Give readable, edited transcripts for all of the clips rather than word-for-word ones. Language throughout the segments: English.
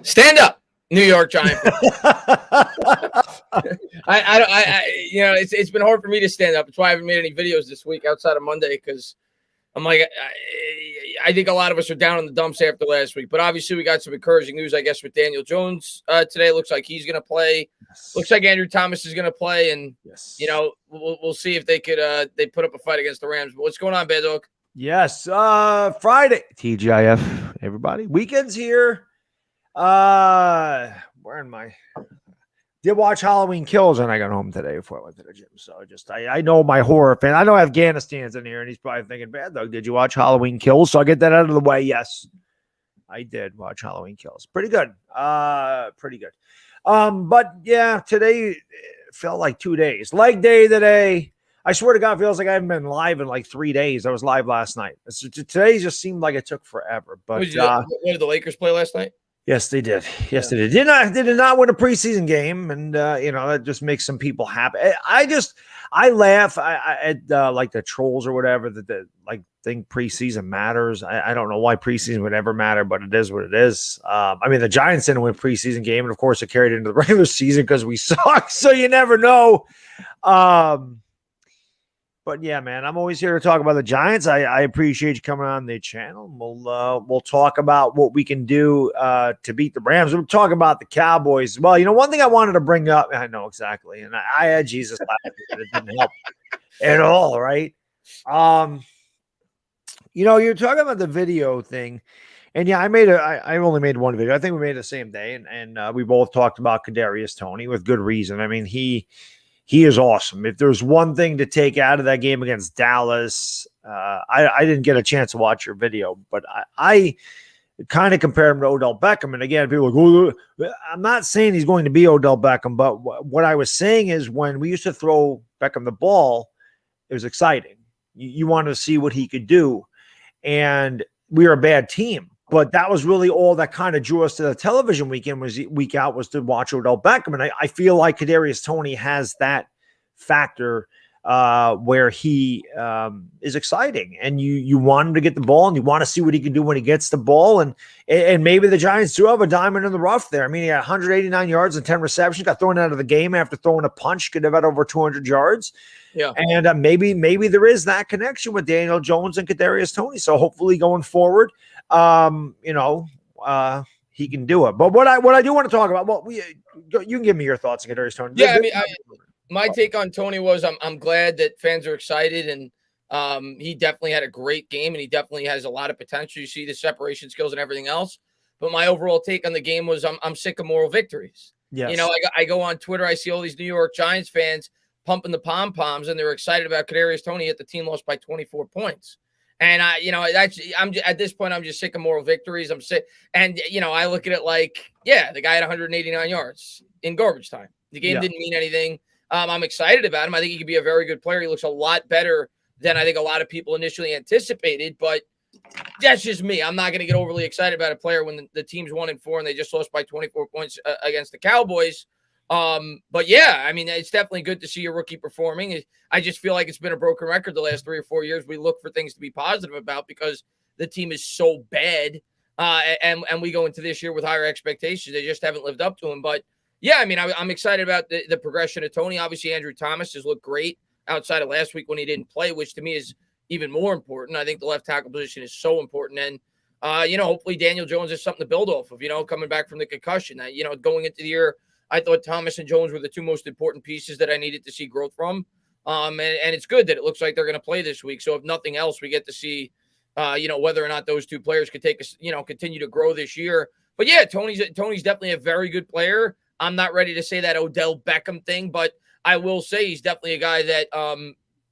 Stand up, New York Giants. It's been hard for me to stand up. That's why I haven't made any videos this week outside of Monday, because I'm like, I think a lot of us are down in the dumps after last week. But obviously, we got some encouraging news, I guess, with Daniel Jones today. Looks like he's going to play. Yes. Looks like Andrew Thomas is going to play, and we'll see if they could they put up a fight against the Rams. But what's going on, Baddog? Yes, Friday, TGIF, everybody. Weekend's here. Where am I? Did watch Halloween Kills when I got home today before I went to the gym. So I know my horror fan. I know Afghanistan's in here, and he's probably thinking, Baddog, did you watch Halloween Kills? So I'll get that out of the way. Yes, I did watch Halloween Kills. Pretty good. Pretty good. But yeah, today felt like 2 days. Leg day today. I swear to God, it feels like I haven't been live in like 3 days. I was live last night. So today just seemed like it took forever. But did the Lakers play last night? Yes, they did. Yes, they did. They did not win a preseason game, and that just makes some people happy. I laugh at like the trolls or whatever that think preseason matters. I don't know why preseason would ever matter, but it is what it is. I mean, the Giants didn't win a preseason game, and of course, it carried into the regular season because we suck. So you never know. But yeah, man, I'm always here to talk about the Giants. I appreciate you coming on the channel. We'll talk about what we can do to beat the Rams. We'll talk about the Cowboys. Well, one thing I wanted to bring up, I know exactly, and I had Jesus last week, but it didn't help at all, right? You're talking about the video thing, and yeah, I only made one video. I think we made it the same day, and we both talked about Kadarius Tony with good reason. I mean, he is awesome. If there's one thing to take out of that game against Dallas, I didn't get a chance to watch your video, but I kind of compare him to Odell Beckham. And again, people are like, oh, I'm not saying he's going to be Odell Beckham, but what I was saying is when we used to throw Beckham the ball, it was exciting. You wanted to see what he could do. And we were a bad team. But that was really all that kind of drew us to the television week out was to watch Odell Beckham. And I feel like Kadarius Tony has that factor where he is exciting. And you want him to get the ball, and you want to see what he can do when he gets the ball. And maybe the Giants do have a diamond in the rough there. I mean, he had 189 yards and 10 receptions, got thrown out of the game after throwing a punch, could have had over 200 yards. Yeah. And maybe there is that connection with Daniel Jones and Kadarius Tony. So hopefully going forward, he can do it. But what I do want to talk about, you can give me your thoughts on Kadarius Tony. Yeah, my take on Tony was I'm glad that fans are excited, and he definitely had a great game, and he definitely has a lot of potential. You see the separation skills and everything else. But my overall take on the game was I'm sick of moral victories. Yes. I go on Twitter, I see all these New York Giants fans pumping the pom-poms, and they're excited about Kadarius Tony, yet the team lost by 24 points. And I'm at this point, I'm just sick of moral victories. I'm sick. And, I look at it like, yeah, the guy had 189 yards in garbage time. The game didn't mean anything. I'm excited about him. I think he could be a very good player. He looks a lot better than I think a lot of people initially anticipated, but that's just me. I'm not going to get overly excited about a player when the team's 1-4 and they just lost by 24 points against the Cowboys. But yeah, I mean, it's definitely good to see a rookie performing. I just feel like it's been a broken record the last 3 or 4 years. We look for things to be positive about because the team is so bad. And we go into this year with higher expectations. They just haven't lived up to them. But yeah, I mean, I'm excited about the progression of Tony. Obviously, Andrew Thomas has looked great outside of last week when he didn't play, which to me is even more important. I think the left tackle position is so important. And, hopefully Daniel Jones is something to build off of, coming back from the concussion. Going into the year, I thought Thomas and Jones were the two most important pieces that I needed to see growth from. And it's good that it looks like they're going to play this week. So if nothing else, we get to see, whether or not those two players could take us, continue to grow this year. But yeah, Tony's definitely a very good player. I'm not ready to say that Odell Beckham thing, but I will say he's definitely a guy that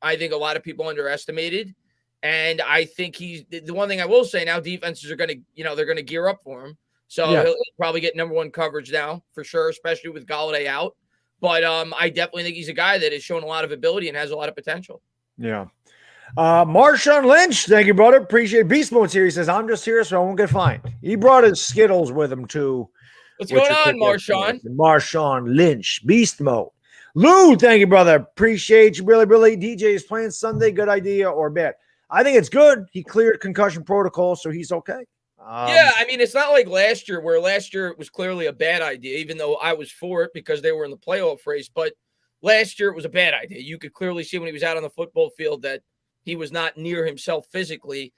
I think a lot of people underestimated. And I think the one thing I will say now, defenses are going to, they're going to gear up for him. So he'll probably get number one coverage now for sure, especially with Galladay out. But I definitely think he's a guy that has shown a lot of ability and has a lot of potential. Yeah. Marshawn Lynch, thank you, brother. Appreciate it. Beast Mode's here. He says, I'm just here so I won't get fined. He brought his Skittles with him too. What's going on, Marshawn? Marshawn Lynch, Beast Mode. Lou, thank you, brother. Appreciate you, really. DJ is playing Sunday. Good idea or bad? I think it's good. He cleared concussion protocol, so he's okay. Yeah, I mean, it's not like last year, where last year it was clearly a bad idea, even though I was for it because they were in the playoff race. But last year it was a bad idea. You could clearly see when he was out on the football field that he was not near himself physically.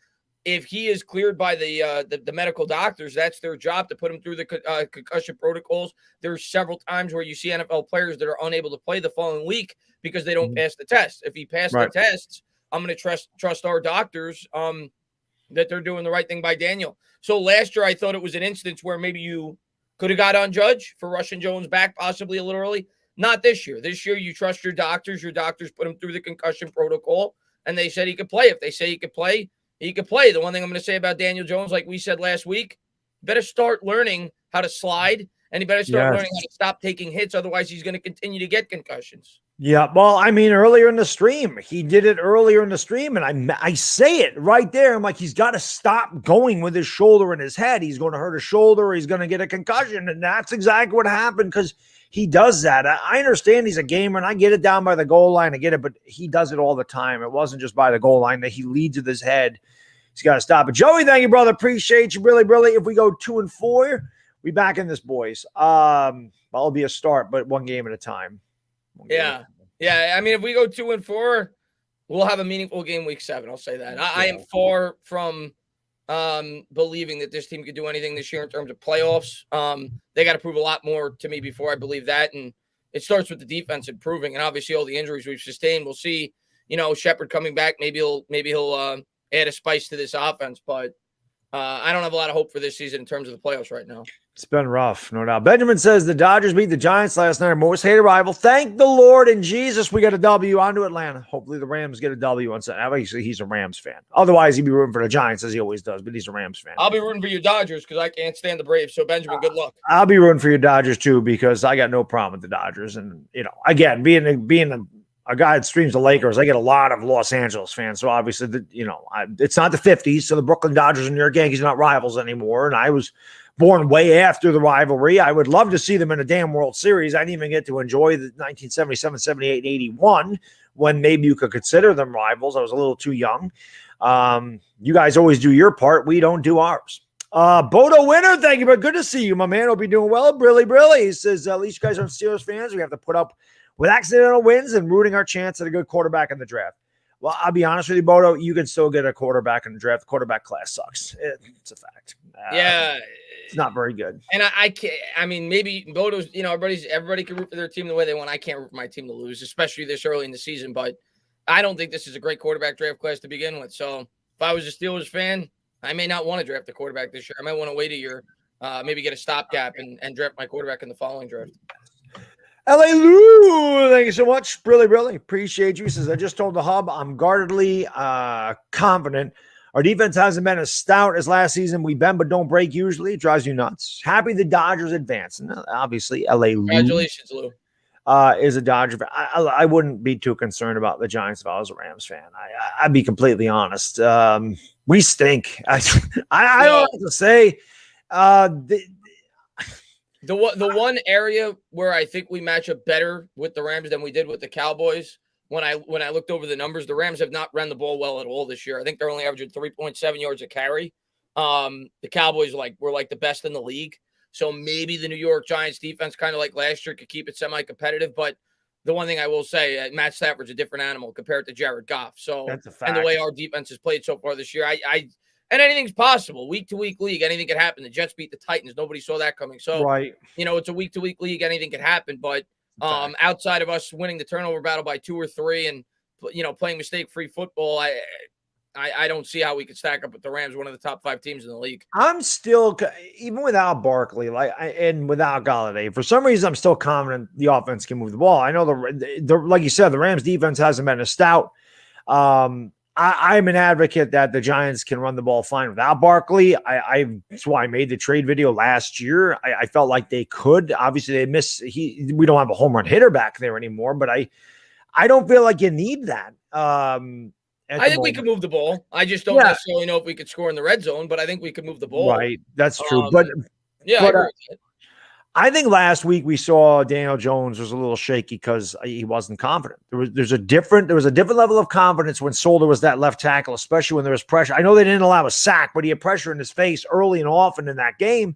If he is cleared by the medical doctors, that's their job to put him through the concussion protocols. There's several times where you see NFL players that are unable to play the following week because they don't pass the test. If he passed the tests, I'm going to trust our doctors that they're doing the right thing by Daniel. So last year, I thought it was an instance where maybe you could have got on Judge for rushing Jones back possibly a little early. Not this year. This year, you trust your doctors. Your doctors put him through the concussion protocol, and they said he could play. If they say he could play, he could play. The one thing I'm going to say about Daniel Jones, like we said last week, better start learning how to slide, and he better start learning how to stop taking hits. Otherwise, he's going to continue to get concussions. Yeah, well, I mean, earlier in the stream, he did it earlier in the stream, and I say it right there. I'm like, he's got to stop going with his shoulder and his head. He's going to hurt his shoulder, or he's going to get a concussion, and that's exactly what happened because he does that. I understand he's a gamer, and I get it down by the goal line. I get it, but he does it all the time. It wasn't just by the goal line that he leads with his head. He's got to stop it. Joey, thank you, brother. Appreciate you, really, really. If we go 2-4, we back in this, boys. That'll be a start, but one game at a time. Yeah. I mean, if we go 2-4, we'll have a meaningful game week 7. I'll say that. I am far from believing that this team could do anything this year in terms of playoffs. They got to prove a lot more to me before I believe that. And it starts with the defense improving. And obviously all the injuries we've sustained, we'll see, Shepard coming back. Maybe he'll add a spice to this offense, but I don't have a lot of hope for this season in terms of the playoffs right now. It's been rough, no doubt. Benjamin says the Dodgers beat the Giants last night, our most hated rival. Thank the Lord and Jesus we got a W. On to Atlanta. Hopefully the Rams get a W on Sunday. Obviously, he's a Rams fan. Otherwise, he'd be rooting for the Giants as he always does, but he's a Rams fan. I'll be rooting for your Dodgers because I can't stand the Braves. So, Benjamin, good luck. I'll be rooting for your Dodgers, too, because I got no problem with the Dodgers. And, again, being a guy that streams the Lakers, I get a lot of Los Angeles fans. So obviously, it's not the 50s. So the Brooklyn Dodgers and New York Yankees are not rivals anymore. And I was born way after the rivalry. I would love to see them in a damn World Series. I didn't even get to enjoy the 1977, 78, and 81 when maybe you could consider them rivals. I was a little too young. You guys always do your part. We don't do ours. Bodo Winner, thank you, but good to see you, my man. Hope you're doing well. Brilly. He says, at least you guys aren't Steelers fans. We have to put up with accidental wins and rooting our chance at a good quarterback in the draft. Well, I'll be honest with you, Bodo, you can still get a quarterback in the draft. The quarterback class sucks. It's a fact. It's not very good. And I can't, maybe Bodo's, everybody can root for their team the way they want. I can't root for my team to lose, especially this early in the season. But I don't think this is a great quarterback draft class to begin with. So if I was a Steelers fan, I may not want to draft a quarterback this year. I might want to wait a year, maybe get a stopgap and draft my quarterback in the following draft. LA Lou, thank you so much. Really appreciate you. He says, I just told the hub I'm guardedly confident. Our defense hasn't been as stout as last season. We bend but don't break usually. It drives you nuts. Happy the Dodgers advance. And obviously, LA Lou. Congratulations, Lou. Is a Dodger fan. I wouldn't be too concerned about the Giants if I was a Rams fan. I'd be completely honest. We stink. I don't know what to say. The one area where I think we match up better with the Rams than we did with the Cowboys, when I looked over the numbers, the Rams have not run the ball well at all this year. I think they're only averaging 3.7 yards a carry. The Cowboys were the best in the league. So maybe the New York Giants defense, kind of like last year, could keep it semi-competitive. But the one thing I will say, Matt Stafford's a different animal compared to Jared Goff. So that's a fact. And the way our defense has played so far this year, and anything's possible. Week-to-week league, anything could happen. The Jets beat the Titans. Nobody saw that coming. So, right. It's a week-to-week league. Anything could happen. But outside of us winning the turnover battle by 2 or 3 and, playing mistake-free football, I don't see how we could stack up with the Rams, one of the top 5 teams in the league. I'm still, even without Barkley, and without Galladay, for some reason, I'm still confident the offense can move the ball. I know like you said, the Rams defense hasn't been as stout. I'm an advocate that the Giants can run the ball fine without Barkley. That's why I made the trade video last year. I felt like they could. Obviously, they miss. We don't have a home run hitter back there anymore, but I don't feel like you need that. I think we can move the ball. I just don't necessarily know if we could score in the red zone, but I think we could move the ball. Right, that's true. But I think last week we saw Daniel Jones was a little shaky because he wasn't confident. There was a different level of confidence when Solder was that left tackle, especially when there was pressure. I know they didn't allow a sack, but he had pressure in his face early and often in that game.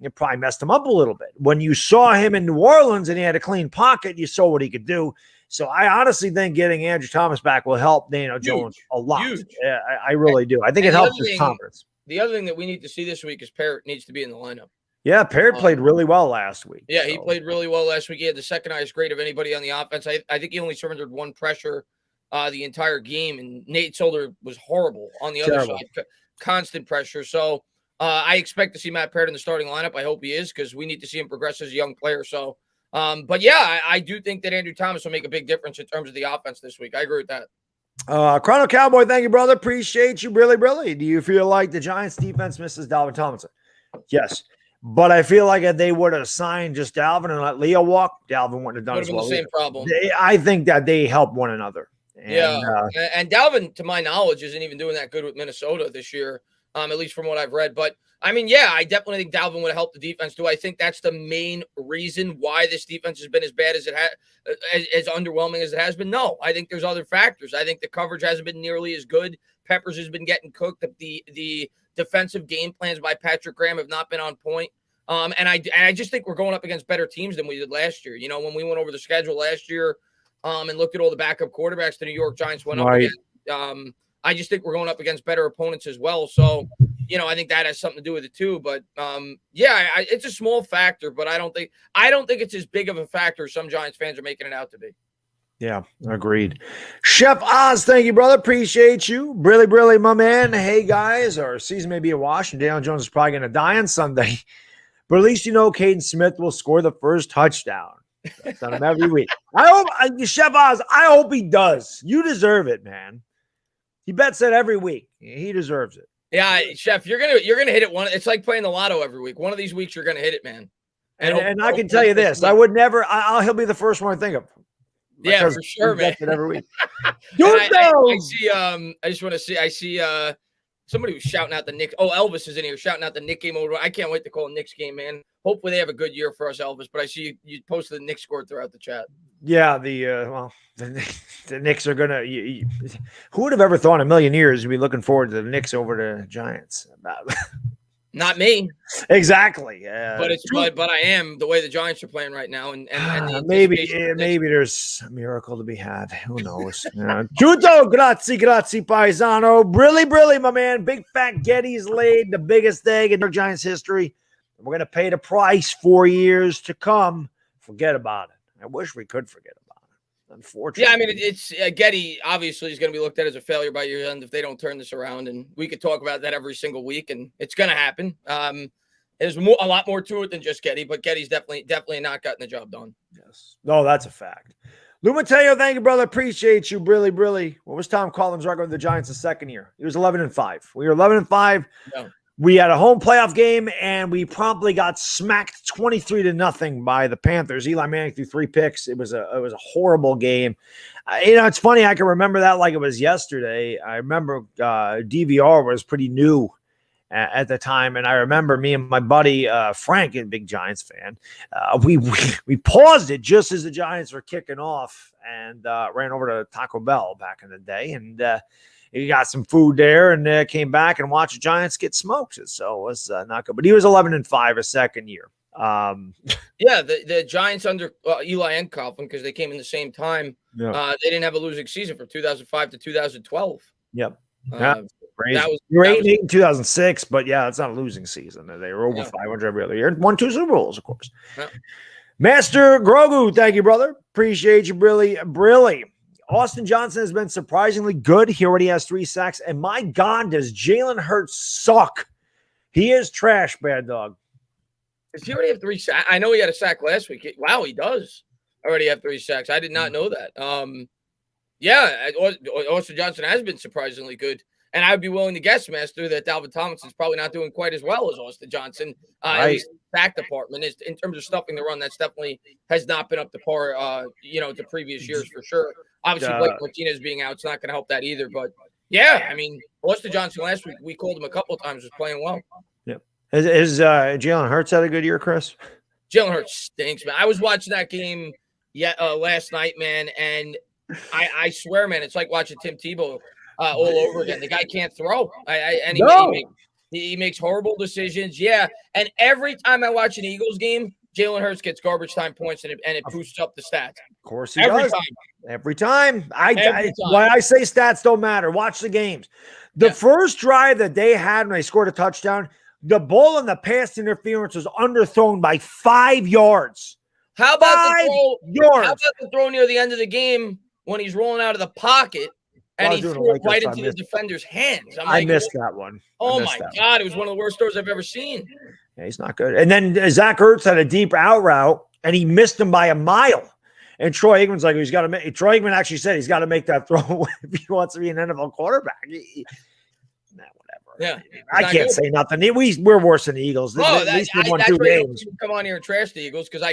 It probably messed him up a little bit. When you saw him in New Orleans and he had a clean pocket, you saw what he could do. So I honestly think getting Andrew Thomas back will help Daniel Jones a lot. Yeah, I really do. I think it helps his confidence. The other thing that we need to see this week is Parrott needs to be in the lineup. Yeah, Parrott played really well last week. Yeah, he played really well last week. He had the second highest grade of anybody on the offense. I think he only surrendered one pressure the entire game, and Nate Solder was horrible on the other side. Constant pressure. So I expect to see Matt Parrott in the starting lineup. I hope he is, because we need to see him progress as a young player. So, but yeah, I do think that Andrew Thomas will make a big difference in terms of the offense this week. I agree with that. Chrono Cowboy, thank you, brother. Appreciate you. Really. Do you feel like the Giants defense misses Dalvin Tomlinson? Yes. But I feel like if they would have signed just Dalvin and let Leo walk, Dalvin wouldn't have done as well. The same problem. I think that they help one another. And, and Dalvin, to my knowledge, isn't even doing that good with Minnesota this year, at least from what I've read. But, I mean, yeah, I definitely think Dalvin would have helped the defense. Do I think that's the main reason why this defense has been as bad as it has, as underwhelming as it has been? No, I think there's other factors. I think the coverage hasn't been nearly as good. Peppers has been getting cooked. The defensive game plans by Patrick Graham have not been on point. And I just think we're going up against better teams than we did last year. You know, when we went over the schedule last year and looked at all the backup quarterbacks the New York Giants went up against, I just think we're going up against better opponents as well. So, you know, I think that has something to do with it too. But yeah, it's a small factor, but I don't think it's as big of a factor as some Giants fans are making it out to be. Yeah, agreed. Chef Oz, thank you, brother. Appreciate you. Really, my man. Hey, guys, our season may be a wash, and Daniel Jones is probably going to die on Sunday. But at least you know Caden Smith will score the first touchdown. That's on him every week. I hope, Chef Oz, I hope he does. You deserve it, man. He bets it every week. He deserves it. Yeah, Chef, you're gonna hit it one. It's like playing the lotto every week. One of these weeks you're gonna hit it, man. And I can tell you this: I would never. He'll be the first one I think of. Yeah, for sure, man. Every week. I see. I just want to see. I see. Somebody was shouting out the Knicks. Oh, Elvis is in here shouting out the Knicks game over. I can't wait to call a Knicks game, man. Hopefully they have a good year for us, Elvis. But I see you posted the Knicks score throughout the chat. Yeah, the Knicks are gonna. Who would have ever thought in a million years we'd be looking forward to the Knicks over the Giants? Not me. Exactly. But I am the way the Giants are playing right now, and maybe there's a miracle to be had. Who knows? Juto, grazie, paisano. Really, my man. Big fat Getty's laid the biggest egg in New York Giants history. We're gonna pay the price 4 years to come. Forget about it. I wish we could forget about it. Unfortunately. Yeah, I mean, it's Getty obviously is going to be looked at as a failure by year's end if they don't turn this around, and we could talk about that every single week, and it's going to happen. There's a lot more to it than just Getty, but Getty's definitely not gotten the job done. Yes, no, that's a fact. Lou Mateo, thank you, brother. Appreciate you, really. What was Tom Coughlin's record with the Giants the second year? He was 11-5. We were 11-5. No. We had a home playoff game, and we promptly got smacked 23-0 by the Panthers. Eli Manning threw 3 picks. It was a horrible game. It's funny. I can remember that like it was yesterday. I remember DVR was pretty new at the time, and I remember me and my buddy Frank, a big Giants fan, we paused it just as the Giants were kicking off and ran over to Taco Bell back in the day, and he got some food there and came back and watched the Giants get smoked. So it was not good. But he was 11-5 a second year. Yeah, the Giants under Eli and Coughlin, because they came in the same time. Yeah. They didn't have a losing season from 2005 to 2012. Yep. Crazy. You were 8-8 in 2006, but yeah, it's not a losing season. They were over 500 every other year. Won 2 Super Bowls, of course. Yeah. Master Grogu, thank you, brother. Appreciate you, really. Austin Johnson has been surprisingly good. He already has 3 sacks. And my God, does Jalen Hurts suck? He is trash, bad dog. Does he already have 3 sacks? I know he had a sack last week. Wow, he does already have 3 sacks. I did not know that. Yeah, Austin Johnson has been surprisingly good. And I would be willing to guess, Master, that Dalvin Tomlinson's probably not doing quite as well as Austin Johnson. At least the sack department is in terms of stuffing the run. That's definitely has not been up to par, to previous years for sure. Obviously, Blake Martinez being out, it's not going to help that either. But yeah, I mean, Austin Johnson last week, we called him a couple of times, was playing well. Yep. Has Jalen Hurts had a good year, Chris? Jalen Hurts stinks, man. I was watching that game last night, man, and I swear, man, it's like watching Tim Tebow all over again. The guy can't throw. He makes horrible decisions. Yeah, and every time I watch an Eagles game, Jalen Hurts gets garbage time points, and it boosts up the stats. Of course he does. Every time. Why I say stats don't matter. Watch the games. The first drive that they had when they scored a touchdown, the ball in the pass interference was underthrown by 5 yards. How about the throw near the end of the game when he's rolling out of the pocket and he threw it right into the defender's hands? I missed that one. Oh, my God. It was one of the worst throws I've ever seen. Yeah, he's not good. And then Zach Ertz had a deep out route, and he missed him by a mile. And Troy Aikman's like, Troy Aikman actually said he's got to make that throw if he wants to be an NFL quarterback. Whatever. Yeah, I can't say nothing. We're worse than the Eagles. At least we won 2 games. Come on here and trash the Eagles because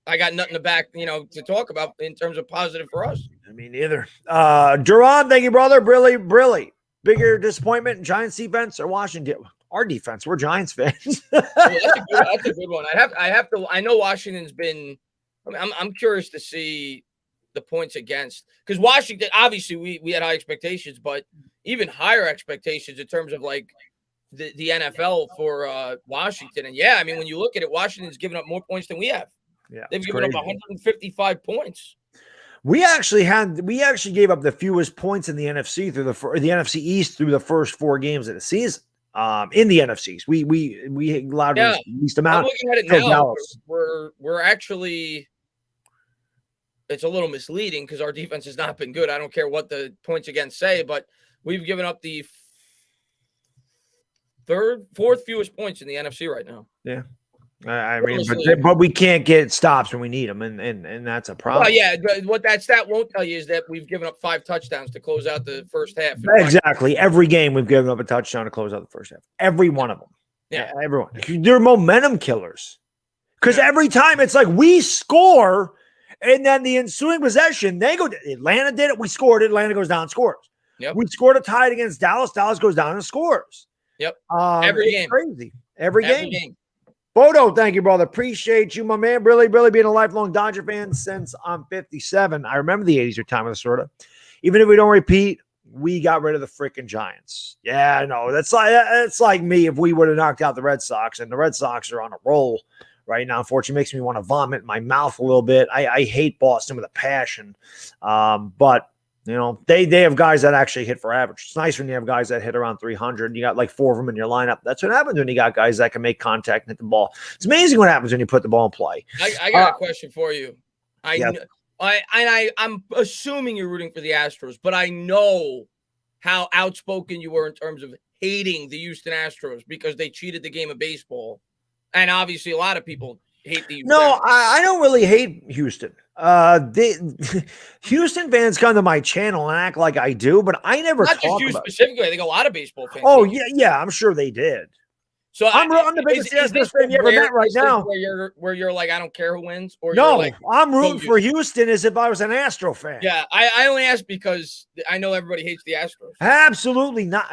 I got nothing to back, to talk about in terms of positive for us. I mean, neither. Duran, thank you, brother. Brilly. Bigger disappointment in Giants defense or Washington? Our defense. We're Giants fans. That's a good one. I know Washington's been. I'm curious to see the points against because Washington. Obviously, we had high expectations, but even higher expectations in terms of like the NFL for Washington. And yeah, I mean, when you look at it, Washington's given up more points than we have. Yeah, they've given up 155 points. We actually gave up the fewest points in the NFC through the NFC East through the first 4 games of the season. In the NFCs, we allowed the least amount. I'm looking at it now. We're actually. It's a little misleading because our defense has not been good. I don't care what the points against say, but we've given up the fourth fewest points in the NFC right now. Yeah. I mean, but we can't get stops when we need them, and that's a problem. Well, yeah, what that stat won't tell you is that we've given up 5 touchdowns to close out the first half. Exactly. Every game we've given up a touchdown to close out the first half. Every one of them. Yeah. Everyone. They're momentum killers. Because every time it's like we score, and then the ensuing possession, they go. Atlanta did it. We scored. Atlanta goes down and scores. Yep. We scored a tie against Dallas. Dallas goes down and scores. Yep. Every game. Crazy. Every game. Bodo, thank you, brother. Appreciate you, my man. Really being a lifelong Dodger fan since I'm 57. I remember the 80s, your time with the sort of. Even if we don't repeat, we got rid of the freaking Giants. Yeah, I know. That's like me if we would have knocked out the Red Sox, and the Red Sox are on a roll right now. Unfortunately, makes me want to vomit in my mouth a little bit. I hate Boston with a passion. But they have guys that actually hit for average. It's nice when you have guys that hit around 300. You got like 4 of them in your lineup. That's what happens when you got guys that can make contact and hit the ball. It's amazing what happens when you put the ball in play. I got a question for you. I'm assuming you're rooting for the Astros, but I know how outspoken you were in terms of hating the Houston Astros because they cheated the game of baseball. And obviously a lot of people hate the Houston. No, I don't really hate Houston. Houston fans come to my channel and act like I do, but I never not just you specifically. I think a lot of baseball fans. Oh yeah, I'm sure they did. So I'm the biggest Astros fan you ever met right now. Where you're like, I don't care who wins, or no, you're like, I'm rooting for Houston as if I was an Astro fan. Yeah, I only ask because I know everybody hates the Astros. Absolutely not.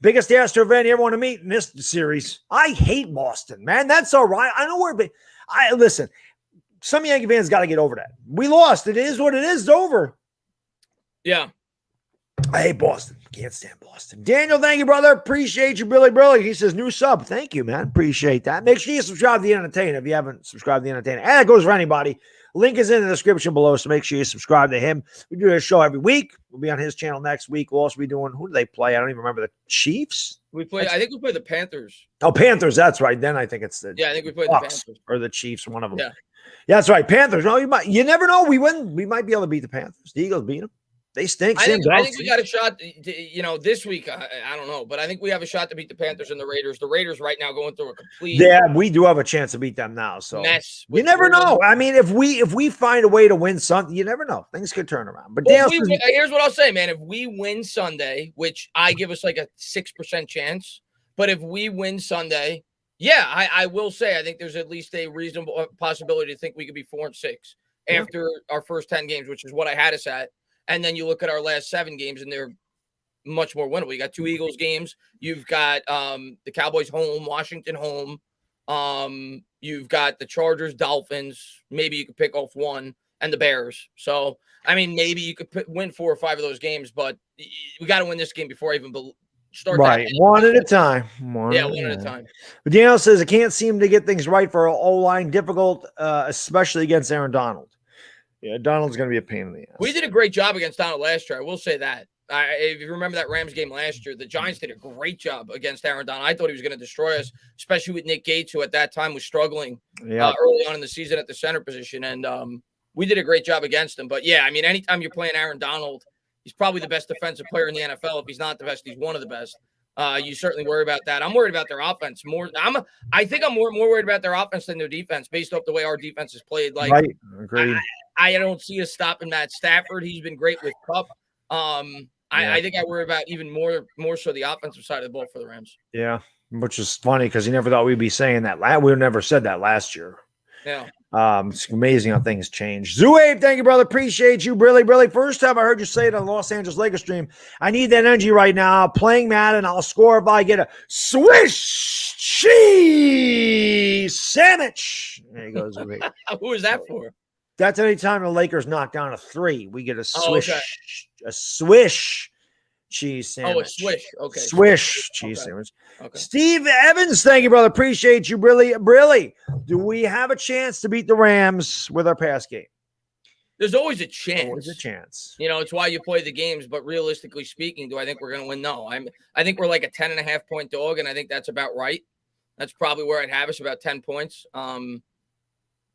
Biggest Astro fan you ever want to meet in this series. I hate Boston, man. That's all right. I know where. Listen. Some Yankee fans got to get over that. We lost. It is what it is. It's over. Yeah. I hate Boston. Can't stand Boston. Daniel, thank you, brother. Appreciate you, Billy. He says, new sub. Thank you, man. Appreciate that. Make sure you subscribe to The Entertainer if you haven't subscribed to The Entertainer. And that goes for anybody. Link is in the description below, so make sure you subscribe to him. We do a show every week. We'll be on his channel next week. We'll also be doing, who do they play? I don't even remember. The Chiefs? I think we play the Panthers. Oh, Panthers. That's right. Then I think it's the I think we play Bucks the Panthers. or the Chiefs, one of them. Yeah. Yeah, that's right. Panthers. No, you never know. We win. We might be able to beat the Panthers. The Eagles beat them. They stink. I think we got a shot. This week, I don't know, but I think we have a shot to beat the Panthers and the Raiders. The Raiders right now going through a complete. Yeah, we do have a chance to beat them now. So mess. You never know. I mean, if we find a way to win something, you never know. Things could turn around. But here's what I'll say, man. If we win Sunday, which I give us like a 6% chance, but if we win Sunday. Yeah, I will say I think there's at least a reasonable possibility to think we could be 4-6 after our first 10 games, which is what I had us at. And then you look at our last 7 games, and they're much more winnable. You got 2 Eagles games. You've got the Cowboys home, Washington home. You've got the Chargers, Dolphins. Maybe you could pick off one, and the Bears. So, I mean, maybe you could win 4 or 5 of those games, but we got to win this game before I even start. Right, one at a time. One at a time. But Daniel says, I can't seem to get things right for O-line. Difficult, especially against Aaron Donald. Yeah, Donald's going to be a pain in the ass. We did a great job against Donald last year. I will say that. If you remember that Rams game last year, the Giants did a great job against Aaron Donald. I thought he was going to destroy us, especially with Nick Gates, who at that time was struggling early on in the season at the center position. And we did a great job against him. But, yeah, I mean, anytime you're playing Aaron Donald, he's probably the best defensive player in the NFL. If he's not the best, he's one of the best. You certainly worry about that. I'm worried about their offense more. I think I'm more worried about their offense than their defense based off the way our defense has played. Like, right. Agreed. I don't see us stopping Matt Stafford. He's been great with Cup. I think I worry about even more so the offensive side of the ball for the Rams. Yeah, which is funny because you never thought we'd be saying that. We never said that last year. Yeah. It's amazing how things change. Zoo-Abe, thank you, brother. Appreciate you. Really. First time I heard you say it on the Los Angeles Lakers stream. I need that energy right now. Playing Madden, I'll score if I get a swish cheese sandwich. There you go, Zoo-Abe. Who is that for? That's any time the Lakers knock down a 3. We get a swish, a swish cheese sandwich. Oh, a swish. Okay. Swish cheese sandwich. Okay. Steve Evans, thank you, brother. Appreciate you. Really. Do we have a chance to beat the Rams with our pass game? There's always a chance. Always a chance. You know, it's why you play the games. But realistically speaking, do I think we're going to win? No. I think we're like a 10.5-point dog, and I think that's about right. That's probably where I'd have us, about 10 points.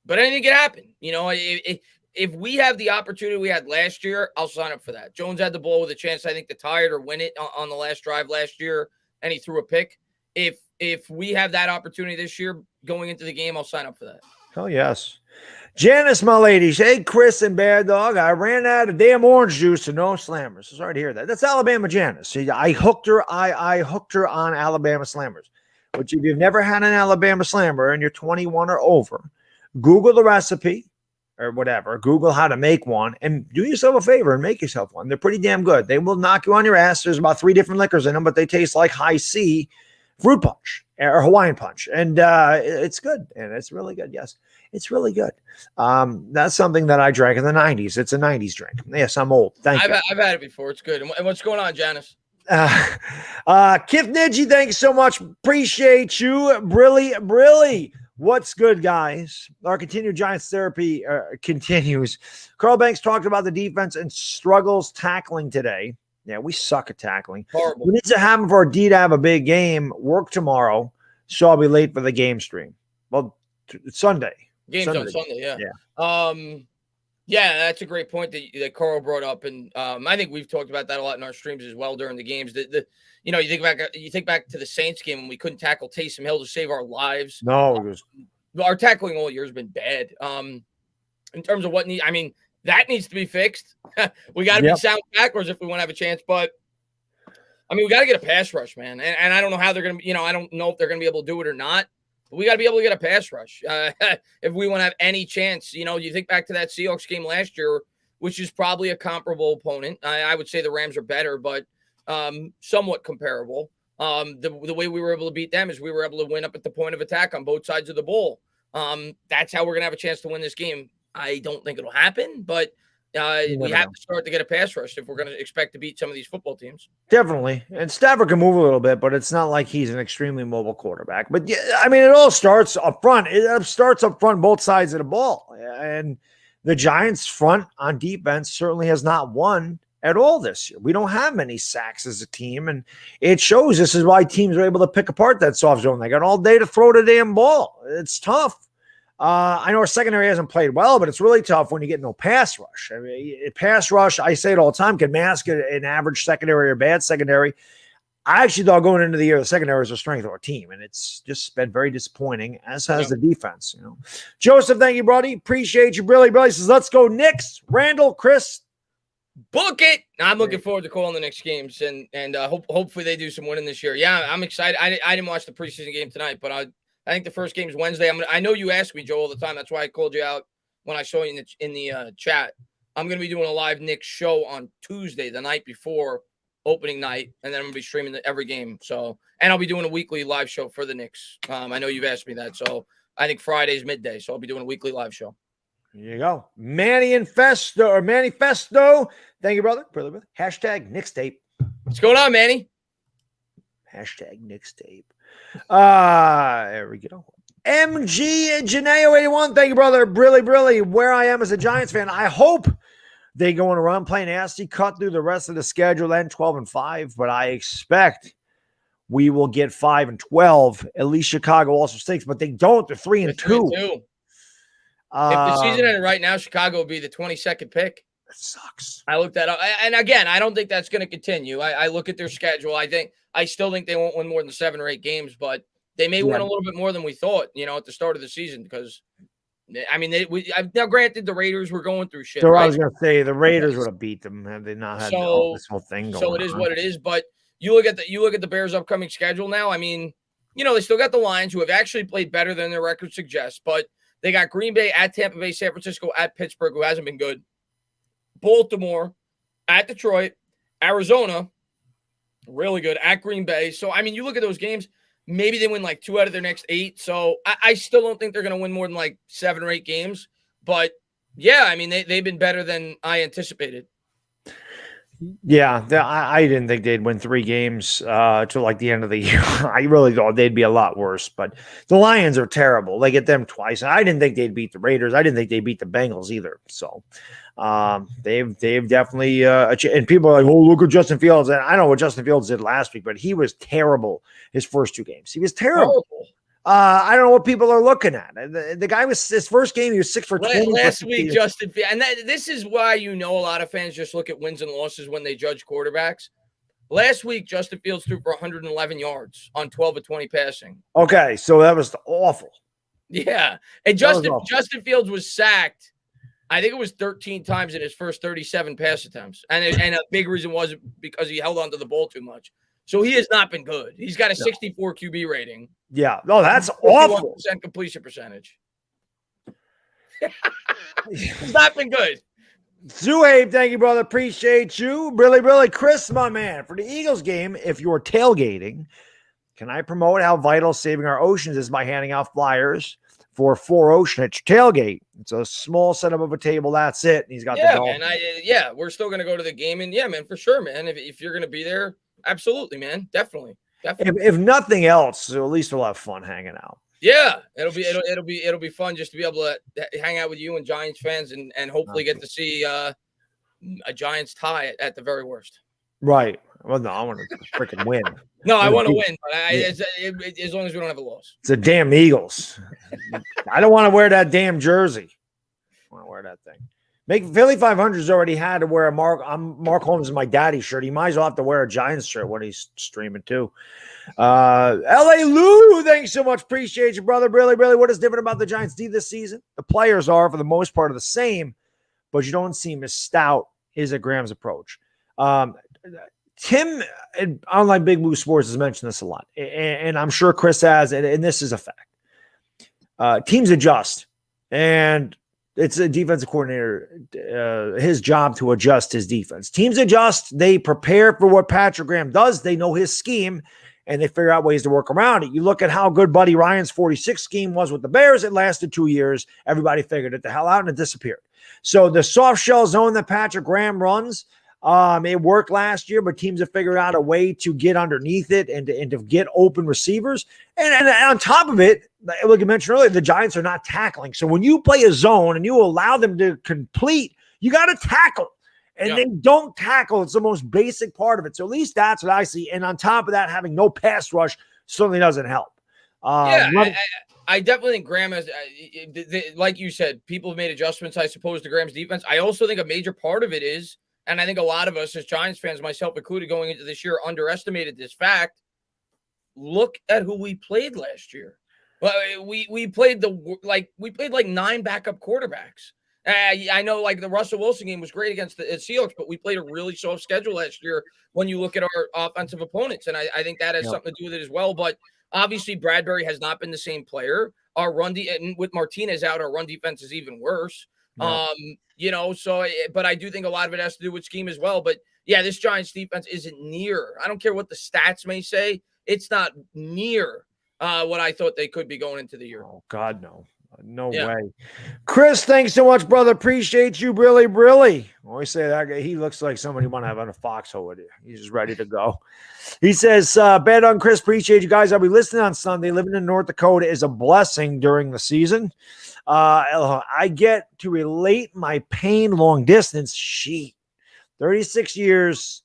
But anything can happen. You know, if we have the opportunity we had last year, I'll sign up for that. Jones had the ball with a chance, I think, to tie it or win it on the last drive last year, and he threw a pick. If we have that opportunity this year going into the game, I'll sign up for that. Oh, yes. Janice, my lady. Hey, Chris and Baddog. I ran out of damn orange juice to no slammers. Sorry to hear that. That's Alabama Janice. See, I hooked her. I hooked her on Alabama slammers. But if you've never had an Alabama slammer and you're 21 or over, Google the recipe or whatever. Google how to make one and do yourself a favor and make yourself one. They're pretty damn good. They will knock you on your ass. There's about 3 different liquors in them, but they taste like high C fruit punch or Hawaiian punch. And it's good. And it's really good. Yes, it's really good. That's something that I drank in the 90s. It's a 90s drink. Yes, I'm old. Thank you. I've had it before. It's good. And what's going on, Janice? Kif Nidji, thank you so much. Appreciate you. Brilly. What's good, guys? Our continued Giants therapy continues. Carl Banks talked about the defense and struggles tackling today. Yeah, we suck at tackling. Horrible. We need to happen for D to have a big game. Work tomorrow, so I'll be late for the game stream. Well, Sunday. Game's on Sunday, yeah. Yeah, that's a great point that Carl brought up, and I think we've talked about that a lot in our streams as well during the games. You know, you think back to the Saints game when we couldn't tackle Taysom Hill to save our lives. No, our tackling all year has been bad. In terms of that needs to be fixed. We got to be sound backwards if we want to have a chance. But I mean, we got to get a pass rush, man. And I don't know how they're going to. You know, I don't know if they're going to be able to do it or not. But we got to be able to get a pass rush if we want to have any chance. You know, you think back to that Seahawks game last year, which is probably a comparable opponent. I would say the Rams are better, but somewhat comparable. The way we were able to beat them is we were able to win up at the point of attack on both sides of the ball. That's how we're going to have a chance to win this game. I don't think it'll happen, but we have to start to get a pass rush if we're going to expect to beat some of these football teams. Definitely. And Stafford can move a little bit, but it's not like he's an extremely mobile quarterback. But yeah, I mean, it all starts up front. It starts up front, both sides of the ball. And the Giants' front on defense certainly has not won at all this year. We don't have many sacks as a team, and it shows. This is why teams are able to pick apart that soft zone. They got all day to throw the damn ball. It's tough. I know our secondary hasn't played well, but it's really tough when you get no pass rush. I mean, pass rush, I say it all the time, can mask an average secondary or bad secondary. I actually thought going into the year, the secondary is a strength of our team, and it's just been very disappointing, as has the defense. You know, Joseph, thank you, buddy. Appreciate you. Billy says, let's go Knicks. Randall, Chris, book it. I'm looking forward to calling the next games, and hopefully they do some winning this year. Yeah, I'm excited. I didn't watch the preseason game tonight, but I think the first game is Wednesday. I know you ask me, Joe, all the time. That's why I called you out when I saw you in the chat. I'm going to be doing a live Knicks show on Tuesday, the night before opening night, and then I'm gonna be streaming every game. So, and I'll be doing a weekly live show for the Knicks. I know you've asked me that, so I think Friday's midday. So I'll be doing a weekly live show. There you go, Manny Manifesto. Thank you, brother. Hashtag Knicks tape. What's going on, Manny? Hashtag Knicks tape. There we go. MG Janeo 81. Thank you, brother. Brilly. Where I am as a Giants fan, I hope they go on a run, play nasty, cut through the rest of the schedule, end 12-5. But I expect we will get 5-12. At least Chicago also stinks, but they don't. They're 3-2. 3-2. If the season ended right now, Chicago would be the 22nd pick. That sucks. I looked that up. And again, I don't think that's going to continue. I look at their schedule. I still think they won't win more than 7 or 8 games, but they may win a little bit more than we thought, at the start of the season, because I mean, now granted the Raiders were going through shit. So right? I was going to say the Raiders would have beat them had they not had this whole thing going on. So it is what it is. But you look at the Bears' upcoming schedule now. I mean, they still got the Lions, who have actually played better than their record suggests, but they got Green Bay, at Tampa Bay, San Francisco, at Pittsburgh, who hasn't been good, Baltimore, at Detroit, Arizona, really good, at Green Bay. So, I mean, you look at those games, maybe they win like 2 out of their next 8. So I still don't think they're going to win more than like 7 or 8 games. But, yeah, I mean, they've been better than I anticipated. Yeah, I didn't think they'd win 3 games till like the end of the year. I really thought they'd be a lot worse. But the Lions are terrible. They get them twice. I didn't think they'd beat the Raiders. I didn't think they'd beat the Bengals either. So they've definitely and people are like, oh, look at Justin Fields. And I don't know what Justin Fields did last week, but he was terrible his first 2 games. He was terrible. I don't know what people are looking at. The guy was his first game. He was 6 for 20 last week. Justin, and this is why a lot of fans just look at wins and losses when they judge quarterbacks. Last week, Justin Fields threw for 111 yards on 12 of 20 passing. Okay, so that was awful. Yeah, and Justin Fields was sacked. I think it was 13 times in his first 37 pass attempts, and a big reason was because he held onto the ball too much. So he has not been good. He's got a 64 QB rating. Yeah. No, that's awful. 51% completion percentage. He's not been good. Zuhaib, thank you, brother. Appreciate you. Really, Chris, my man. For the Eagles game, if you're tailgating, can I promote how vital saving our oceans is by handing out flyers for 4 Ocean at your tailgate? It's a small setup of a table. That's it. And he's got the dolphin. Man. We're still going to go to the game. And, man, for sure, man. If you're going to be there, absolutely, man. Definitely. If nothing else, so at least we'll have fun hanging out. Yeah, it'll be fun just to be able to hang out with you and Giants fans and hopefully get to see a Giants tie at the very worst. Right. Well, no, I want to freaking win. No, I want to win, but as long as we don't have a loss. It's the damn Eagles. I don't want to wear that damn jersey. I want to wear that thing. Philly 500's already had to wear Mark Holmes in my daddy shirt. He might as well have to wear a Giants shirt when he's streaming too. LA Lou, thanks so much. Appreciate you, brother. Really, what is different about the Giants D this season? The players are, for the most part, the same, but you don't seem as stout is at Graham's approach. Tim, online Big Blue Sports, has mentioned this a lot, and I'm sure Chris has, and this is a fact. Teams adjust, and it's a defensive coordinator, his job to adjust his defense. Teams adjust. They prepare for what Patrick Graham does. They know his scheme, and they figure out ways to work around it. You look at how good Buddy Ryan's 46 scheme was with the Bears. It lasted 2 years. Everybody figured it the hell out, and it disappeared. So the soft shell zone that Patrick Graham runs, it worked last year, but teams have figured out a way to get underneath it and to get open receivers. And on top of it, like I mentioned earlier, the Giants are not tackling. So when you play a zone and you allow them to complete, you got to tackle. And they don't tackle. It's the most basic part of it. So at least that's what I see. And on top of that, having no pass rush certainly doesn't help. I definitely think Graham has, like you said, people have made adjustments, I suppose, to Graham's defense. I also think a major part of it is, and I think a lot of us as Giants fans, myself included, going into this year, underestimated this fact. Look at who we played last year. Well, we played like 9 backup quarterbacks. I know, like, the Russell Wilson game was great against the Seahawks, but we played a really soft schedule last year when you look at our offensive opponents, and I think that has something to do with it as well. But obviously, Bradbury has not been the same player. Our and with Martinez out, our run defense is even worse. But I do think a lot of it has to do with scheme as well. But yeah, this Giants defense isn't near. I don't care what the stats may say. It's not near what I thought they could be going into the year. Oh, God, no. No way. Chris, thanks so much, brother. Appreciate you, really. Always say that guy. He looks like somebody you want to have on a foxhole with you. He's just ready to go. He says, Baddog, Chris, appreciate you guys. I'll be listening on Sunday. Living in North Dakota is a blessing during the season. I get to relate my pain long distance. 36 years.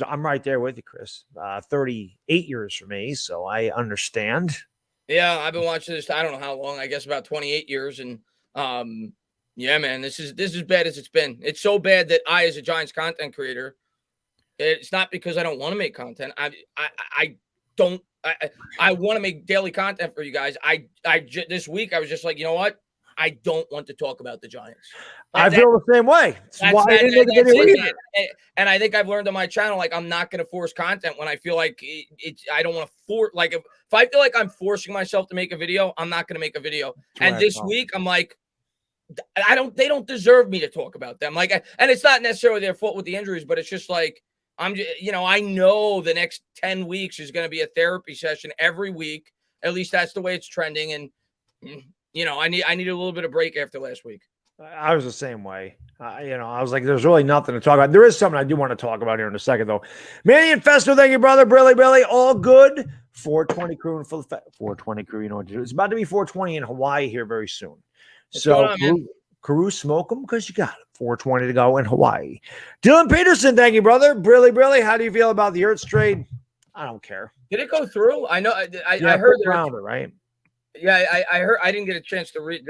I'm right there with you, Chris. 38 years for me, so I understand. Yeah, I've been watching this. I don't know how long. I guess about 28 years, and yeah, man, this is bad as it's been. It's so bad that I, as a Giants content creator, it's not because I don't want to make content. I want to make daily content for you guys. This week I was just like, you know what? I don't want to talk about the Giants. I feel the same way. That's why I didn't make a video either. And I think I've learned on my channel, like, I'm not going to force content when I feel like I don't want to force. Like, if I feel like I'm forcing myself to make a video, I'm not going to make a video. And this week, I'm like, they don't deserve me to talk about them. Like, and it's not necessarily their fault with the injuries, but it's just like, I know the next 10 weeks is going to be a therapy session every week. At least that's the way it's trending. And, I need a little bit of break after last week. I was the same way. I was like, there's really nothing to talk about. There is something I do want to talk about here in a second, though. Manny and Festo, thank you, brother. Billy, all good. 420 crew and full 420 crew. You know what to do. It's about to be 420 in Hawaii here very soon. Crew, smoke them because you got it. 420 to go in Hawaii. Dylan Peterson, thank you, brother. Billy, how do you feel about the Ertz trade? I don't care. Did it go through? I know. I heard rounder, right? Yeah, I heard. I didn't get a chance to read.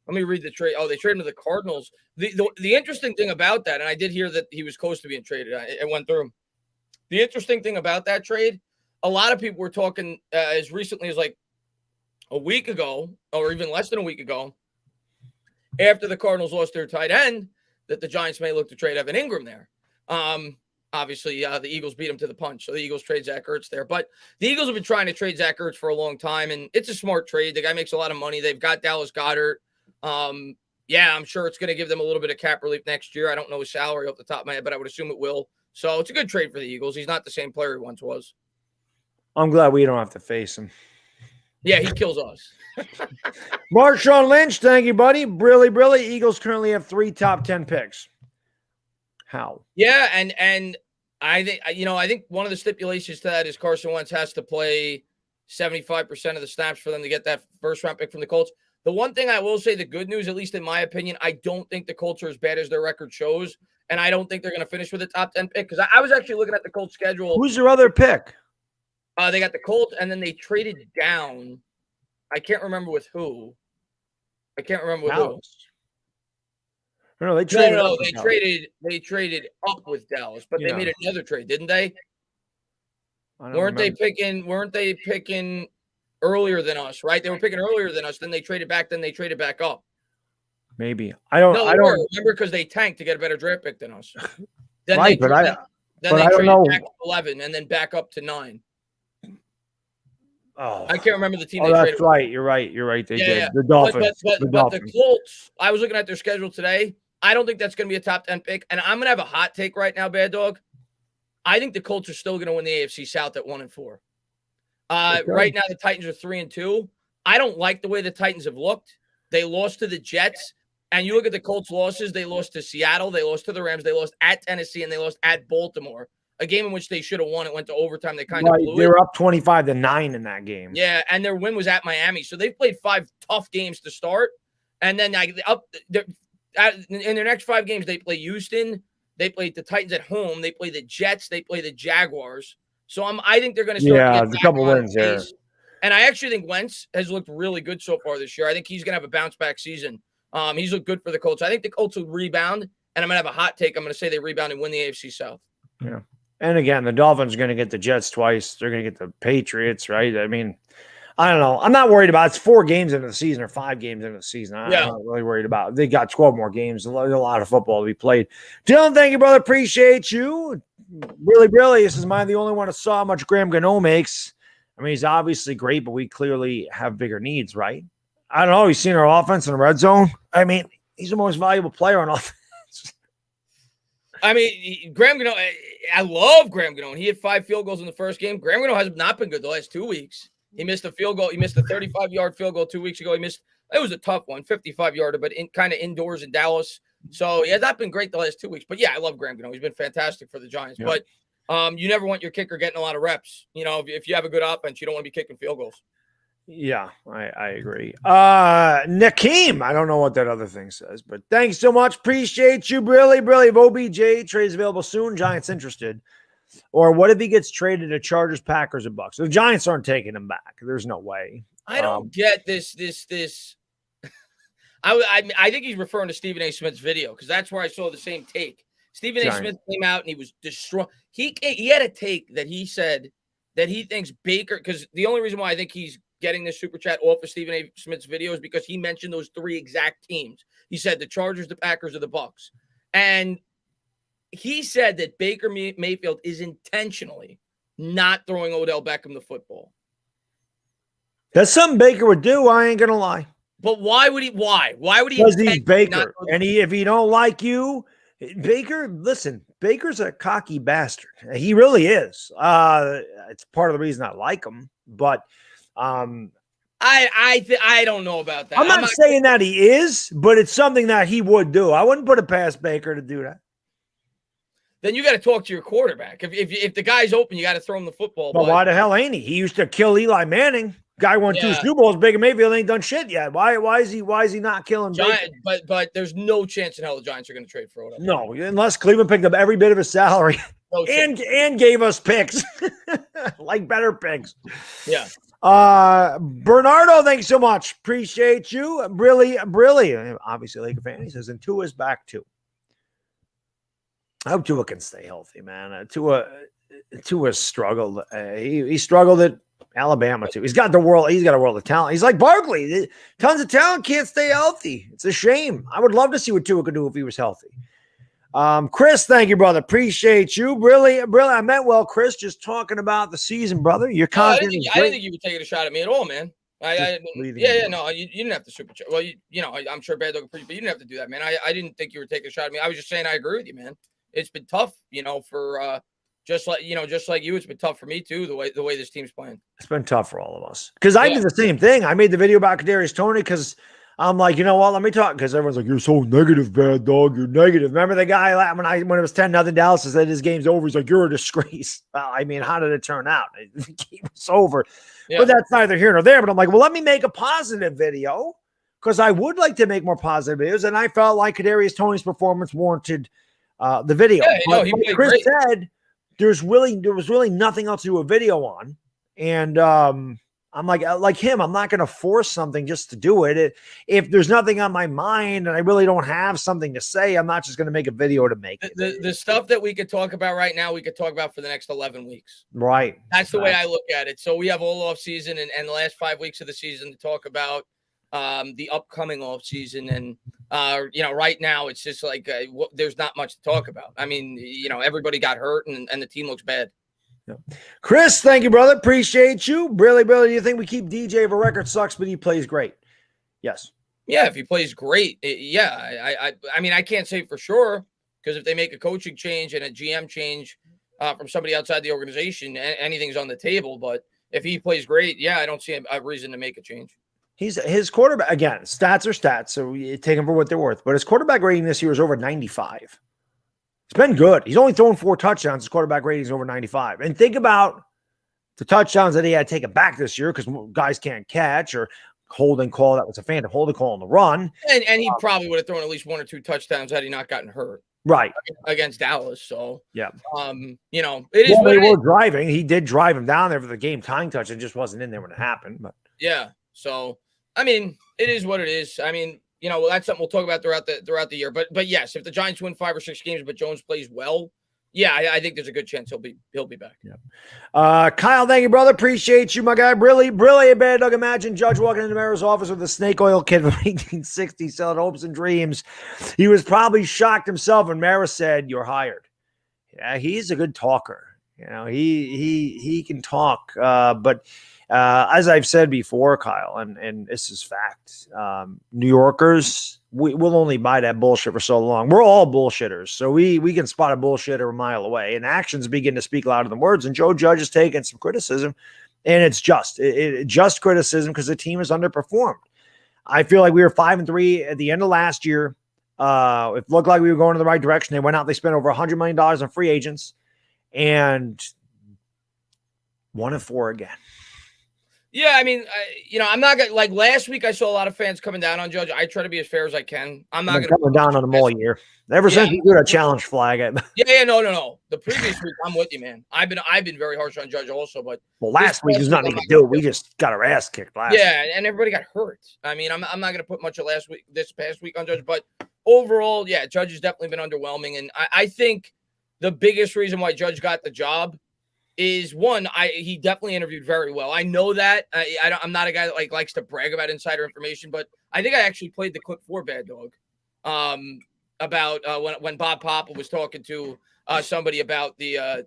Let me read the trade. Oh, they traded him to the Cardinals. The interesting thing about that, and I did hear that he was close to being traded. It went through him. The interesting thing about that trade, a lot of people were talking as recently as like a week ago, or even less than a week ago, after the Cardinals lost their tight end, that the Giants may look to trade Evan Ingram there. Obviously, the Eagles beat him to the punch, so the Eagles trade Zach Ertz there. But the Eagles have been trying to trade Zach Ertz for a long time, and it's a smart trade. The guy makes a lot of money. They've got Dallas Goedert. Yeah, I'm sure it's going to give them a little bit of cap relief next year. I don't know his salary off the top of my head, but I would assume it will. So it's a good trade for the Eagles. He's not the same player he once was. I'm glad we don't have to face him. Yeah, he kills us. Marshawn Lynch, thank you, buddy. Billy, Eagles currently have 3 top 10 picks. How? Yeah, and I think one of the stipulations to that is Carson Wentz has to play 75% of the snaps for them to get that first-round pick from the Colts. The one thing I will say, the good news, at least in my opinion, I don't think the Colts are as bad as their record shows, and I don't think they're going to finish with a top 10 pick, because I was actually looking at the Colts schedule. Who's your other pick? They got the Colts, and then they traded down. I can't remember with who. Dallas. No, they traded up with Dallas, but they made another trade, didn't they? Weren't they picking earlier than us, right? They were picking earlier than us, then they traded back up. Maybe. I don't remember, because they tanked to get a better draft pick than us. Then right, they traded back to 11 and then back up to 9. Oh, I can't remember the team. That's right. You're right. They did. Yeah. The Dolphins. But the Colts, I was looking at their schedule today. I don't think that's going to be a top 10 pick. And I'm going to have a hot take right now, Bad Dog. I think the Colts are still going to win the AFC South at 1-4. Right now, the Titans are 3-2. I don't like the way the Titans have looked. They lost to the Jets. And you look at the Colts' losses, they lost to Seattle, they lost to the Rams, they lost at Tennessee, and they lost at Baltimore. A game in which they should have won. It went to overtime. They kind of blew it. They were up 25-9 in that game. Yeah, and their win was at Miami. So they've played 5 tough games to start. And then in their next 5 games, they play Houston. They play the Titans at home. They play the Jets. They play the Jaguars. So I think they're going to start to get a couple wins there. And I actually think Wentz has looked really good so far this year. I think he's going to have a bounce-back season. He's looked good for the Colts. I think the Colts will rebound, and I'm going to have a hot take. I'm going to say they rebound and win the AFC South. Yeah. And again, the Dolphins are going to get the Jets twice. They're going to get the Patriots, right? I mean, I don't know. I'm not worried about it. It's 4 games into the season or 5 games into the season. I'm not really worried about it. They got 12 more games. There's a lot of football to be played. Dylan, thank you, brother. Appreciate you. Really, this is mine. The only one that saw how much Graham Gano makes. I mean, he's obviously great, but we clearly have bigger needs, right? I don't know. He's seen our offense in the red zone. I mean, he's the most valuable player on offense. I mean, Graham Gano, I love Graham Gano. He hit 5 field goals in the first game. Graham Gano has not been good the last 2 weeks. He missed a field goal. He missed a 35-yard field goal 2 weeks ago. It was a tough one, 55-yarder, but kind of indoors in Dallas. So he has not been great the last 2 weeks. But yeah, I love Graham Gano. He's been fantastic for the Giants. Yeah. But you never want your kicker getting a lot of reps. You know, if you have a good offense, you don't want to be kicking field goals. Yeah, I agree. Nakeem, I don't know what that other thing says, but thanks so much. Appreciate you, Brilly. If OBJ trades available soon, Giants interested. Or what if he gets traded to Chargers, Packers, and Bucks? The Giants aren't taking him back. There's no way. I don't get this. I think he's referring to Stephen A. Smith's video because that's where I saw the same take. Stephen A. Smith came out and he was destroyed. He had a take that he said that he thinks Baker, because the only reason why I think he's getting this super chat off of Stephen A. Smith's video is because he mentioned those 3 exact teams. He said the Chargers, the Packers, or the Bucks. And he said that Baker Mayfield is intentionally not throwing Odell Beckham the football. That's something Baker would do. I ain't going to lie. But why would he? Why would he? Because he's Baker. And if he don't like you, Baker, listen, Baker's a cocky bastard. He really is. It's part of the reason I like him. But I don't know about that. I'm not saying that he is, but it's something that he would do. I wouldn't put it past Baker to do that. Then you got to talk to your quarterback. If the guy's open, you got to throw him the football. But why the hell ain't he? He used to kill Eli Manning. Guy won 2 Super Bowls. Baker Mayfield ain't done shit yet. Why is he not killing Baker? But there's no chance in hell the Giants are going to trade for Odell. No, unless Cleveland picked up every bit of his salary and gave us picks, like better picks. Yeah. Bernardo, thanks so much. Appreciate you. Really, obviously Laker fan. He says, and Tua's back too. I hope Tua can stay healthy, man. Tua struggled. He struggled at Alabama too. He's got a world of talent. He's like Barkley. Tons of talent, can't stay healthy. It's a shame. I would love to see what Tua could do if he was healthy. Chris, thank you, brother. Appreciate you. Really, I meant well, Chris, just talking about the season, brother. Your content I didn't think you were taking a shot at me at all, man. You didn't have to super chat. Well, I'm sure Baddog appreciates, but you didn't have to do that, man. I didn't think you were taking a shot at me. I was just saying I agree with you, man. It's been tough, for just like you, it's been tough for me too, the way this team's playing. It's been tough for all of us. Because I did the same thing. I made the video about Kadarius Tony because I'm like, you know what? Let me talk. Because everyone's like, you're so negative, bad dog. You're negative. Remember the guy when it was 10-0 Dallas said his game's over. He's like, you're a disgrace. Well, I mean, how did it turn out? The game was over. Yeah. But that's neither here nor there. But I'm like, well, let me make a positive video because I would like to make more positive videos. And I felt like Kadarius Tony's performance warranted the video. Yeah, he played Chris great. said there was really nothing else to do a video on. And I'm like him, I'm not going to force something just to do it. If there's nothing on my mind and I really don't have something to say, I'm not just going to make a video to make it. The stuff that we could talk about right now, we could talk about for the next 11 weeks. Right. That's the way I look at it. So we have all off season and the last 5 weeks of the season to talk about the upcoming off season. And, right now it's just like there's not much to talk about. I mean, everybody got hurt and the team looks bad. Yeah. Chris, thank you, brother. Appreciate you. Really, do you think we keep DJ if a record sucks, but he plays great? Yes. Yeah, if he plays great, I mean, I can't say for sure because if they make a coaching change and a GM change from somebody outside the organization, anything's on the table. But if he plays great, I don't see a reason to make a change. His quarterback, again, stats are stats, so you take them for what they're worth. But his quarterback rating this year is over 95. It's been good. He's only thrown 4 touchdowns. His quarterback rating is over 95. And think about the touchdowns that he had taken back this year because guys can't catch or holding call. That was a phantom holding call on the run. And he probably would have thrown at least 1 or 2 touchdowns had he not gotten hurt. Right. Against Dallas. So, yeah. It is. Well, they were driving. He did drive him down there for the game tying touch. It just wasn't in there when it happened. But yeah. So, I mean, it is what it is. I mean, that's something we'll talk about throughout the year. But yes, if the Giants win 5 or 6 games, but Jones plays well, I think there's a good chance he'll be back. Yeah. Kyle, thank you, brother. Appreciate you, my guy. Really a bad dog. Imagine Judge walking into Mara's office with a snake oil kid from 1860 selling hopes and dreams. He was probably shocked himself when Mara said, "You're hired." Yeah, he's a good talker. You know, he can talk, but as I've said before, Kyle, and this is fact, New Yorkers, we'll only buy that bullshit for so long. We're all bullshitters, so we can spot a bullshitter a mile away, and actions begin to speak louder than words. And Joe Judge is taking some criticism, and it's just criticism because the team has underperformed. I feel like we were 5-3 at the end of last year. It looked like we were going in the right direction. They went out, they spent over $100 million on free agents. And 1-4 again. Yeah, I mean, I'm not gonna like last week. I saw a lot of fans coming down on Judge. I try to be as fair as I can. I'm not coming down on him all year. Ever since we did a challenge flag. No. The previous week, I'm with you, man. I've been very harsh on Judge also, but last week there's nothing to do. We just got our ass kicked last. Yeah, and everybody got hurt. I mean, I'm not gonna put much of this past week on Judge, but overall, yeah, Judge has definitely been underwhelming, and I think the biggest reason why Judge got the job is one, he definitely interviewed very well. I know that. I'm not a guy that likes to brag about insider information, but I think I actually played the clip for Baddog about when Bob Papa was talking to somebody about the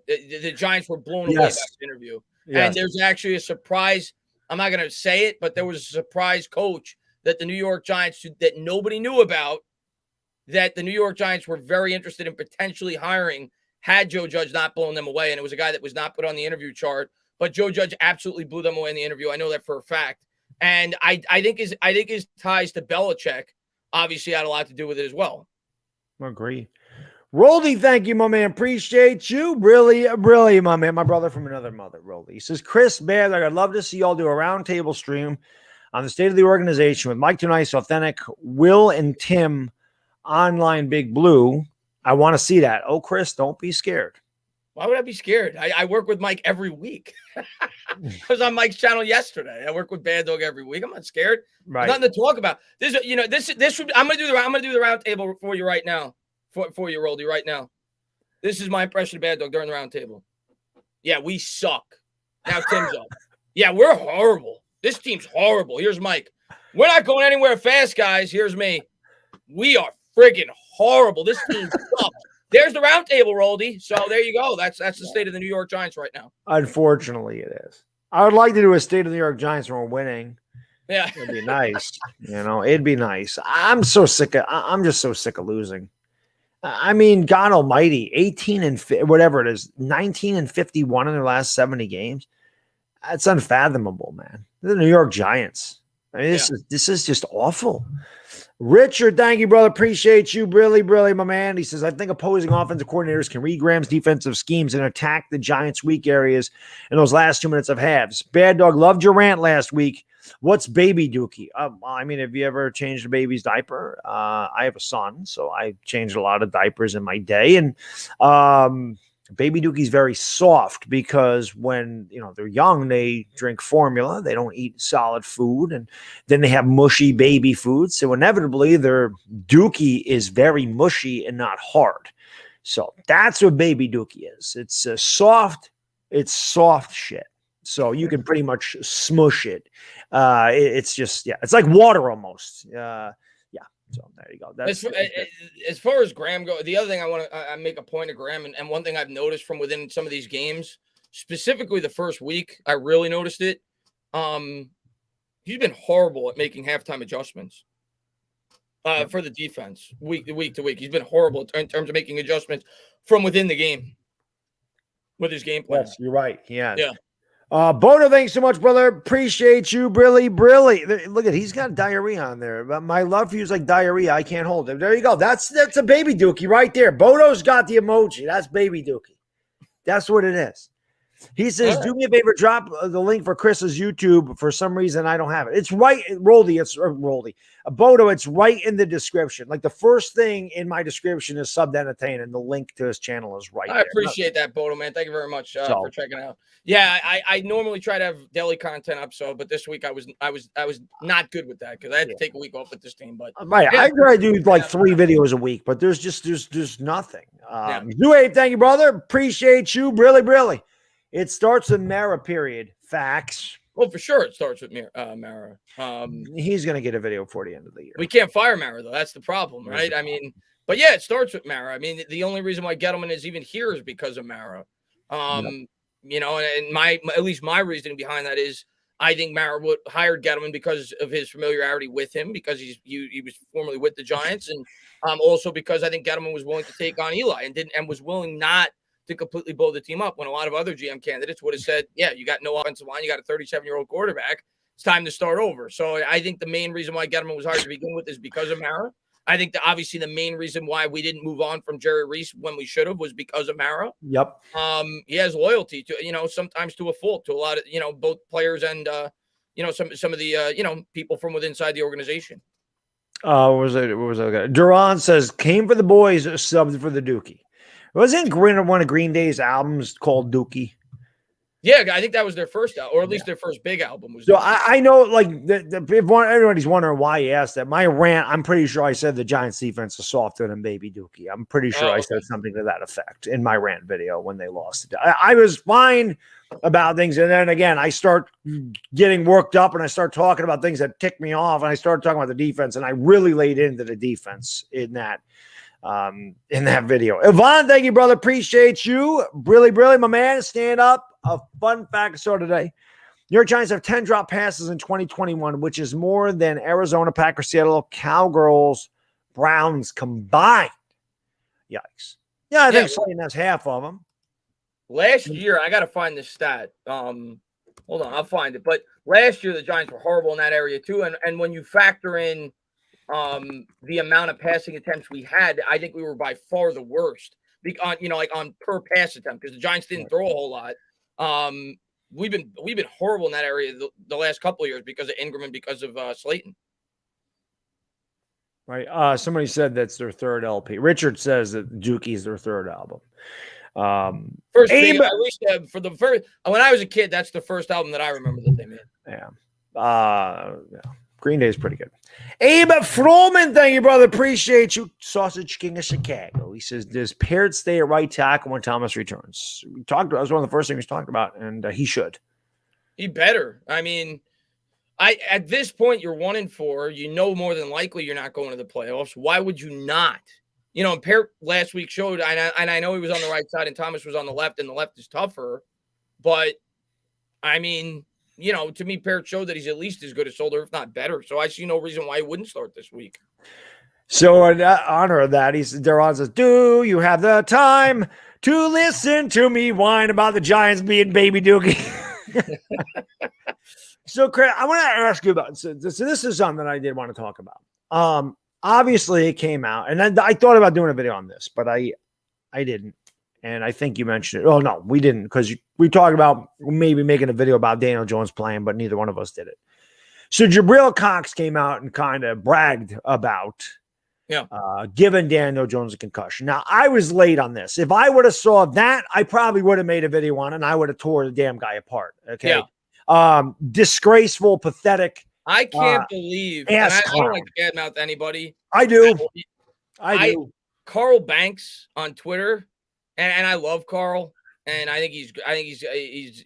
Giants were blown away by this interview. Yes. And there's actually a surprise. I'm not going to say it, but there was a surprise coach that the New York Giants that nobody knew about, that the New York Giants were very interested in potentially hiring had Joe Judge not blown them away. And it was a guy that was not put on the interview chart, but Joe Judge absolutely blew them away in the interview. I know that for a fact. And I think his ties to Belichick obviously had a lot to do with it as well. Agree. Roldy, thank you, my man. Appreciate you. Really, my man. My brother from another mother, Roldy. He says, Chris Baddog, I'd love to see y'all do a roundtable stream on the state of the organization with Mike Tonight's Authentic, Will and Tim, online Big Blue. I want to see that. Oh, Chris, don't be scared. Why would I be scared? I work with Mike every week. I was on Mike's channel yesterday. I work with Baddog every week. I'm not scared. Right. There's nothing to talk about. I'm gonna do the round table for you right now. For you, Roldy, right now. This is my impression of Baddog during the round table. Yeah, we suck. Now Tim's up. Yeah, we're horrible. This team's horrible. Here's Mike. We're not going anywhere fast, guys. Here's me. We are friggin' horrible. This team sucks. There's the round table, Roldy. So there you go. That's the state of the New York Giants right now. Unfortunately, it is. I would like to do a state of the New York Giants when we're winning. Yeah, it'd be nice. It'd be nice. I'm just so sick of losing. I mean, God Almighty, 18 and whatever it is, 19 and 51 in their last 70 games. That's unfathomable, man. They're the New York Giants. I mean, this is just awful. Richard, thank you, brother. Appreciate you. Really, my man. He says, I think opposing offensive coordinators can read Graham's defensive schemes and attack the Giants' weak areas in those last 2 minutes of halves. Baddog, loved your rant last week. What's baby dookie? I mean, have you ever changed a baby's diaper? I have a son, so I changed a lot of diapers in my day. And baby dookie's very soft because when they're young, they drink formula, they don't eat solid food, and then they have mushy baby food. So inevitably, their dookie is very mushy and not hard. So that's what baby dookie is. It's soft shit. So you can pretty much smush it. It's just, it's like water almost. So there you go. As far as Graham goes, the other thing I want to make a point of Graham, and one thing I've noticed from within some of these games, specifically the first week, I really noticed it. He's been horrible at making halftime adjustments for the defense week to week. He's been horrible in terms of making adjustments from within the game with his game plan. Yes, you're right. Yeah. Bono, thanks so much, brother. Appreciate you. Brilly. Look at, he's got diarrhea on there. But my love for you is like diarrhea. I can't hold it. There you go. That's a baby dookie right there. Bono's got the emoji. That's baby dookie. That's what it is. He says, do me a favor, drop the link for Chris's YouTube. For some reason, I don't have it. It's right, Roldy. It's Roldy. Bodo, it's right in the description. Like the first thing in my description is Up Tainah, and the link to his channel is right there. I appreciate that, Bodo, man. Thank you very much for checking out. Yeah, I normally try to have daily content up, but this week I was not good with that because I had to take a week off with this team. But right, I try to do like 3 videos a week, but there's nothing. Zuabe, thank you, brother. Appreciate you, really. It starts with Mara, period. Facts. Well, for sure it starts with Mara. He's going to get a video before the end of the year. We can't fire Mara, though. That's the problem, right? But yeah, it starts with Mara. I mean, the only reason why Gettleman is even here is because of Mara. You know, and at least my reasoning behind that is I think Mara hired Gettleman because of his familiarity with him, because he was formerly with the Giants, and also because I think Gettleman was willing to take on Eli and was willing not to completely blow the team up when a lot of other GM candidates would have said, yeah, you got no offensive line, you got a 37-year-old quarterback, it's time to start over. So I think the main reason why Gettleman was hired to begin with is because of Mara. I think obviously the main reason why we didn't move on from Jerry Reese when we should have was because of Mara. Yep. He has loyalty to, you know, sometimes to a fault, to a lot of, you know, both players and, you know, some of the, you know, people from inside the organization. What was it? Duran says, came for the boys, subbed for the Dookie. Wasn't one of Green Day's albums called Dookie? Yeah, I think that was their first album, or at least their first big album. Was so I know, like, if everybody's wondering why he asked that, my rant, I'm pretty sure I said the Giants defense is softer than Baby Dookie. I'm pretty sure I said something to that effect in my rant video when they lost. I was fine about things, and then again, I start getting worked up, and I start talking about things that tick me off, and I started talking about the defense, and I really laid into the defense in that video. Yvonne, thank you, brother. Appreciate you. Really, my man. Stand up. A fun fact so today. New York Giants have 10 drop passes in 2021, which is more than Arizona, Packers, Seattle, Cowgirls, Browns combined. Yikes. Yeah, I think Slayton has half of them. Last year, I got to find this stat. Hold on, I'll find it. But last year, the Giants were horrible in that area too. And when you factor in the amount of passing attempts we had, I think we were by far the worst. You know, like on per pass attempt, because the Giants didn't throw a whole lot. We've been horrible in that area the last couple of years because of Ingram and because of Slayton. Right. Somebody said that's their third LP. Richard says that Dookie's their third album. First thing, at least for the first, when I was a kid, that's the first album that I remember that they made. Yeah. Green Day is pretty good. Abe Froman, thank you, brother. Appreciate you. Sausage King of Chicago. He says, does Parrott stay at right tackle when Thomas returns? That was one of the first things we talked about, and he should. He better. I mean, at this point, you're 1-4. You know more than likely you're not going to the playoffs. Why would you not? You know, Parrott last week showed, and I know he was on the right side and Thomas was on the left, and the left is tougher. But, I mean, you know, to me, Parrott showed that he's at least as good as Solder, if not better. So I see no reason why he wouldn't start this week. So in honor of that, Deron says, do you have the time to listen to me whine about the Giants being Baby Dookie? So, Craig, I want to ask you about, so this is something that I did want to talk about. Obviously, it came out, and then I thought about doing a video on this, but I didn't. And I think you mentioned it. Oh, no, we didn't, because we talked about maybe making a video about Daniel Jones playing, but neither one of us did it. So Jabril Cox came out and kind of bragged about giving Daniel Jones a concussion. Now, I was late on this. If I would have saw that, I probably would have made a video on it, and I would have tore the damn guy apart. Okay. Yeah. Disgraceful, pathetic. I can't believe. I don't like to badmouth anybody. I do. I do. Carl Banks on Twitter. And I love Carl, and I think he's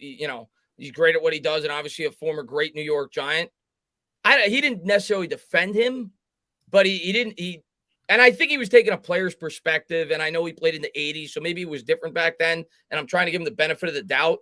you know, he's great at what he does, and obviously a former great New York Giant. He didn't necessarily defend him, but he didn't. And I think he was taking a player's perspective, and I know he played in the '80s, so maybe it was different back then. And I'm trying to give him the benefit of the doubt.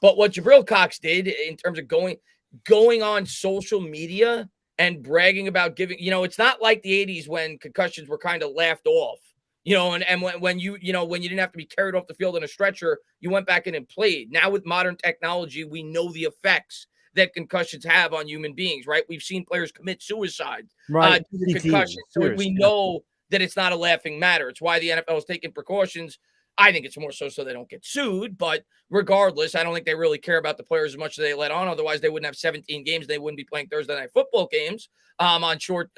But what Jabril Cox did in terms of going on social media and bragging about giving, you know, it's not like the '80s when concussions were kind of laughed off. You know, and when you didn't have to be carried off the field in a stretcher, you went back in and played. Now with modern technology, we know the effects that concussions have on human beings, right? We've seen players commit suicide due to concussions. So we know that it's not a laughing matter. It's why the NFL is taking precautions. I think it's more so they don't get sued. But regardless, I don't think they really care about the players as much as they let on. Otherwise, they wouldn't have 17 games. They wouldn't be playing Thursday night football games on short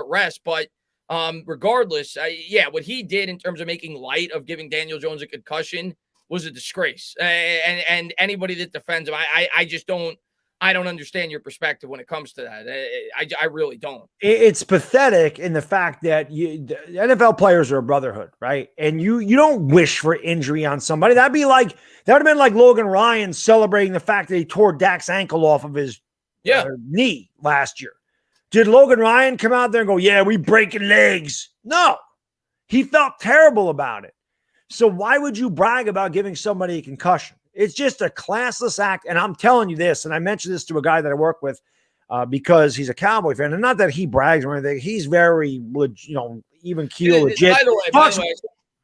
rest. But regardless, what he did in terms of making light of giving Daniel Jones a concussion was a disgrace. And anybody that defends him, I don't understand your perspective when it comes to that. I really don't. It's pathetic in the fact that the NFL players are a brotherhood, right? And you don't wish for injury on somebody. That would have been like Logan Ryan celebrating the fact that he tore Dak's ankle off of his knee last year. Did Logan Ryan come out there and go, yeah, we breaking legs? No, he felt terrible about it. So why would you brag about giving somebody a concussion? It's just a classless act. And I'm telling you this, and I mentioned this to a guy that I work with because he's a Cowboy fan. And not that he brags or anything. He's very, even keel, legit. By the way,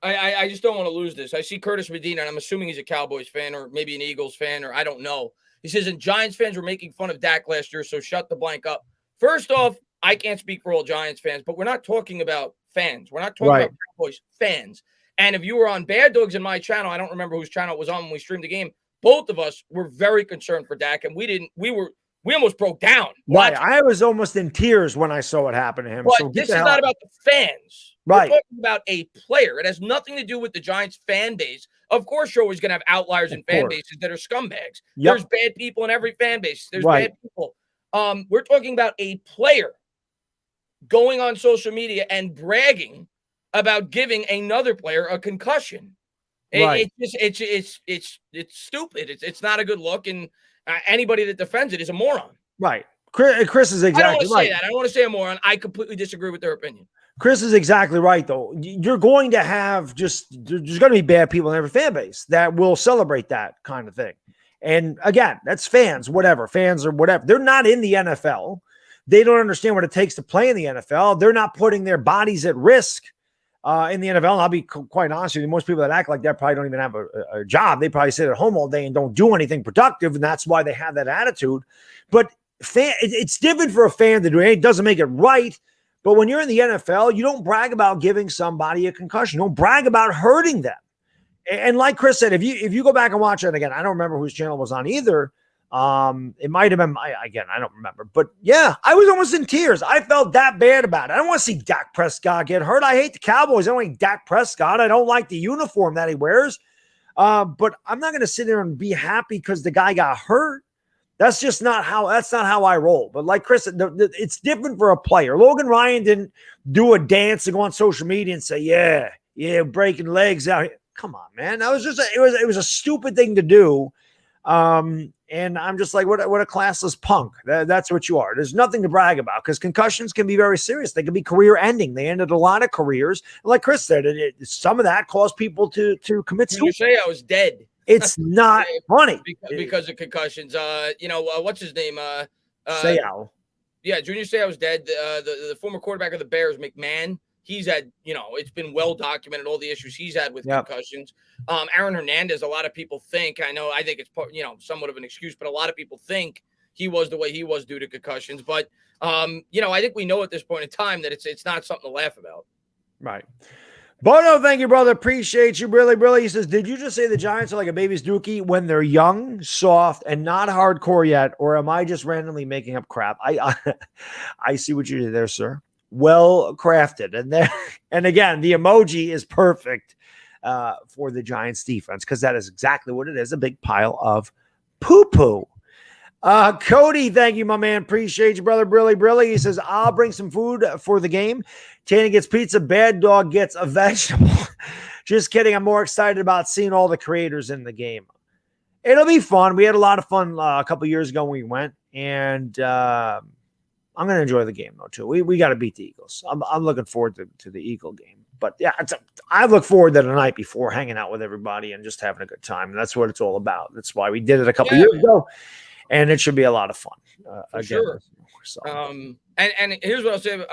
I just don't want to lose this. I see Curtis Medina, and I'm assuming he's a Cowboys fan or maybe an Eagles fan, or I don't know. He says, and Giants fans were making fun of Dak last year, so shut the blank up. First off, I can't speak for all Giants fans, but we're not talking about fans. We're not talking about Cowboys fans. And if you were on Baddog's in my channel, I don't remember whose channel it was on when we streamed the game, both of us were very concerned for Dak, and we almost broke down. Right. I was almost in tears when I saw what happened to him. But so this is not about the fans. Right. We're talking about a player. It has nothing to do with the Giants fan base. Of course, you're always going to have outliers in fan bases that are scumbags. Yep. There's bad people in every fan base. There's bad people. We're talking about a player going on social media and bragging about giving another player a concussion. It's stupid. It's not a good look, and anybody that defends it is a moron. Right. Chris is exactly right. I don't want to say that. I don't want to say a moron. I completely disagree with their opinion. Chris is exactly right, though. You're going to have there's going to be bad people in every fan base that will celebrate that kind of thing. And again, that's fans, whatever. Fans or whatever. They're not in the NFL. They don't understand what it takes to play in the NFL. They're not putting their bodies at risk in the NFL. And I'll be quite honest with you. Most people that act like that probably don't even have a job. They probably sit at home all day and don't do anything productive. And that's why they have that attitude. But it's different for a fan to do it. It doesn't make it right. But when you're in the NFL, you don't brag about giving somebody a concussion. You don't brag about hurting them. And like Chris said, if you go back and watch it again, I don't remember whose channel was on either. It might have been, I don't remember. But yeah, I was almost in tears. I felt that bad about it. I don't want to see Dak Prescott get hurt. I hate the Cowboys. I don't like Dak Prescott. I don't like the uniform that he wears. But I'm not going to sit there and be happy because the guy got hurt. That's not how I roll. But like Chris said, it's different for a player. Logan Ryan didn't do a dance and go on social media and say, yeah, breaking legs out here. Come on, man. That was just it was a stupid thing to do. And I'm just like, what a classless punk. That's what you are. There's nothing to brag about because concussions can be very serious. They can be career ending. They ended a lot of careers. Like Chris said, some of that caused people to commit suicide. You say I was dead. It's not funny because of concussions. What's his name? Seau. Yeah, Junior Seau was dead. The former quarterback of the Bears, McMahon. He's had, it's been well documented, all the issues he's had with concussions. Aaron Hernandez, a lot of people think, I think it's, somewhat of an excuse, but a lot of people think he was the way he was due to concussions. But, I think we know at this point in time that it's not something to laugh about. Right. Bono, thank you, brother. Appreciate you. Really, really. He says, did you just say the Giants are like a baby's dookie when they're young, soft, and not hardcore yet? Or am I just randomly making up crap? I see what you did there, sir. Well crafted. And again, the emoji is perfect for the Giants defense because that is exactly what it is. A big pile of poo-poo. Cody, thank you, my man. Appreciate you, brother. Brilly. He says, I'll bring some food for the game. Tainah gets pizza. Baddog gets a vegetable. Just kidding. I'm more excited about seeing all the creators in the game. It'll be fun. We had a lot of fun a couple years ago when we went. And I'm going to enjoy the game, though, too. We got to beat the Eagles. I'm looking forward to the Eagle game. But, yeah, I look forward to the night before hanging out with everybody and just having a good time. And that's what it's all about. That's why we did it a couple years ago. And it should be a lot of fun. For sure. So. And here's what I'll say, and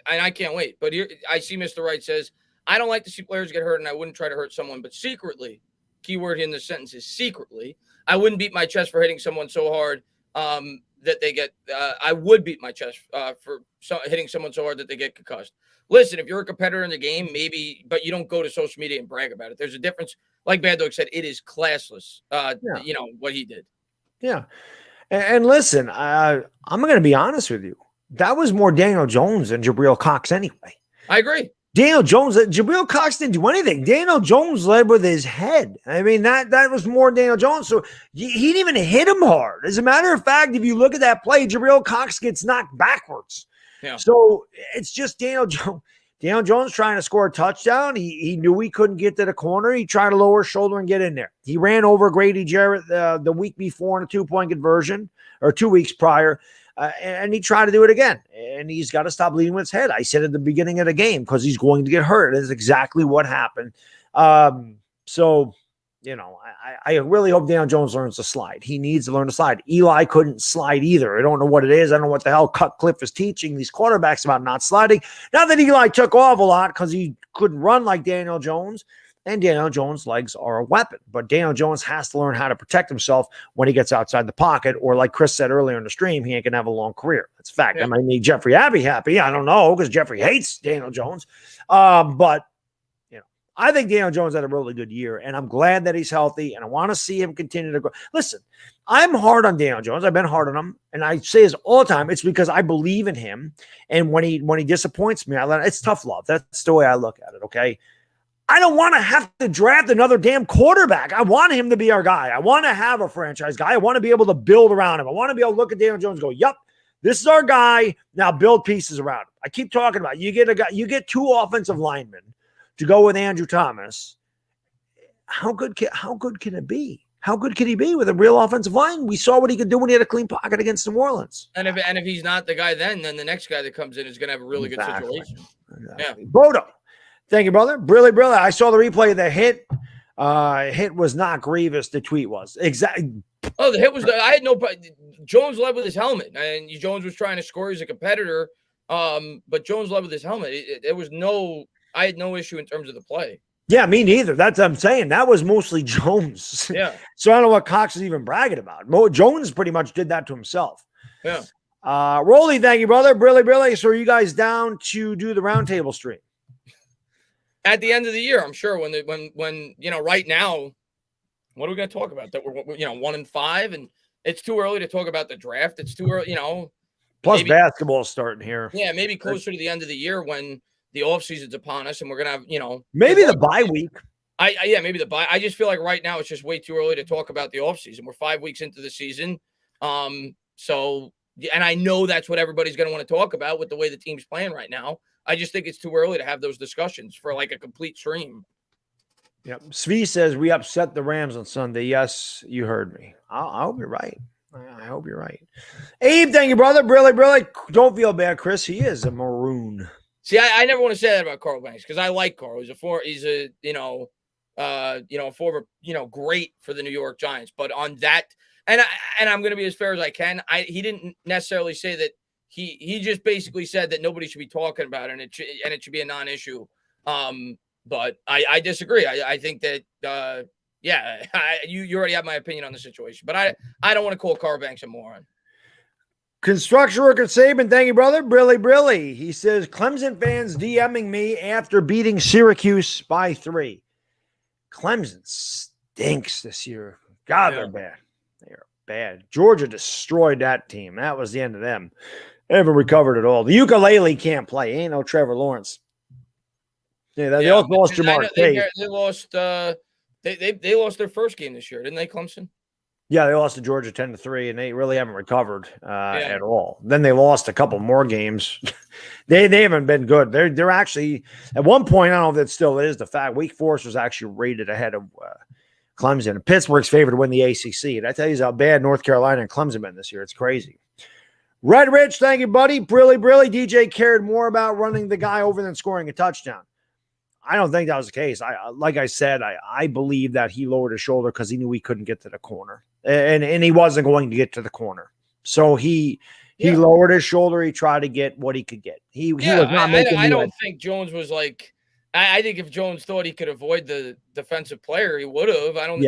I can't wait. But here, I see Mr. Wright says, I don't like to see players get hurt, and I wouldn't try to hurt someone. But secretly, keyword in the sentence is secretly, I wouldn't beat my chest for hitting someone so hard that they get I would beat my chest for hitting someone so hard that they get concussed. Listen, if you're a competitor in the game, maybe, but you don't go to social media and brag about it. There's a difference. Like Baddog said, it is classless, what he did. Yeah. And listen, I'm going to be honest with you. That was more Daniel Jones than Jabril Cox anyway. I agree. Jabril Cox didn't do anything. Daniel Jones led with his head. I mean, that was more Daniel Jones. So he didn't even hit him hard. As a matter of fact, if you look at that play, Jabril Cox gets knocked backwards. Yeah. So it's just Daniel Jones. Daniel Jones trying to score a touchdown. He knew he couldn't get to the corner. He tried to lower his shoulder and get in there. He ran over Grady Jarrett the week before in a 2-point conversion, or 2 weeks prior. And he tried to do it again. And he's got to stop leading with his head. I said at the beginning of the game, because he's going to get hurt. That's exactly what happened. So, I really hope Daniel Jones learns to slide. He needs to learn to slide. Eli couldn't slide either. I don't know what it is. I don't know what the hell Cutcliffe is teaching these quarterbacks about not sliding. Not that Eli took off a lot because he couldn't run like Daniel Jones. And Daniel Jones' legs are a weapon. But Daniel Jones has to learn how to protect himself when he gets outside the pocket. Or like Chris said earlier in the stream, he ain't going to have a long career. That's a fact. That might make Jeffrey Abbey happy. I don't know, because Jeffrey hates Daniel Jones. But I think Daniel Jones had a really good year, and I'm glad that he's healthy, and I want to see him continue to grow. Listen, I'm hard on Daniel Jones. I've been hard on him, and I say this all the time. It's because I believe in him, and when he disappoints me, it's tough love. That's the way I look at it, okay? I don't want to have to draft another damn quarterback. I want him to be our guy. I want to have a franchise guy. I want to be able to build around him. I want to be able to look at Daniel Jones and go, yep, this is our guy. Now build pieces around him. I keep talking about it. You get two offensive linemen to go with Andrew Thomas. How good can it be? How good can he be with a real offensive line? We saw what he could do when he had a clean pocket against New Orleans. And if he's not the guy, then the next guy that comes in is going to have a really good situation. Exactly. Yeah. Bodo, thank you, brother. Brilly. I saw the replay of the hit. Hit was not grievous. The tweet was exactly. Oh, the hit was. I had no. Jones led with his helmet, and Jones was trying to score. He's a competitor. But Jones led with his helmet. It was no. I had no issue in terms of the play. Yeah, me neither. That's what I'm saying. That was mostly Jones. Yeah. So I don't know what Cox is even bragging about. Jones pretty much did that to himself. Yeah. Rolly, thank you, brother. Brilly. So are you guys down to do the roundtable stream? At the end of the year, I'm sure when right now, what are we going to talk about? That we're 1-5, and it's too early to talk about the draft. It's too early, Plus basketball's starting here. Yeah, maybe closer to the end of the year when the offseason's upon us, and we're gonna have, maybe the bye week. Maybe the bye. I just feel like right now it's just way too early to talk about the offseason. We're 5 weeks into the season. So, and I know that's what everybody's gonna want to talk about with the way the team's playing right now. I just think it's too early to have those discussions for like a complete stream. Yep. Svi says we upset the Rams on Sunday. Yes, you heard me. I hope you're right. I hope you're right. Abe, thank you, brother. Brilly. Don't feel bad, Chris. He is a maroon. See, I never want to say that about Carl Banks because I like Carl. He's a former, great for the New York Giants. But on that, and I'm going to be as fair as I can. He didn't necessarily say that. He just basically said that nobody should be talking about it, and it should be a non-issue. But I disagree. I think that you already have my opinion on the situation. But I don't want to call Carl Banks a moron. Construction worker Saban, thank you, brother. Brilly. He says, Clemson fans DMing me after beating Syracuse by 3. Clemson stinks this year. God, they're bad. They're bad. Georgia destroyed that team. That was the end of them. They haven't recovered at all. The ukulele can't play. Ain't no Trevor Lawrence. They also lost Jamar Chase. They lost. They lost their first game this year, didn't they, Clemson? Yeah, they lost to Georgia 10-3, and they really haven't recovered at all. Then they lost a couple more games. they haven't been good. They're actually at one point. I don't know if it still is the fact. Wake Forest was actually rated ahead of Clemson. And Pittsburgh's favored to win the ACC. And I tell you how bad North Carolina and Clemson been this year. It's crazy. Red Rich, thank you, buddy. Brilly. DJ cared more about running the guy over than scoring a touchdown. I don't think that was the case. Like I said, I believe that he lowered his shoulder because he knew he couldn't get to the corner, and he wasn't going to get to the corner. So he lowered his shoulder. He tried to get what he could get. He was not making. I don't think Jones was like. I think if Jones thought he could avoid the defensive player, he would have. I don't.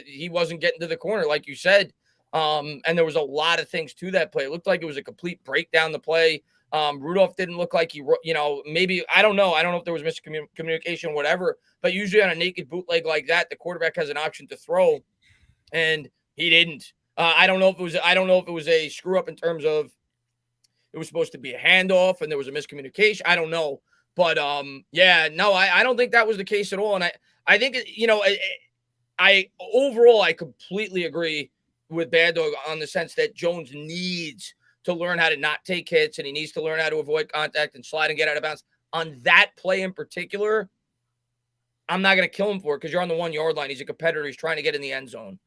He wasn't getting to the corner like you said. And there was a lot of things to that play. It looked like it was a complete breakdown. The play. Rudolph didn't look like he, maybe, I don't know. I don't know if there was miscommunication, whatever, but usually on a naked bootleg like that, the quarterback has an option to throw, and he didn't. I don't know if it was a screw up in terms of it was supposed to be a handoff and there was a miscommunication. I don't know, but I don't think that was the case at all. And I think, I completely agree with Baddog on the sense that Jones needs to learn how to not take hits, and he needs to learn how to avoid contact and slide and get out of bounds. On that play in particular, I'm not going to kill him for it because you're on the 1 yard line. He's a competitor. He's trying to get in the end zone.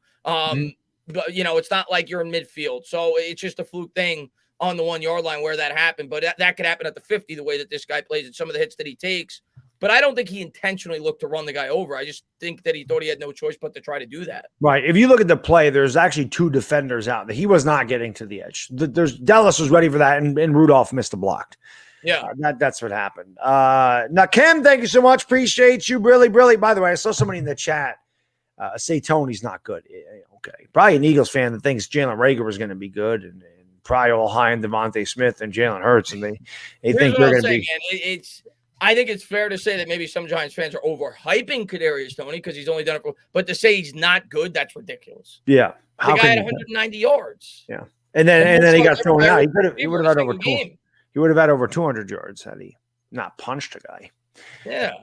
But, it's not like you're in midfield. So it's just a fluke thing on the 1 yard line where that happened. But that could happen at the 50, the way that this guy plays and some of the hits that he takes. But I don't think he intentionally looked to run the guy over. I just think that he thought he had no choice but to try to do that. Right. If you look at the play, there's actually 2 defenders out there. He was not getting to the edge. Dallas was ready for that, and Rudolph missed a block. Yeah. That's what happened. Now, Kim, thank you so much. Appreciate you. Really. By the way, I saw somebody in the chat say Tony's not good. Okay. Probably an Eagles fan that thinks Jalen Reagor was going to be good, and probably all high on Devontae Smith and Jalen Hurts, and they think they're going to be. I think it's fair to say that maybe some Giants fans are overhyping Kadarius Tony because he's only done it but to say he's not good, that's ridiculous. Yeah. The guy had 190 yards. Yeah. And then he got thrown out. He would have had over 200. He would have had over 200 yards had he not punched a guy. Yeah.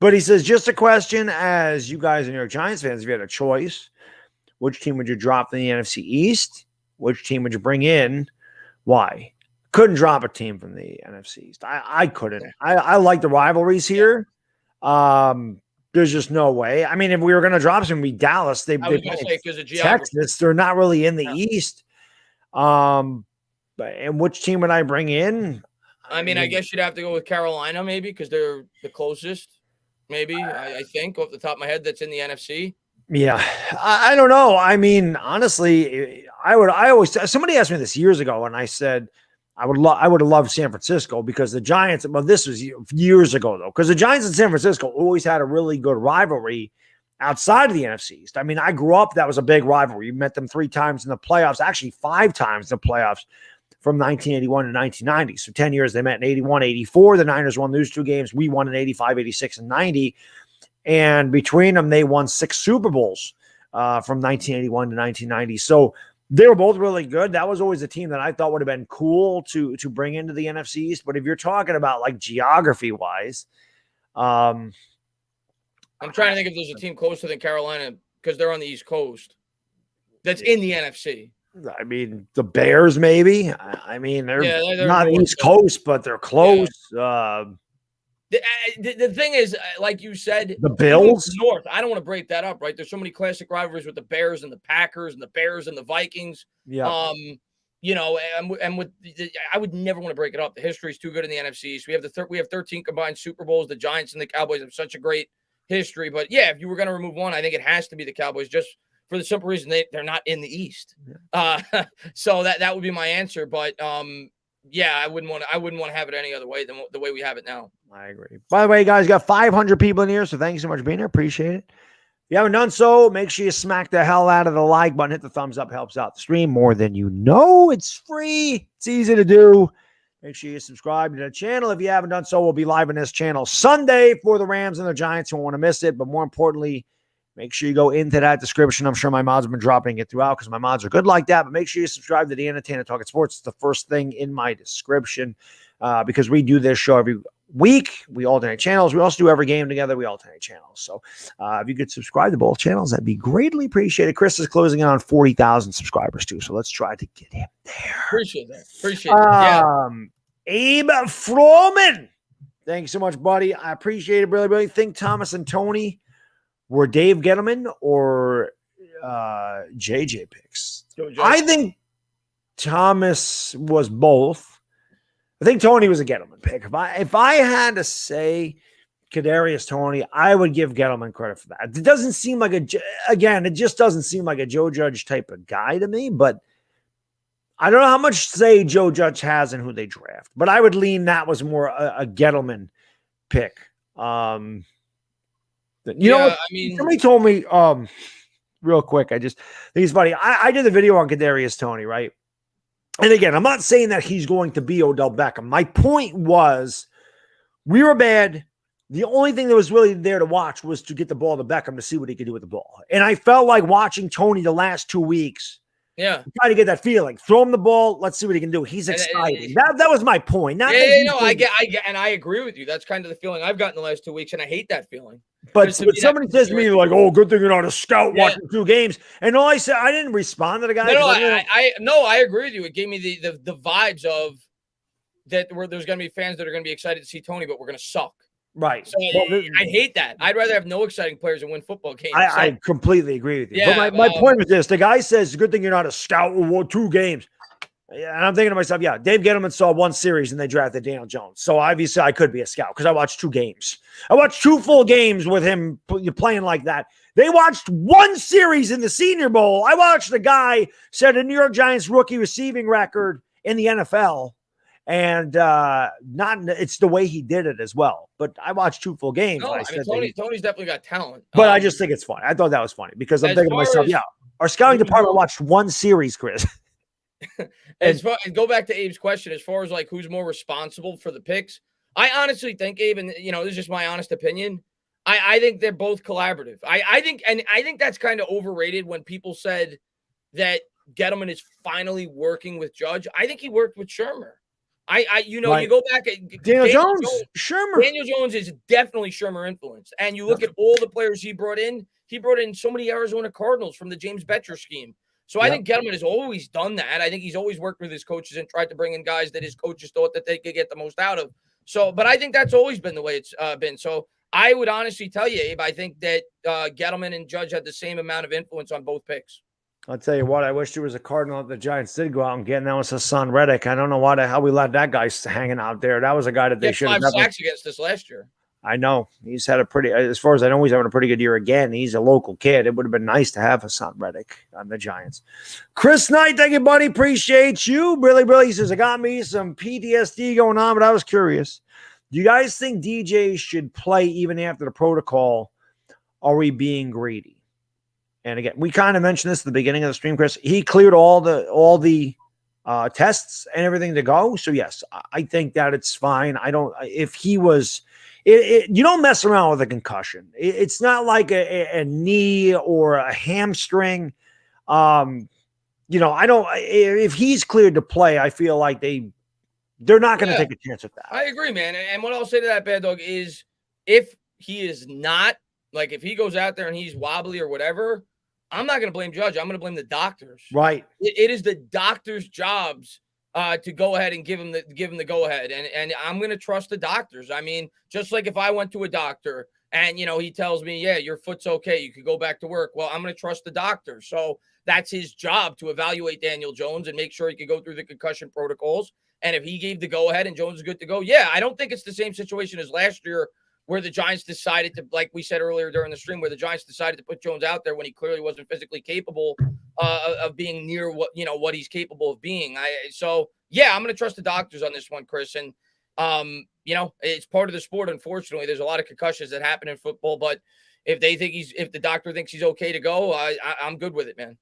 But he says, just a question, as you guys and New York Giants fans, if you had a choice, which team would you drop in the NFC East? Which team would you bring in? Why? Couldn't drop a team from the NFC East. I couldn't. I like the rivalries here. There's just no way. I mean, if we were going to drop some, it'd be Dallas. They because of Texas. They're not really in the East. And which team would I bring in? I mean, I guess you'd have to go with Carolina, maybe, because they're the closest. Maybe I think off the top of my head, that's in the NFC. Yeah, I don't know. I mean, honestly, somebody asked me this years ago, and I said I would have loved San Francisco because the Giants. Well, this was years ago though, because the Giants and San Francisco always had a really good rivalry outside of the NFC East. I mean, I grew up, that was a big rivalry. You met them 3 times in the playoffs, actually 5 times in the playoffs from 1981 to 1990. So 10 years they met in 81, 84. The Niners won those 2 games. We won in 85, 86, and 90. And between them, they won 6 Super Bowls from 1981 to 1990. So they were both really good. That was always a team that I thought would have been cool to bring into the NFC East. But if you're talking about like geography-wise, I'm trying to think if there's a team closer than Carolina because they're on the East Coast that's in the NFC. I mean, the Bears, maybe. I mean, they're not East Coast, but they're close. Yeah. The thing is, like you said, the Bills North. I don't want to break that up, right? There's so many classic rivalries with the Bears and the Packers and the Bears and the Vikings. Yeah. And with I would never want to break it up. The history is too good in the NFC East. We have 13 combined Super Bowls. The Giants and the Cowboys have such a great history. But yeah, if you were going to remove one, I think it has to be the Cowboys, just for the simple reason they're not in the East. So that would be my answer. But yeah, I wouldn't want to have it any other way than the way we have it now. I agree. By the way, guys, got 500 people in here, so thank you so much for being here. Appreciate it. If you haven't done so, make sure you smack the hell out of the like button. Hit the thumbs up. Helps out the stream more than you know. It's free. It's easy to do. Make sure you subscribe to the channel. If you haven't done so, we'll be live on this channel Sunday for the Rams and the Giants. You won't want to miss it. But more importantly, make sure you go into that description. I'm sure my mods have been dropping it throughout because my mods are good like that. But make sure you subscribe to the Up Tainah Talkin Sports. It's the first thing in my description because we do this show every week. We alternate channels. We also do every game together. We alternate channels. So if you could subscribe to both channels, that'd be greatly appreciated. Chris is closing in on 40,000 subscribers too. So let's try to get him there. Appreciate that. Yeah. Abe Froman. Thanks so much, buddy. I appreciate it. Really think Thomas and Tony were Dave Gettleman or JJ picks. I think Thomas was both. I think Tony was a Gettleman pick. If I had to say Kadarius Tony, I would give Gettleman credit for that. It doesn't seem like it just doesn't seem like a Joe Judge type of guy to me, but I don't know how much say Joe Judge has in who they draft, but I would lean that was more a Gettleman pick. You know what? I mean, somebody told me real quick. I just think it's funny. I did the video on Kadarius Tony, right? And again, I'm not saying that he's going to be Odell Beckham. My point was we were bad. The only thing that was really there to watch was to get the ball to Beckham to see what he could do with the ball. And I felt like watching Tony the last 2 weeks. Yeah. Try to get that feeling. Throw him the ball. Let's see what he can do. He's exciting. That was my point. I get, and I agree with you. That's kind of the feeling I've gotten the last 2 weeks, and I hate that feeling. But somebody says to me, like, oh, good thing you're not a scout watching 2 games. And all I said, I didn't respond to the guy. I agree with you. It gave me the vibes of that where there's going to be fans that are going to be excited to see Tony, but we're going to suck. Right. So I hate that. I'd rather have no exciting players and win football games. I completely agree with you. Yeah, but my point was this. The guy says, it's a good thing you're not a scout who won 2 games. Yeah, and I'm thinking to myself, yeah, Dave Gettleman saw 1 series and they drafted Daniel Jones. So obviously I could be a scout because I watched 2 games. I watched 2 full games with him playing like that. They watched 1 series in the Senior Bowl. I watched a guy set a New York Giants rookie receiving record in the NFL. And it's the way he did it as well. But I watched 2 full games. No, Tony's definitely got talent. But I just think it's funny. I thought that was funny because I'm thinking to myself, yeah, our scouting department watched 1 series, Chris. And go back to Abe's question, as far as like who's more responsible for the picks, I honestly think, Abe, and this is just my honest opinion, I think they're both collaborative. I think that's kind of overrated when people said that Gettleman is finally working with Judge. I think he worked with Shermer. You go back at Daniel Jones, Shermer. Daniel Jones is definitely Shermer influence. And you look at all the players he brought in so many Arizona Cardinals from the James Betcher scheme. So I think Gettleman has always done that. I think he's always worked with his coaches and tried to bring in guys that his coaches thought that they could get the most out of. So, but I think that's always been the way it's been. So I would honestly tell you, Abe, I think that Gettleman and Judge had the same amount of influence on both picks. I'll tell you what, I wish there was a Cardinal that the Giants did go out and get, and that was Hassan Reddick. I don't know how we let that guy hanging out there. That was a guy that they should have 5 sacks against us last year. I know. He's had as far as I know, he's having a pretty good year again. He's a local kid. It would have been nice to have Hassan Reddick on the Giants. Chris Knight, thank you, buddy. Appreciate you. Really, he says, I got me some PTSD going on, but I was curious. Do you guys think DJ should play even after the protocol? Are we being greedy? And again, we kind of mentioned this at the beginning of the stream, Chris. He cleared all the tests and everything to go. So yes, I think that it's fine. If he was, you don't mess around with a concussion. It's not like a knee or a hamstring. If he's cleared to play, I feel like they're not going to take a chance with that. I agree, man. And what I'll say to that, Baddog, is if he is not, like if he goes out there and he's wobbly or whatever, I'm not going to blame Judge. I'm going to blame the doctors. Right. It is the doctors' jobs to go ahead and give him the go ahead. And I'm going to trust the doctors. I mean, just like if I went to a doctor and, he tells me, yeah, your foot's okay, you could go back to work. Well, I'm going to trust the doctor. So that's his job to evaluate Daniel Jones and make sure he could go through the concussion protocols. And if he gave the go ahead and Jones is good to go, yeah, I don't think it's the same situation as last year where the Giants decided to, like we said earlier during the stream, where the Giants decided to put Jones out there when he clearly wasn't physically capable of being near what he's capable of being. I'm going to trust the doctors on this one, Chris. And, it's part of the sport. Unfortunately, there's a lot of concussions that happen in football, but if the doctor thinks he's okay to go, I'm good with it, man.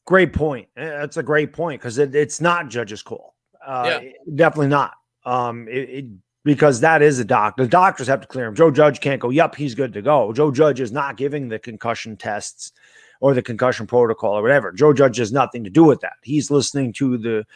Great point. That's a great point because it's not Judge's call. Definitely not. Because that is a doctor. The doctors have to clear him. Joe Judge can't go, yep, he's good to go. Joe Judge is not giving the concussion tests or the concussion protocol or whatever. Joe Judge has nothing to do with that. He's listening to the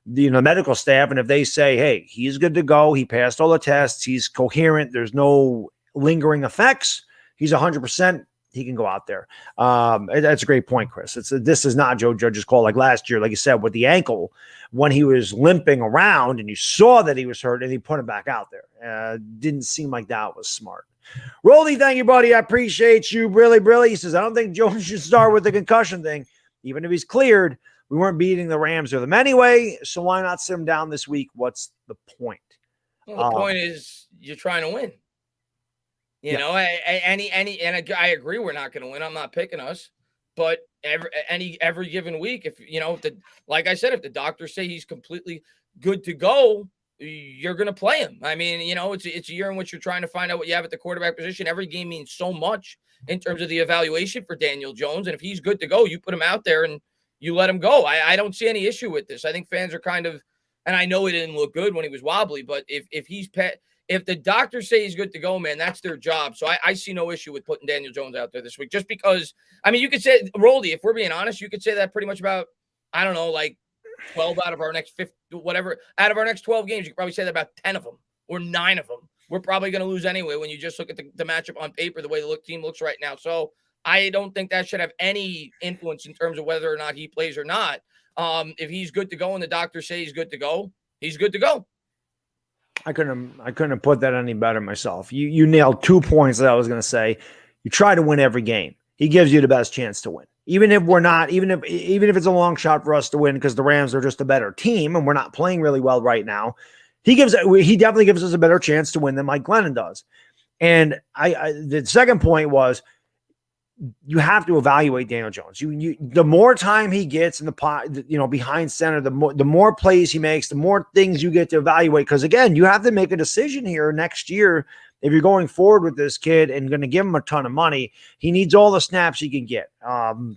medical staff, and if they say, hey, he's good to go, he passed all the tests, he's coherent, there's no lingering effects, he's 100%, he can go out there. That's a great point, Chris. This is not Joe Judge's call. Like last year, like you said, with the ankle, when he was limping around and you saw that he was hurt and he put him back out there. Didn't seem like that was smart. Rolly, thank you, buddy. I appreciate you. Really. He says, I don't think Jones should start with the concussion thing. Even if he's cleared, we weren't beating the Rams with him anyway, so why not sit him down this week? What's the point? Well, the point is you're trying to win. I agree we're not going to win. I'm not picking us, but every given week, if like I said, if the doctors say he's completely good to go, you're going to play him. I mean, it's a year in which you're trying to find out what you have at the quarterback position. Every game means so much in terms of the evaluation for Daniel Jones, and if he's good to go, you put him out there and you let him go. I don't see any issue with this. I think fans are kind of, and I know it didn't look good when he was wobbly, but if the doctors say he's good to go, man, that's their job. So I see no issue with putting Daniel Jones out there this week, just because, I mean, you could say, Roldy, if we're being honest, you could say that pretty much about, I don't know, like 12 out of our next 50, whatever, out of our next 12 games, you could probably say that about 10 of them or 9 of them. We're probably going to lose anyway when you just look at the matchup on paper, the way the team looks right now. So I don't think that should have any influence in terms of whether or not he plays or not. If he's good to go and the doctors say he's good to go, he's good to go. I couldn't have put that any better myself. You nailed 2 points that I was going to say. You try to win every game. He gives you the best chance to win. Even if we're not, even if it's a long shot for us to win because the Rams are just a better team and we're not playing really well right now, he definitely gives us a better chance to win than Mike Glennon does. And the second point was, you have to evaluate Daniel Jones. The more time he gets in the pot, behind center, the more plays he makes, the more things you get to evaluate. Because again, you have to make a decision here next year. If you're going forward with this kid and going to give him a ton of money, he needs all the snaps he can get.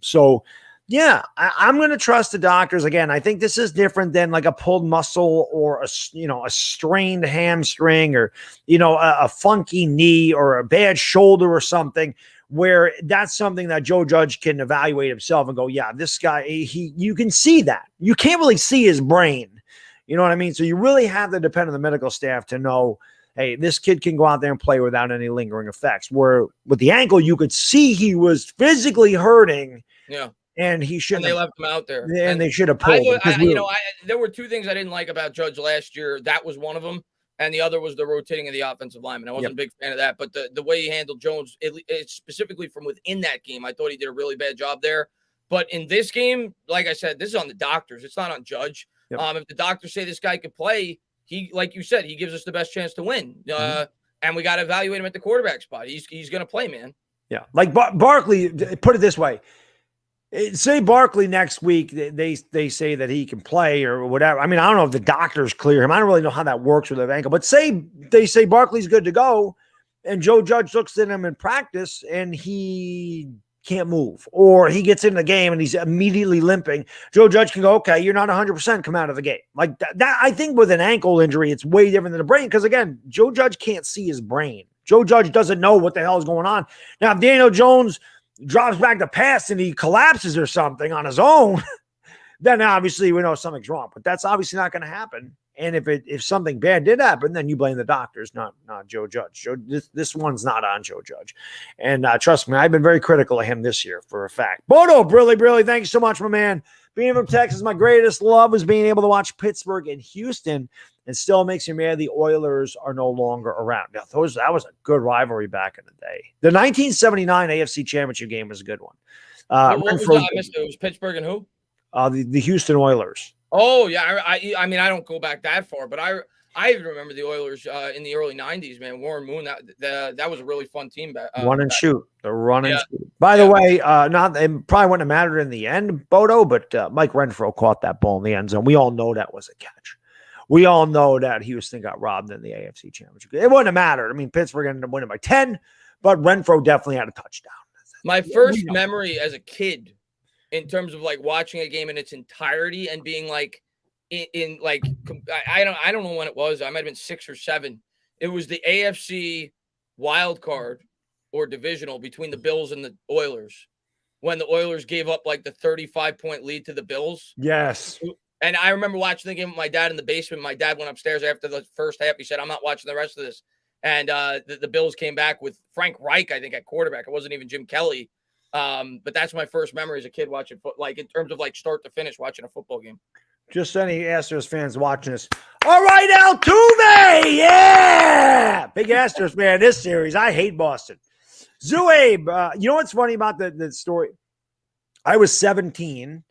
So yeah, I'm going to trust the doctors. Again, I think this is different than like a pulled muscle or a strained hamstring or, a funky knee or a bad shoulder or something, where that's something that Joe Judge can evaluate himself and go, yeah, this guy, you can see that. You can't really see his brain. You know what I mean? So you really have to depend on the medical staff to know, hey, this kid can go out there and play without any lingering effects. Where with the ankle, you could see he was physically hurting. Yeah. And he shouldn't. And they left him out there. And they should have pulled him. There were two things I didn't like about Judge last year. That was one of them. And the other was the rotating of the offensive lineman. I wasn't a big fan of that. But the way he handled Jones, specifically from within that game, I thought he did a really bad job there. But in this game, like I said, this is on the doctors. It's not on Judge. Yep. If the doctors say this guy could play, he, like you said, he gives us the best chance to win. And we got to evaluate him at the quarterback spot. He's going to play, man. Yeah. Like Barkley, put it this way. Say Barkley next week, they say that he can play or whatever. I mean, I don't know if the doctors clear him. I don't really know how that works with the ankle. But say they say Barkley's good to go, and Joe Judge looks at him in practice and he can't move, or he gets in the game and he's immediately limping. Joe Judge can go, okay, you're not 100%, come out of the game. Like that. I think with an ankle injury, it's way different than a brain because, again, Joe Judge can't see his brain. Joe Judge doesn't know what the hell is going on. Now, if Daniel Jones drops back to pass and he collapses or something on his own, then obviously we know something's wrong. But that's obviously not going to happen. And if something bad did happen, then you blame the doctors, not Joe Judge. This one's not on Joe Judge. And trust me, I've been very critical of him this year for a fact. Bodo, Brilly, thank you so much, my man. Being from Texas, my greatest love was being able to watch Pittsburgh and Houston, and still makes me mad the Oilers are no longer around. Now, that was a good rivalry back in the day. The 1979 AFC Championship game was a good one. What was that? I missed it. It was Pittsburgh and who? The Houston Oilers. Oh, yeah. I mean, I don't go back that far, but I remember the Oilers in the early 90s, man. Warren Moon, that was a really fun team. Run and shoot. The run and shoot. By the way, it probably wouldn't have mattered in the end, Bodo, but Mike Renfro caught that ball in the end zone. We all know that was a catch. We all know that Houston got robbed in the AFC Championship. It wouldn't have mattered. I mean, Pittsburgh ended up winning by 10, but Renfro definitely had a touchdown. My first memory as a kid, in terms of like watching a game in its entirety and being like, I don't know when it was. I might have been 6 or 7. It was the AFC wild card or divisional between the Bills and the Oilers, when the Oilers gave up like the 35-point lead to the Bills. Yes. And I remember watching the game with my dad in the basement. My dad went upstairs after the first half. He said, I'm not watching the rest of this. And the Bills came back with Frank Reich, I think, at quarterback. It wasn't even Jim Kelly. But that's my first memory as a kid watching, like in terms of like start to finish watching a football game. Just any Astros fans watching this. All right, Altuve. Yeah. Big Astros fan this series. I hate Boston. Zuabe, you know what's funny about the story? I was 17.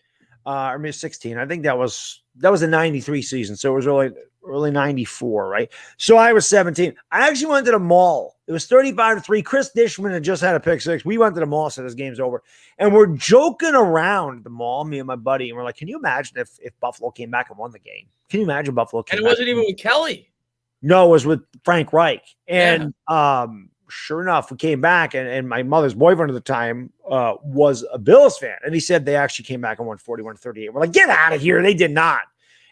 Or maybe 16. I think that was a 93 season. So it was early 94, right? So I was 17. I actually went to the mall. It was 35-3. Chris Dishman had just had a pick six. We went to the mall, said this game's over. And we're joking around at the mall, me and my buddy. And we're like, can you imagine if Buffalo came back and won the game? Can you imagine Buffalo came back? And it wasn't even with Kelly. No, it was with Frank Reich. And sure enough, we came back, and my mother's boyfriend at the time was a Bills fan. And he said they actually came back and won 41-38. We're like, get out of here. They did not.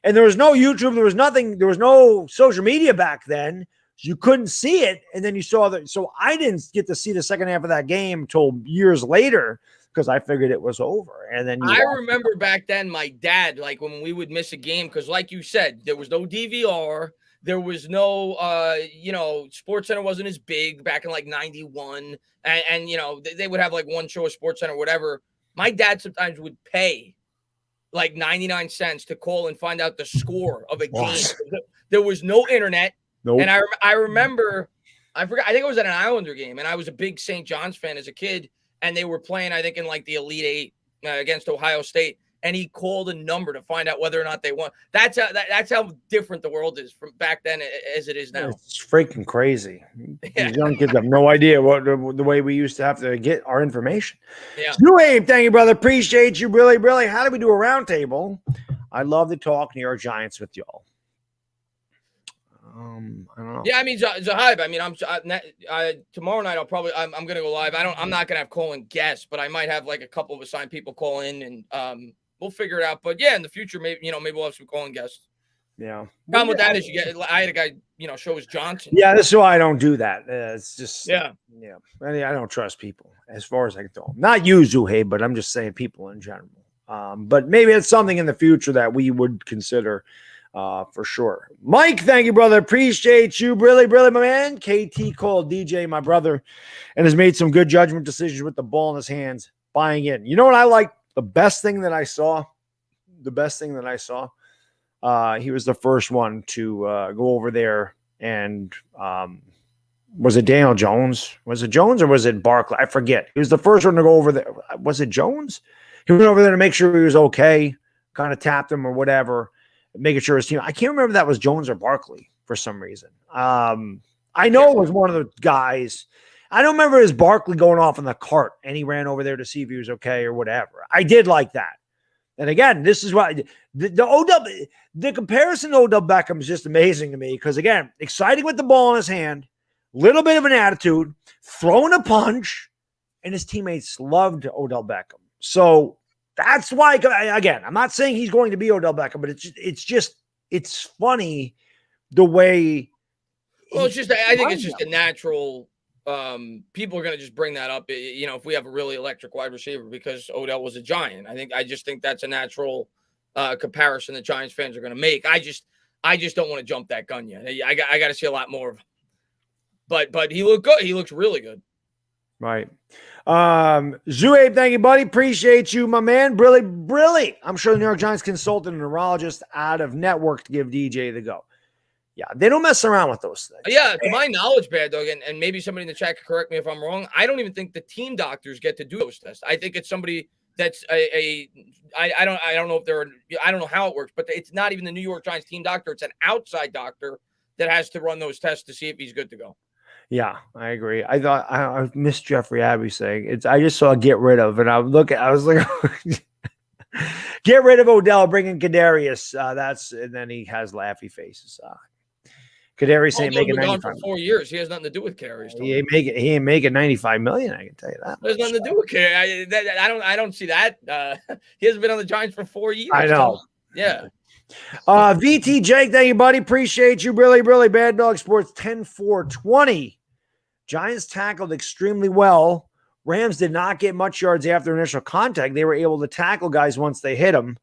And there was no YouTube. There was nothing. There was no social media back then. So you couldn't see it. And then you saw that. So I didn't get to see the second half of that game until years later because I figured it was over. And then I remember back then my dad, like when we would miss a game, because like you said, there was no DVR. There was no, Sports Center wasn't as big back in like 91. And they would have like one show of Sports Center or whatever. My dad sometimes would pay like 99 cents to call and find out the score of a game. There was no internet. Nope. And I remember, I forgot, I think it was at an Islander game, and I was a big St. John's fan as a kid, and they were playing, I think, in like the Elite Eight against Ohio State, and he called a number to find out whether or not they won. That's how different the world is from back then as it is now. It's freaking crazy. These young kids have no idea what the way we used to have to get our information. Yeah. New Abe, thank you, brother. Appreciate you, really, really. How do we do a roundtable? I'd love to talk New York Giants with y'all. I don't know. Yeah, I mean, Zahib, I mean, tomorrow night I'm going to go live. I'm not going to have call-in guests, but I might have like a couple of assigned people call in, and we'll figure it out. But yeah, in the future, maybe we'll have some call-in guests. Yeah. Problem with that is I had a guy, show his Johnson. Yeah, that's why I don't do that. It's just yeah. I don't trust people as far as I can tell. Not you, Zuhey, but I'm just saying people in general. But maybe it's something in the future that we would consider. For sure. Mike, thank you, brother. Appreciate you. Really, really, my man. KT called DJ, my brother, and has made some good judgment decisions with the ball in his hands, buying in. You know what I like? The best thing that I saw, he was the first one to go over there and was it Daniel Jones? Was it Jones or was it Barkley? I forget. He was the first one to go over there. Was it Jones? He went over there to make sure he was okay, kind of tapped him or whatever, making sure his team. I can't remember if that was Jones or Barkley for some reason. I know it was one of the guys. I don't remember his Barkley going off in the cart and he ran over there to see if he was okay or whatever. I did like that. And again, this is why the comparison to Odell Beckham is just amazing to me because again, exciting with the ball in his hand, little bit of an attitude, throwing a punch, and his teammates loved Odell Beckham. So that's why, again, I'm not saying he's going to be Odell Beckham, but it's funny the way. Well, I think it's just a natural. People are going to just bring that up, if we have a really electric wide receiver because Odell was a Giant. I just think that's a natural comparison that Giants fans are going to make. I just don't want to jump that gun yet. I got to see a lot more of him. But he looked good. He looks really good. Right. Zuabe, thank you, buddy. Appreciate you, my man. Brilly. I'm sure the New York Giants consulted a neurologist out of network to give DJ the go. Yeah, they don't mess around with those things. Yeah, to my knowledge, Baddog, and maybe somebody in the chat can correct me if I'm wrong. I don't even think the team doctors get to do those tests. I think it's somebody that's I don't know if they're I don't know how it works, but it's not even the New York Giants team doctor. It's an outside doctor that has to run those tests to see if he's good to go. Yeah, I agree. I thought I missed Jeffrey Abbey saying it's. I just saw get rid of, and I was like, get rid of Odell, bring in Kadarius. And then he has laughy faces. Kadarius ain't making 95 for 4 years. He has nothing to do with Kadarius. He ain't making 95 million. I can tell you that. There's nothing to do with Kadarius. I don't see that. He hasn't been on the Giants for 4 years. I know. Yeah. VT Jake, thank you, buddy. Appreciate you. Really, really. Baddog Sports 10-4-20. Giants tackled extremely well. Rams did not get much yards after initial contact. They were able to tackle guys once they hit them.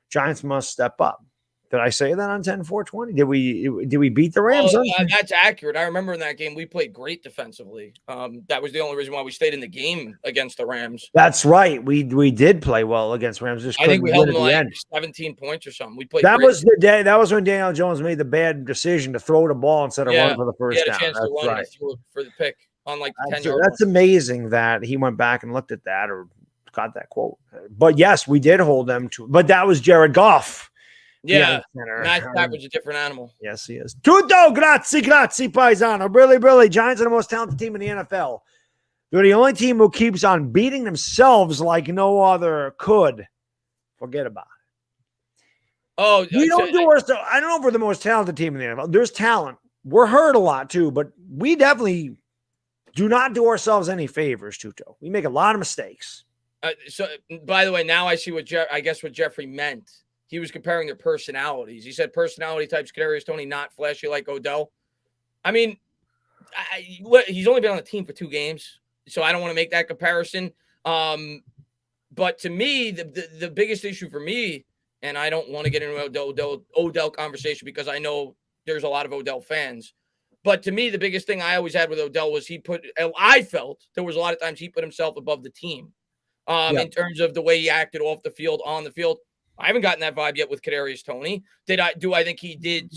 Giants must step up. Did I say that on 10-4-20? Did we beat the Rams? That's accurate. I remember in that game we played great defensively. That was the only reason why we stayed in the game against the Rams. That's right. We did play well against Rams. I think we held them like 17 points or something. We played. That was the day. That was when Daniel Jones made the bad decision to throw the ball instead of run for the first down. He had a chance to run and he threw for the pick on like the 10-yard. That's amazing that he went back and looked at that or got that quote. But yes, we did hold them to. But that was Jared Goff. Yeah, Matt Stafford's a different animal. Yes, he is. Tutto, grazie, paisano. Really, really. Giants are the most talented team in the NFL. They're the only team who keeps on beating themselves like no other could. Forget about it. Oh, we don't do ourselves. I don't know if we're the most talented team in the NFL. There's talent. We're hurt a lot too, but we definitely do not do ourselves any favors, Tutto. We make a lot of mistakes. So, by the way, now I see what Jeffrey meant. He was comparing their personalities. He said personality types, Kadarius Tony, not flashy like Odell. I mean, he's only been on the team for 2 games, so I don't want to make that comparison. But to me, the biggest issue for me, and I don't want to get into Odell conversation because I know there's a lot of Odell fans. But to me, the biggest thing I always had with Odell was I felt there was a lot of times he put himself above the team in terms of the way he acted off the field, on the field. I haven't gotten that vibe yet with Kadarius Tony. Do I think he did,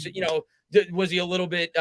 Was he a little bit,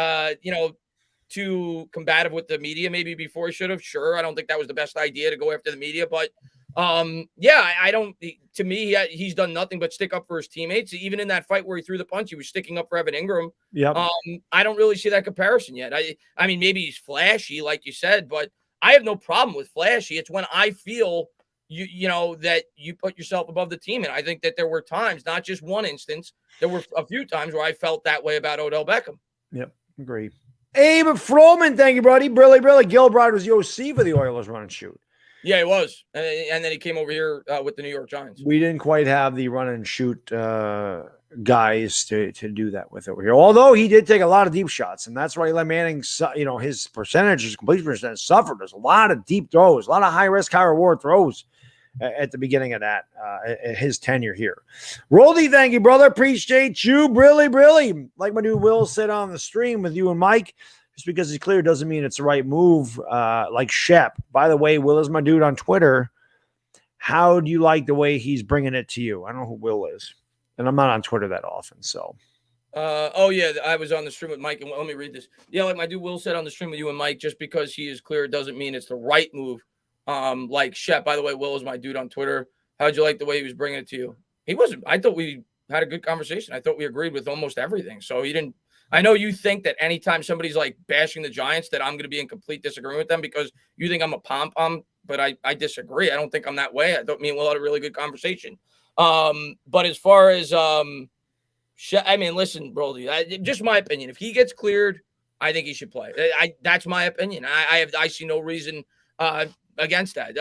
too combative with the media maybe before he should have? Sure. I don't think that was the best idea to go after the media, but I don't, to me, he's done nothing but stick up for his teammates. Even in that fight where he threw the punch, he was sticking up for Evan Ingram. Yeah. I don't really see that comparison yet. I mean, maybe he's flashy, like you said, but I have no problem with flashy. It's when I feel that you put yourself above the team. And I think that there were times, not just one instance, there were a few times where I felt that way about Odell Beckham. Yep. Agree. Abe Froman, thank you, buddy. Brilly. Gilbride was the OC for the Oilers run and shoot. Yeah, he was. And then he came over here with the New York Giants. We didn't quite have the run and shoot guys to do that with over here. Although he did take a lot of deep shots, and that's why Eli Manning, his percentage, his completion percentage suffered. There's a lot of deep throws, a lot of high risk, high reward throws at the beginning of that, his tenure here. Roldy, thank you, brother. Appreciate you. Brilly. Like my dude Will said on the stream with you and Mike, just because he's clear doesn't mean it's the right move, like Shep. By the way, Will is my dude on Twitter. How do you like the way he's bringing it to you? I don't know who Will is, and I'm not on Twitter that often, so. I was on the stream with Mike, and let me read this. Yeah, like my dude Will said on the stream with you and Mike, just because he is clear doesn't mean it's the right move. Like Shep, by the way, Will is my dude on Twitter. How'd you like the way he was bringing it to you? He wasn't. I thought we had a good conversation. I thought we agreed with almost everything. So he didn't. I know you think that anytime somebody's like bashing the Giants that I'm going to be in complete disagreement with them because you think I'm a pom-pom, but I disagree. I don't think I'm that way. I thought me and Will had a really good conversation. But as far as listen, Brody, just my opinion. If he gets cleared, I think he should play. That's my opinion. I see no reason against that.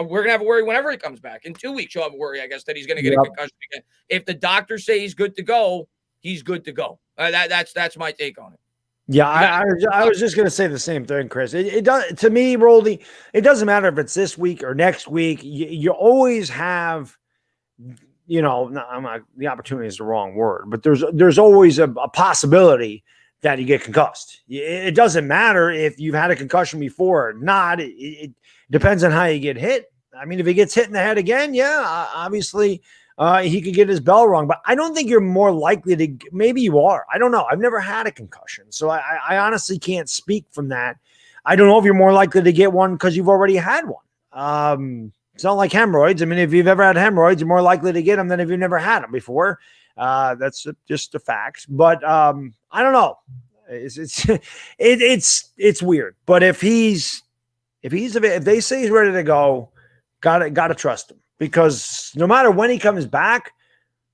We're gonna have a worry whenever he comes back. In 2 weeks, you'll have a worry, I guess, that he's gonna get a concussion again. If the doctors say he's good to go, he's good to go. That's my take on it. Yeah, I was just gonna say the same thing, Chris. It does, to me, Roldy. It doesn't matter if it's this week or next week. You always have, the opportunity is the wrong word, but there's always a possibility that you get concussed. It doesn't matter if you've had a concussion before or not. It depends on how you get hit. I mean, if he gets hit in the head again, yeah, obviously he could get his bell rung. But I don't think you're more likely to – maybe you are. I don't know. I've never had a concussion, so I honestly can't speak from that. I don't know if you're more likely to get one because you've already had one. It's not like hemorrhoids. I mean, if you've ever had hemorrhoids, you're more likely to get them than if you've never had them before. That's just a fact. But I don't know. It's weird. But if they say he's ready to go, gotta trust him, because no matter when he comes back,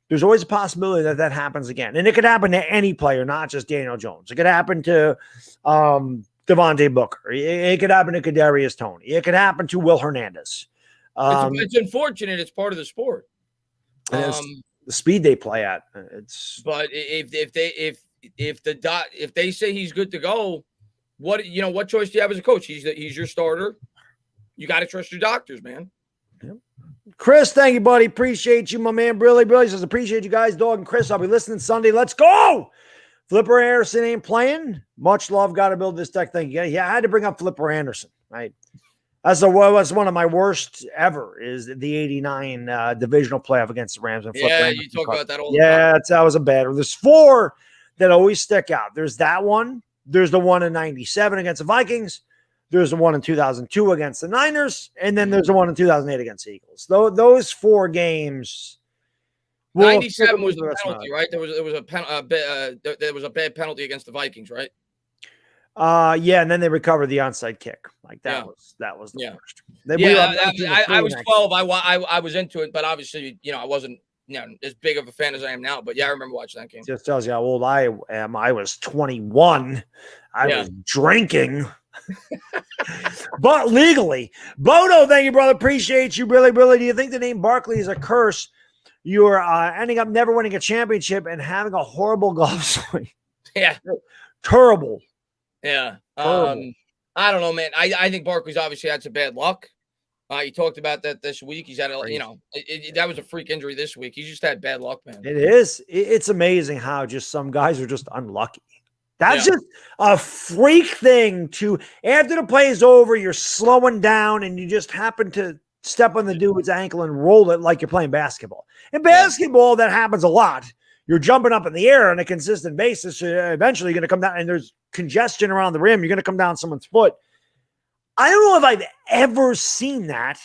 there's always a possibility that happens again, and it could happen to any player, not just Daniel Jones. It could happen to Devontae Booker. It could happen to Kadarius Tony. It could happen to Will Hernandez. It's unfortunate. It's part of the sport. The speed they play at. But if they say he's good to go, what choice do you have as a coach? He's your starter. You got to trust your doctors, man. Yep. Chris, thank you, buddy. Appreciate you, my man. Brilly says, appreciate you guys, Dog and Chris. I'll be listening Sunday. Let's go. Flipper Anderson ain't playing. Much love. Got to build this deck thing again. Yeah, I had to bring up Flipper Anderson, right? That's one of my worst ever, is the 89 divisional playoff against the Rams. And you talk about that all the time. That was a bad one. There's 4 that always stick out. There's that one. There's the one in 97 against the Vikings. There's the one in 2002 against the Niners. And then there's the one in 2008 against the Eagles. Those 4 games. 97 was the penalty, right? There was a bad penalty against the Vikings, right? Yeah, and then they recovered the onside kick. Like that was the worst. I was 12. I was into it, but obviously, I wasn't as big of a fan as I am now. But yeah, I remember watching that game. Just tells you how old I am. I was 21. I was drinking, but legally. Bodo, thank you, brother. Appreciate you, Billy. Do you think the name Barkley is a curse? You're ending up never winning a championship and having a horrible golf swing. Yeah, terrible. Yeah. I don't know, man. I think Barkley's obviously had some bad luck. He talked about that this week. He's had that was a freak injury this week. He just had bad luck, man. It is. It's amazing how just some guys are just unlucky. That's just a freak thing after the play is over, you're slowing down and you just happen to step on the dude's ankle and roll it like you're playing basketball. In basketball, that happens a lot. you're jumping up in the air on a consistent basis. Eventually, you're going to come down, and there's congestion around the rim. You're going to come down someone's foot. I don't know if I've ever seen that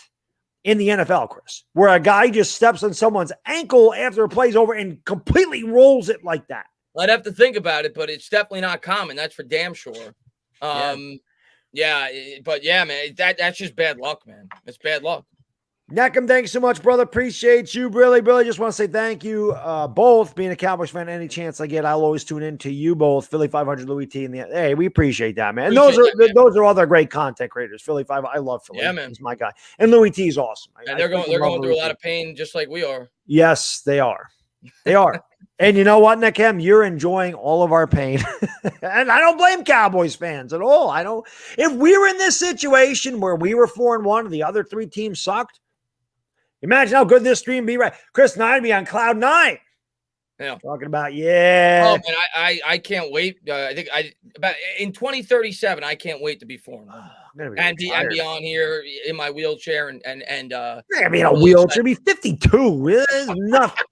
in the NFL, Chris, where a guy just steps on someone's ankle after a play's over and completely rolls it like that. I'd have to think about it, but it's definitely not common. That's for damn sure. Yeah, man, that's just bad luck, man. It's bad luck. Neckham, thanks so much, brother. Appreciate you. Really just want to say thank you both. Being a Cowboys fan, any chance I get, I'll always tune in to you both. Philly 500, Louis T. Hey, we appreciate that, man. And those are other great content creators. Philly 500, I love Philly. Yeah, man. He's my guy. And Louis T is awesome. And they're going through a lot of pain just like we are. Yes, they are. They are. And you know what, Neckham? You're enjoying all of our pain. And I don't blame Cowboys fans at all. If we were in this situation where we were 4-1 and the other 3 teams sucked, imagine how good this stream be, right? Chris and I'd be on cloud 9. Yeah. Talking about, yeah. Oh, man, I can't wait. I think about in 2037, I can't wait to be 4-1. And be on here in my wheelchair and I mean, a wheelchair be 52. Nothing.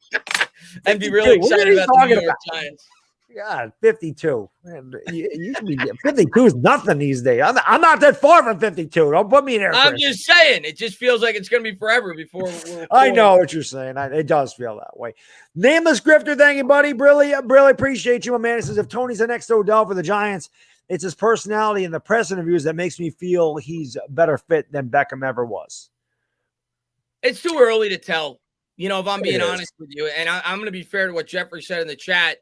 And be really excited about the New York Giants. God, 52. Man, you should be 52 is nothing these days. I'm not that far from 52. Don't put me there. I'm just saying, it just feels like it's going to be forever before. I know what you're saying. It does feel that way. Nameless Grifter, thank you, buddy. Really appreciate you, my man. It says if Tony's the next Odell for the Giants, it's his personality and the press interviews that makes me feel he's a better fit than Beckham ever was. It's too early to tell. You know, if I'm being honest with you, and I'm going to be fair to what Jeffrey said in the chat,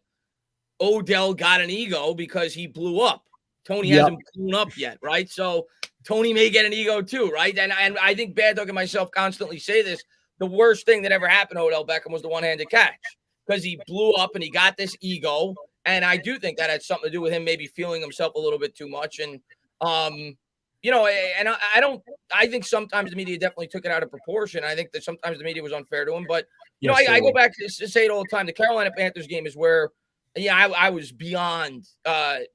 Odell got an ego because he blew up. Tony hasn't blown up yet, right? So Tony may get an ego too, right? And I think Baddog and myself constantly say this. The worst thing that ever happened to Odell Beckham was the one-handed catch because he blew up and he got this ego. And I do think that had something to do with him maybe feeling himself a little bit too much. And, you know, and I think sometimes the media definitely took it out of proportion. I think that sometimes the media was unfair to him. But, you know, I go back to say it all the time. The Carolina Panthers game is where, I was beyond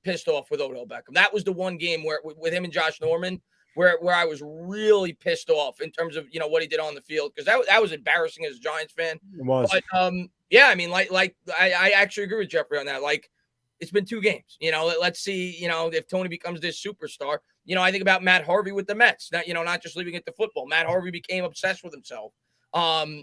pissed off with Odell Beckham. That was the one game where with him and Josh Norman where I was really pissed off in terms of, you know, what he did on the field because that was embarrassing as a Giants fan. It was. But, yeah, I mean, I actually agree with Jeffrey on that. Like, it's been 2 games. You know, let's see, you know, if Tony becomes this superstar. You know, I think about Matt Harvey with the Mets. Not just leaving it to football. Matt Harvey became obsessed with himself.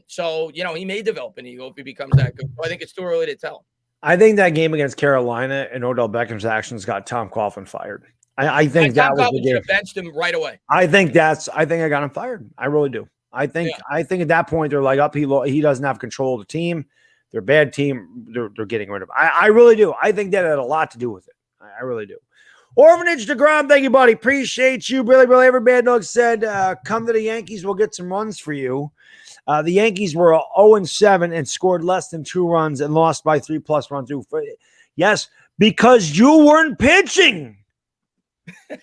So, you know, he may develop an ego if he becomes that good. So I think it's too early to tell. I think that game against Carolina and Odell Beckham's actions got Tom Coughlin fired. I think that was the game. Should have benched him right away. I think I got him fired. I really do. I think at that point they're like up. He doesn't have control of the team. They're a bad team. They're getting rid of him. I really do. I think that had a lot to do with it. I really do. Orphanage DeGrom, thank you, buddy. Appreciate you. Really, every bad dog said, come to the Yankees. We'll get some runs for you. The Yankees were 0-7 and scored less than 2 runs and lost by 3+ runs. Yes, because you weren't pitching.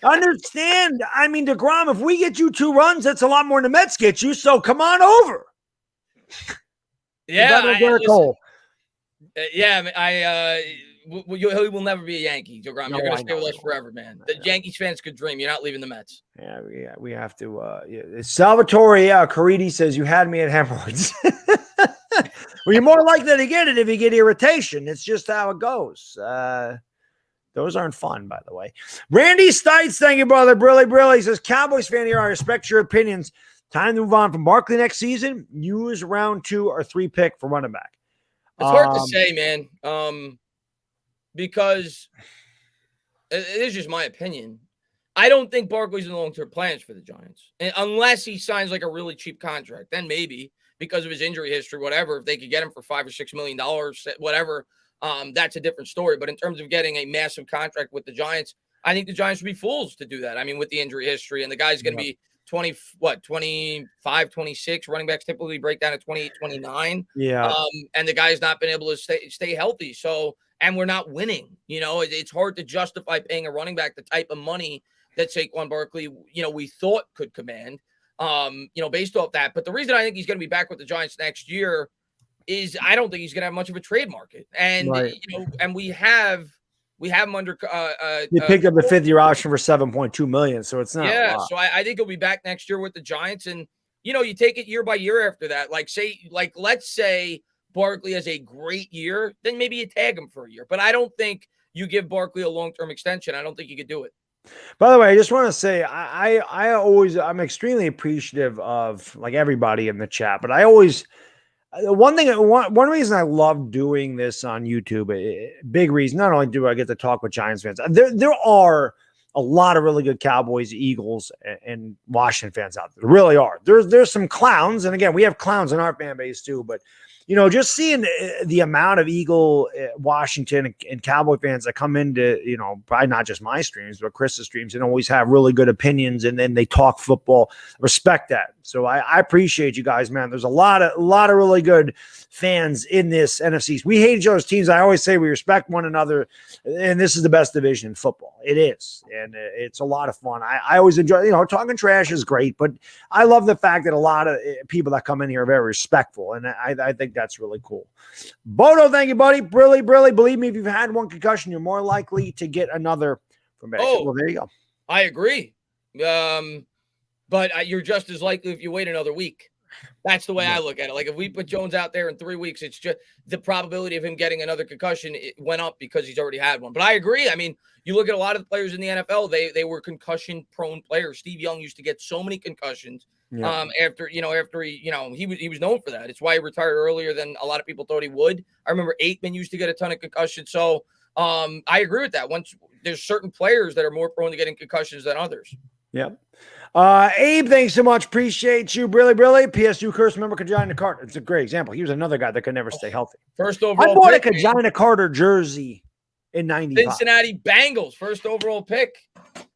Understand? I mean, DeGrom, if we get you 2 runs, that's a lot more than the Mets get you. So come on over. Yeah, he will never be a Yankee, DeGrom. You're going to stay with us forever, man. The Yankees fans could dream. You're not leaving the Mets. Yeah, we have to. Salvatore Caridi says, you had me at hemorrhoids. Well, you're more likely to get it if you get irritation. It's just how it goes. Those aren't fun, by the way. Randy Stites, thank you, brother. Brilly. Says, Cowboys fan here, I respect your opinions. Time to move on from Barkley next season. Use round 2 or 3 pick for running back. It's hard to say, man. Because it is just my opinion. I don't think Barkley's in the long-term plans for the Giants. And unless he signs like a really cheap contract, then maybe because of his injury history, whatever, if they could get him for $5 or $6 million, whatever, that's a different story. But in terms of getting a massive contract with the Giants, I think the Giants would be fools to do that. I mean, with the injury history, and the guy's going to be 25, 26. Running backs typically break down at 28, 29. Yeah. And the guy's not been able to stay healthy. So, and we're not winning. You know, it's hard to justify paying a running back the type of money that Saquon Barkley, you know, we thought could command, based off that. But the reason I think he's going to be back with the Giants next year is I don't think he's going to have much of a trade market. And, and we have him under. You picked up the 5th-year option for $7.2 million, so it's not. Yeah, so I think he'll be back next year with the Giants, and you take it year by year after that. Let's say Barkley has a great year, then maybe you tag him for a year. But I don't think you give Barkley a long-term extension. I don't think you could do it. By the way, I just want to say I'm extremely appreciative of like everybody in the chat, but I always one reason I love doing this on YouTube, big reason, not only do I get to talk with Giants fans, there are a lot of really good Cowboys, Eagles, and Washington fans out there. There really are. There's some clowns, and again, we have clowns in our fan base too, but just seeing the amount of Eagle, Washington, and Cowboy fans that come into, probably not just my streams, but Chris's streams, and always have really good opinions, and then they talk football. Respect that. So I appreciate you guys, man. There's a lot of really good fans in this NFC. We hate each other's teams. I always say we respect one another, and this is the best division in football. It is, and it's a lot of fun. I always enjoy, talking trash is great, but I love the fact that a lot of people that come in here are very respectful, and I think that's really cool. Bodo, thank you, buddy. Brilly. Believe me, if you've had one concussion, you're more likely to get another from back. Well, there you go. I agree. But you're just as likely if you wait another week. That's the way I look at it. Like if we put Jones out there in 3 weeks, it's just the probability of him getting another concussion went up because he's already had one. But I agree. I mean, you look at a lot of the players in the NFL, they were concussion-prone players. Steve Young used to get so many concussions. Yeah. After he was known for that. It's why he retired earlier than a lot of people thought he would. I remember Aikman used to get a ton of concussions. So I agree with that. Once there's certain players that are more prone to getting concussions than others. Yep. Abe, thanks so much. Appreciate you. Brilly. PSU curse member Kajina Carter. It's a great example. He was another guy that could never stay healthy. First overall I bought a Kajina Carter jersey in 95. Cincinnati Bengals, first overall pick.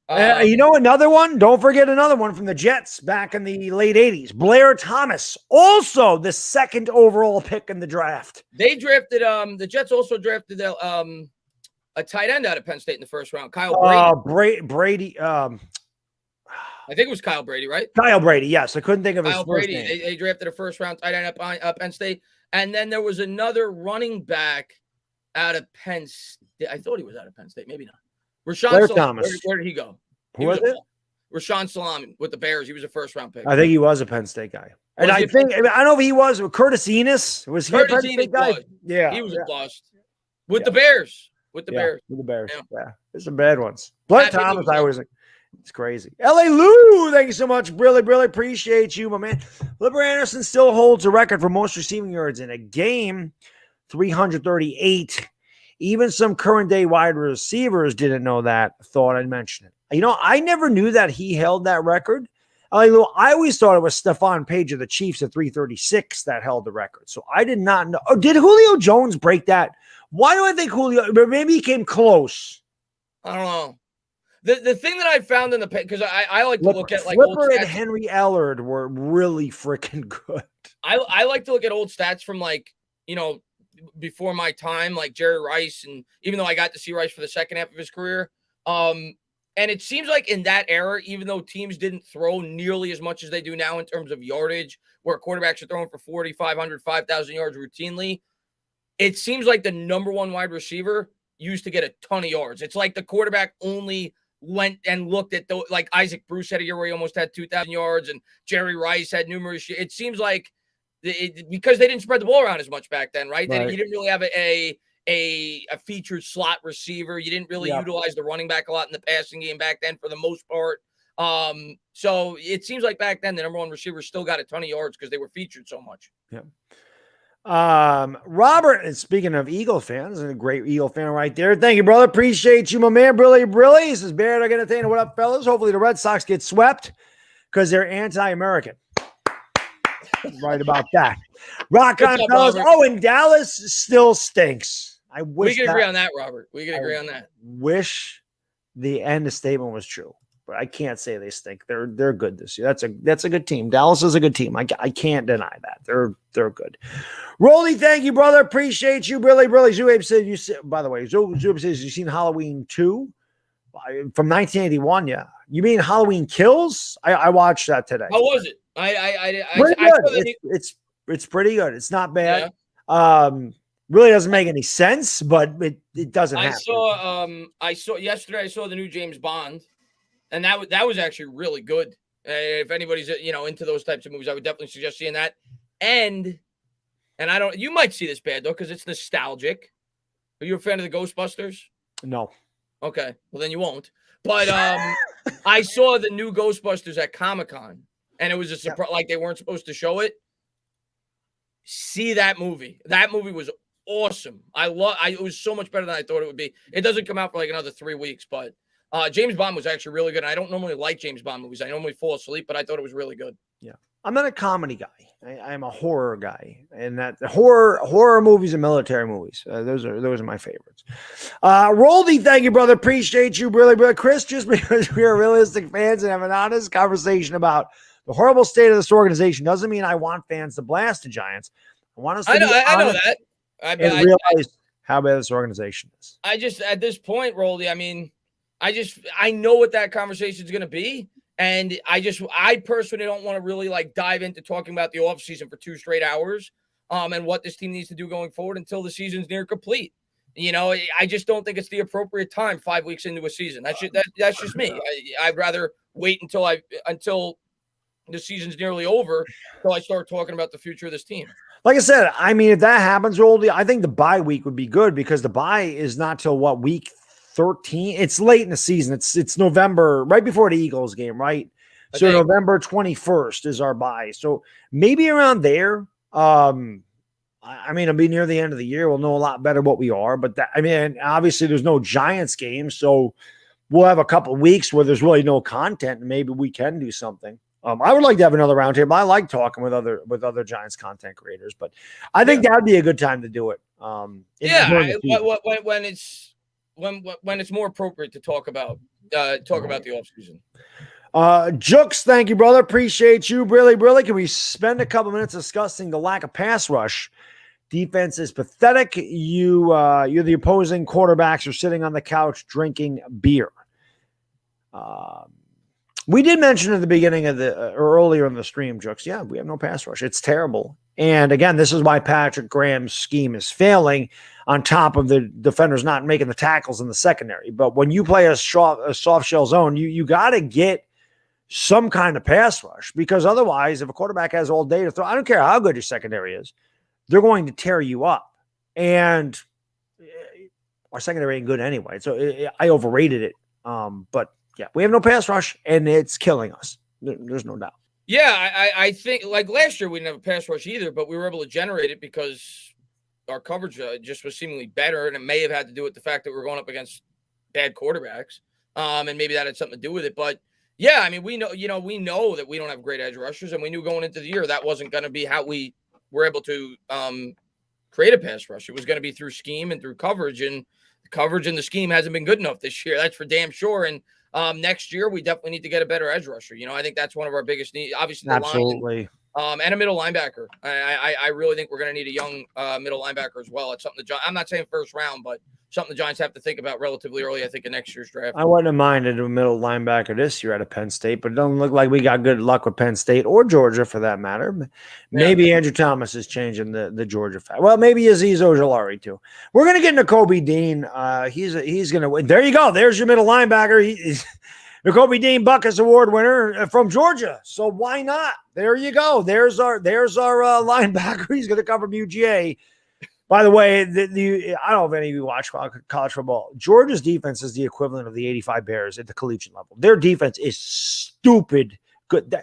Another one? Don't forget another one from the Jets back in the late 80s. Blair Thomas, also the second overall pick in the draft. They drafted, the Jets also drafted a tight end out of Penn State in the first round, Kyle Brady. Brady. I think it was Kyle Brady, right? Kyle Brady, yes. I couldn't think of his Kyle first Brady. name. They drafted a first-round tight end at Penn State. And then there was another running back out of Penn State. I thought he was out of Penn State. Maybe not. Rashawn Salaam. Where did he go? Who was it? Rashawn Salaam with the Bears. He was a first-round pick. I think he was a Penn State guy. And I don't know if he was. Curtis Enos. Was he a Penn State guy? Yeah. He was a bust. With the Bears. With the Bears. Yeah. There's some bad ones. Blair Thomas, I was like, it's crazy. L.A. Lou, thank you so much. Really appreciate you, my man. Libber Anderson still holds a record for most receiving yards in a game, 338. Even some current day wide receivers didn't know that. Thought I'd mention it. I never knew that he held that record. L.A. Lou, I always thought it was Stephon Page of the Chiefs at 336 that held the record. So I did not know. Oh, did Julio Jones break that? Why do I think Julio? Maybe he came close. I don't know. The thing that I found in the because I like to look at like Flipper and Henry Allard were really freaking good. I like to look at old stats from before my time, like Jerry Rice, and even though I got to see Rice for the second half of his career, and it seems like in that era, even though teams didn't throw nearly as much as they do now in terms of yardage, where quarterbacks are throwing for 4,500, 5,000 yards routinely, it seems like the number one wide receiver used to get a ton of yards. It's like the quarterback only went and looked at like Isaac Bruce had a year where he almost had 2,000 yards, and Jerry Rice had numerous. It seems like because they didn't spread the ball around as much back then, right? You didn't really have a featured slot receiver. You didn't really utilize the running back a lot in the passing game back then for the most part. So it seems like back then the number one receiver still got a ton of yards because they were featured so much. Yeah. Robert, and speaking of Eagle fans, and a great Eagle fan right there. Thank you, brother. Appreciate you, my man. Brilly. This is Baddog Entertainer. What up, fellas? Hopefully the Red Sox get swept because they're anti-American. Right about that. Rock on, fellas. Robert. Oh, and Dallas still stinks. I wish we can agree on that, Robert. We can agree on that. Wish the end of statement was true. But I can't say they stink. They're good this year. That's a good team. Dallas is a good team. I can't deny that. They're good. Rolly, thank you, brother. Appreciate you, Brilly. Zuabe said by the way, Zuabe says you've seen Halloween 2 from 1981. Yeah, you mean Halloween Kills? I watched that today. How was it? It's pretty good. It's not bad. Yeah. Really doesn't make any sense, but it doesn't. I saw yesterday. I saw the new James Bond. And that was actually really good. If anybody's into those types of movies, I would definitely suggest seeing that. And and you might see this bad though because it's nostalgic. Are you a fan of the Ghostbusters? No. Okay, well then you won't. But I saw the new Ghostbusters at Comic-Con, and it was a surprise. Like they weren't supposed to show it. See that movie. That movie was awesome. It was so much better than I thought it would be. It doesn't come out for like another 3 weeks, but James Bond was actually really good. I don't normally like James Bond movies. I normally fall asleep, but I thought it was really good. Yeah. I'm not a comedy guy. I'm a horror guy, and that horror movies and military movies. Those are my favorites. Roldy, thank you, brother. Appreciate you, really, brother. Chris, just because we are realistic fans and have an honest conversation about the horrible state of this organization doesn't mean I want fans to blast the Giants. I want us to I know that. And realize how bad this organization is. I just, at this point, Roldy, I mean, I know what that conversation is going to be. And I personally don't want to really like dive into talking about the offseason for 2 straight hours and what this team needs to do going forward until the season's near complete. You know, I just don't think it's the appropriate time 5 weeks into a season. That's just me. I'd rather wait until the season's nearly over until I start talking about the future of this team. Like I said, I mean, if that happens, Roldy, I think the bye week would be good because the bye is not till week 13. It's late in the season. It's November, right before the Eagles game, right? So November 21st is our bye. So maybe around there. I mean, it'll be near the end of the year. We'll know a lot better what we are. But obviously there's no Giants game. So we'll have a couple of weeks where there's really no content and maybe we can do something. I would like to have another roundtable. I like talking with other Giants content creators, but I think that'd be a good time to do it. When it's more appropriate to talk about the offseason. Jooks, thank you, brother. Appreciate you. Really. Can we spend a couple minutes discussing the lack of pass rush? Defense is pathetic. You're the opposing quarterbacks are sitting on the couch drinking beer. We did mention at the beginning of or earlier in the stream, Jooks. Yeah, we have no pass rush. It's terrible. And again, this is why Patrick Graham's scheme is failing on top of the defenders not making the tackles in the secondary. But when you play a soft shell zone, you got to get some kind of pass rush because otherwise, if a quarterback has all day to throw, I don't care how good your secondary is, they're going to tear you up. And our secondary ain't good anyway. So I overrated it. But yeah, we have no pass rush and it's killing us. There's no doubt. Yeah, I think like last year we didn't have a pass rush either, but we were able to generate it because our coverage just was seemingly better, and it may have had to do with the fact that we were going up against bad quarterbacks, and maybe that had something to do with it. But yeah, I mean, we know that we don't have great edge rushers, and we knew going into the year that wasn't going to be how we were able to create a pass rush. It was going to be through scheme and through coverage, and the coverage and the scheme hasn't been good enough this year. That's for damn sure. And next year, we definitely need to get a better edge rusher. You know, I think that's one of our biggest needs. Obviously, the absolutely. Line, and a middle linebacker. I really think we're going to need a young middle linebacker as well. It's something I'm not saying first round, but something the Giants have to think about relatively early, I think, in next year's draft. I wouldn't have minded a middle linebacker this year out of Penn State, but it doesn't look like we got good luck with Penn State or Georgia for that matter. Maybe Andrew Thomas is changing the Georgia fact. Well, maybe Azeez Ojulari too. We're going to get Nakobe Dean. He's going to win. There you go. There's your middle linebacker. He's Nakobe Dean Buckus Award winner from Georgia. So why not? There you go. There's our linebacker. He's going to come from UGA. By the way, I don't know if any of you watch college football. Georgia's defense is the equivalent of the 85 Bears at the collegiate level. Their defense is stupid good.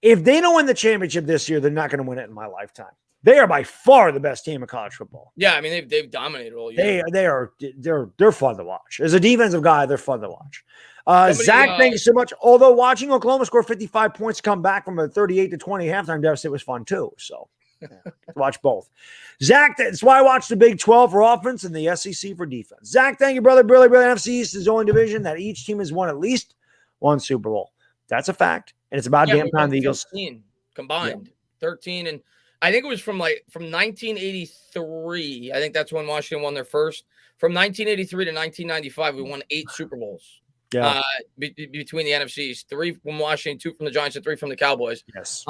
If they don't win the championship this year, they're not going to win it in my lifetime. They are by far the best team in college football. Yeah, I mean they've dominated all year. They're fun to watch. As a defensive guy, they're fun to watch. Zach, thank you so much. Although watching Oklahoma score 55 points come back from a 38-20 halftime deficit was fun too. So watch both. Zach, that's why I watched the Big 12 for offense and the SEC for defense. Zach, thank you, brother. Really, NFC East is the only division that each team has won at least one Super Bowl. That's a fact. And it's about damn time the Eagles. 13 combined. 13. And I think it was from 1983. I think that's when Washington won their first. From 1983 to 1995, we won 8 Super Bowls. Yeah. Between the NFCs, 3 from Washington, 2 from the Giants, and 3 from the Cowboys. Yes.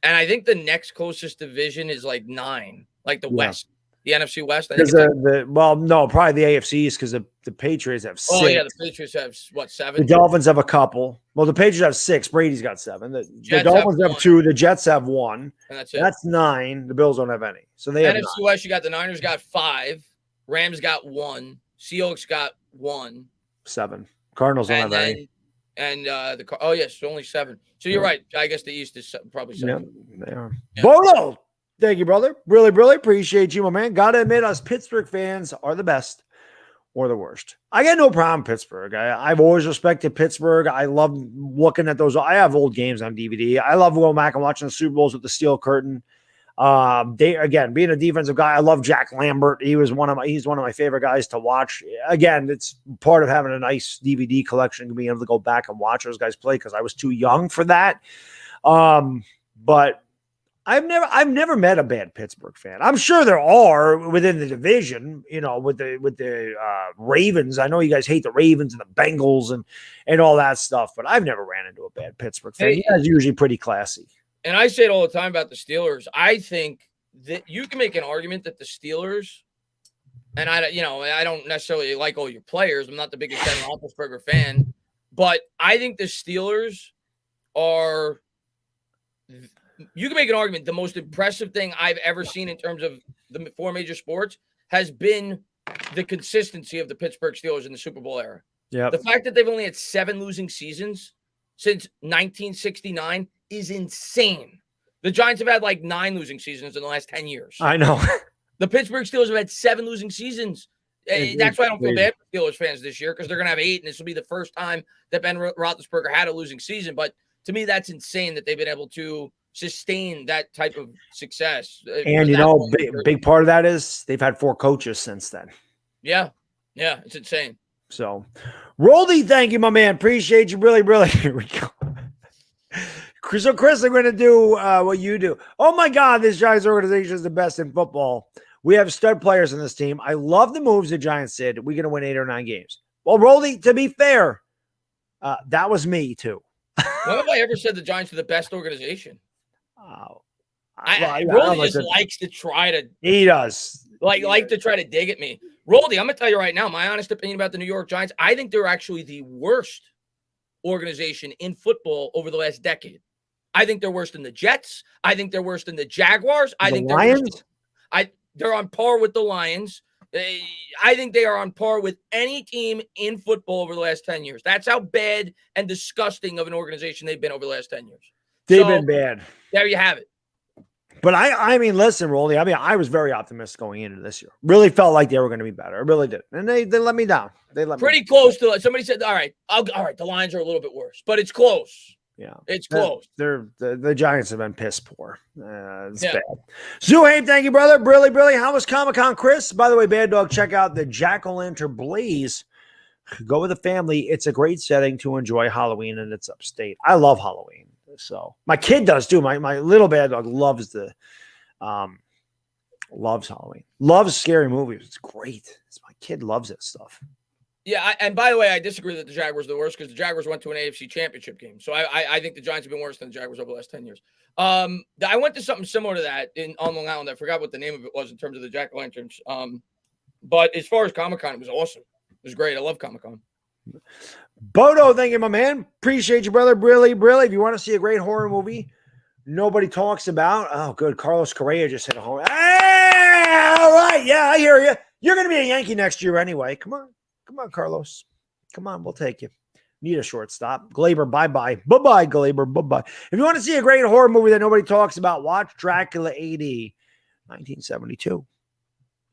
And I think the next closest division is like 9, like the West. The NFC West? I think Because no, probably the AFC East because the Patriots have 6. Oh, yeah, the Patriots have, what, 7? The Dolphins have a couple. Well, the Patriots have 6. Brady's got 7. The Dolphins have 2. The Jets have 1. And that's it. That's 9. The Bills don't have any. So they have NFC 9. West, you got the Niners got 5. Rams got 1. Seahawks got 1. 7. Cardinals don't have any. And yes, only 7. So you're right. I guess the East is probably 7. Yeah, they are. Yeah. Bono, thank you, brother. Really, really appreciate you, my man. Gotta admit, us Pittsburgh fans are the best or the worst. I got no problem with Pittsburgh. I've always respected Pittsburgh. I love looking at those. I have old games on DVD. I love going back and watching the Super Bowls with the steel curtain. Being a defensive guy, I love Jack Lambert. He's one of my favorite guys to watch. Again, it's part of having a nice DVD collection, being able to go back and watch those guys play because I was too young for that. But I've never met a bad Pittsburgh fan. I'm sure there are within the division, with the Ravens. I know you guys hate the Ravens and the Bengals and all that stuff, but I've never ran into a bad Pittsburgh fan. You guys are usually pretty classy. And I say it all the time about the Steelers. I think that you can make an argument that the Steelers, and I don't necessarily like all your players. I'm not the biggest Ben Roethlisberger fan, but I think the Steelers are. You can make an argument. The most impressive thing I've ever seen in terms of the 4 major sports has been the consistency of the Pittsburgh Steelers in the Super Bowl era. Yeah, the fact that they've only had 7 losing seasons since 1969. Is insane. The Giants have had like 9 losing seasons in the last 10 years. I know. The Pittsburgh Steelers have had 7 losing seasons. That's why I don't feel bad for Steelers fans this year because they're going to have 8, and this will be the first time that Ben Roethlisberger had a losing season. But to me, that's insane that they've been able to sustain that type of success. And big part of that is they've had 4 coaches since then. Yeah, it's insane. So, Roldy, thank you, my man. Appreciate you, really, really. Here we go. So, Chris, I'm going to do what you do. Oh, my God, this Giants organization is the best in football. We have stud players in this team. I love the moves the Giants did. We're going to win 8 or 9 games. Well, Roldy, to be fair, that was me, too. When have I ever said the Giants are the best organization? Roldy Roldy just likes to try to. He does. Like to try to dig at me. Roldy, I'm going to tell you right now, my honest opinion about the New York Giants, I think they're actually the worst organization in football over the last decade. I think they're worse than the Jets. I think they're worse than the Jaguars. I think they're on par with the Lions. I think they are on par with any team in football over the last 10 years. That's how bad and disgusting of an organization they've been over the last 10 years. They've been bad. There you have it. But I mean, listen, Rolly. I mean, I was very optimistic going into this year. Really felt like they were going to be better. I really did, and they let me down. They let pretty close to it. Somebody said, "All right, the Lions are a little bit worse, but it's close." Yeah, it's close. The Giants have been piss poor. It's bad. Zuhaim, thank you, brother. Really. How was Comic-Con, Chris? By the way, Baddog, check out the Jack-O-Lantern Blaze. Go with the family. It's a great setting to enjoy Halloween, and it's upstate. I love Halloween. So my kid does too. My little Baddog loves loves Halloween. Loves scary movies. It's great. My kid loves that stuff. Yeah, and by the way, I disagree that the Jaguars are the worst because the Jaguars went to an AFC championship game. So I think the Giants have been worse than the Jaguars over the last 10 years. I went to something similar to that on Long Island. I forgot what the name of it was in terms of the Jack-O-Lanterns. But as far as Comic-Con, it was awesome. It was great. I love Comic-Con. Bodo, thank you, my man. Appreciate you, brother. Really. If you want to see a great horror movie nobody talks about, oh, good. Carlos Correa just hit a home. Hey, all right. Yeah, I hear you. You're going to be a Yankee next year anyway. Come on, Carlos. Come on, we'll take you. Need a shortstop. Glaber, bye-bye. Bye-bye, Glaber. Bye-bye. If you want to see a great horror movie that nobody talks about, watch Dracula AD 1972.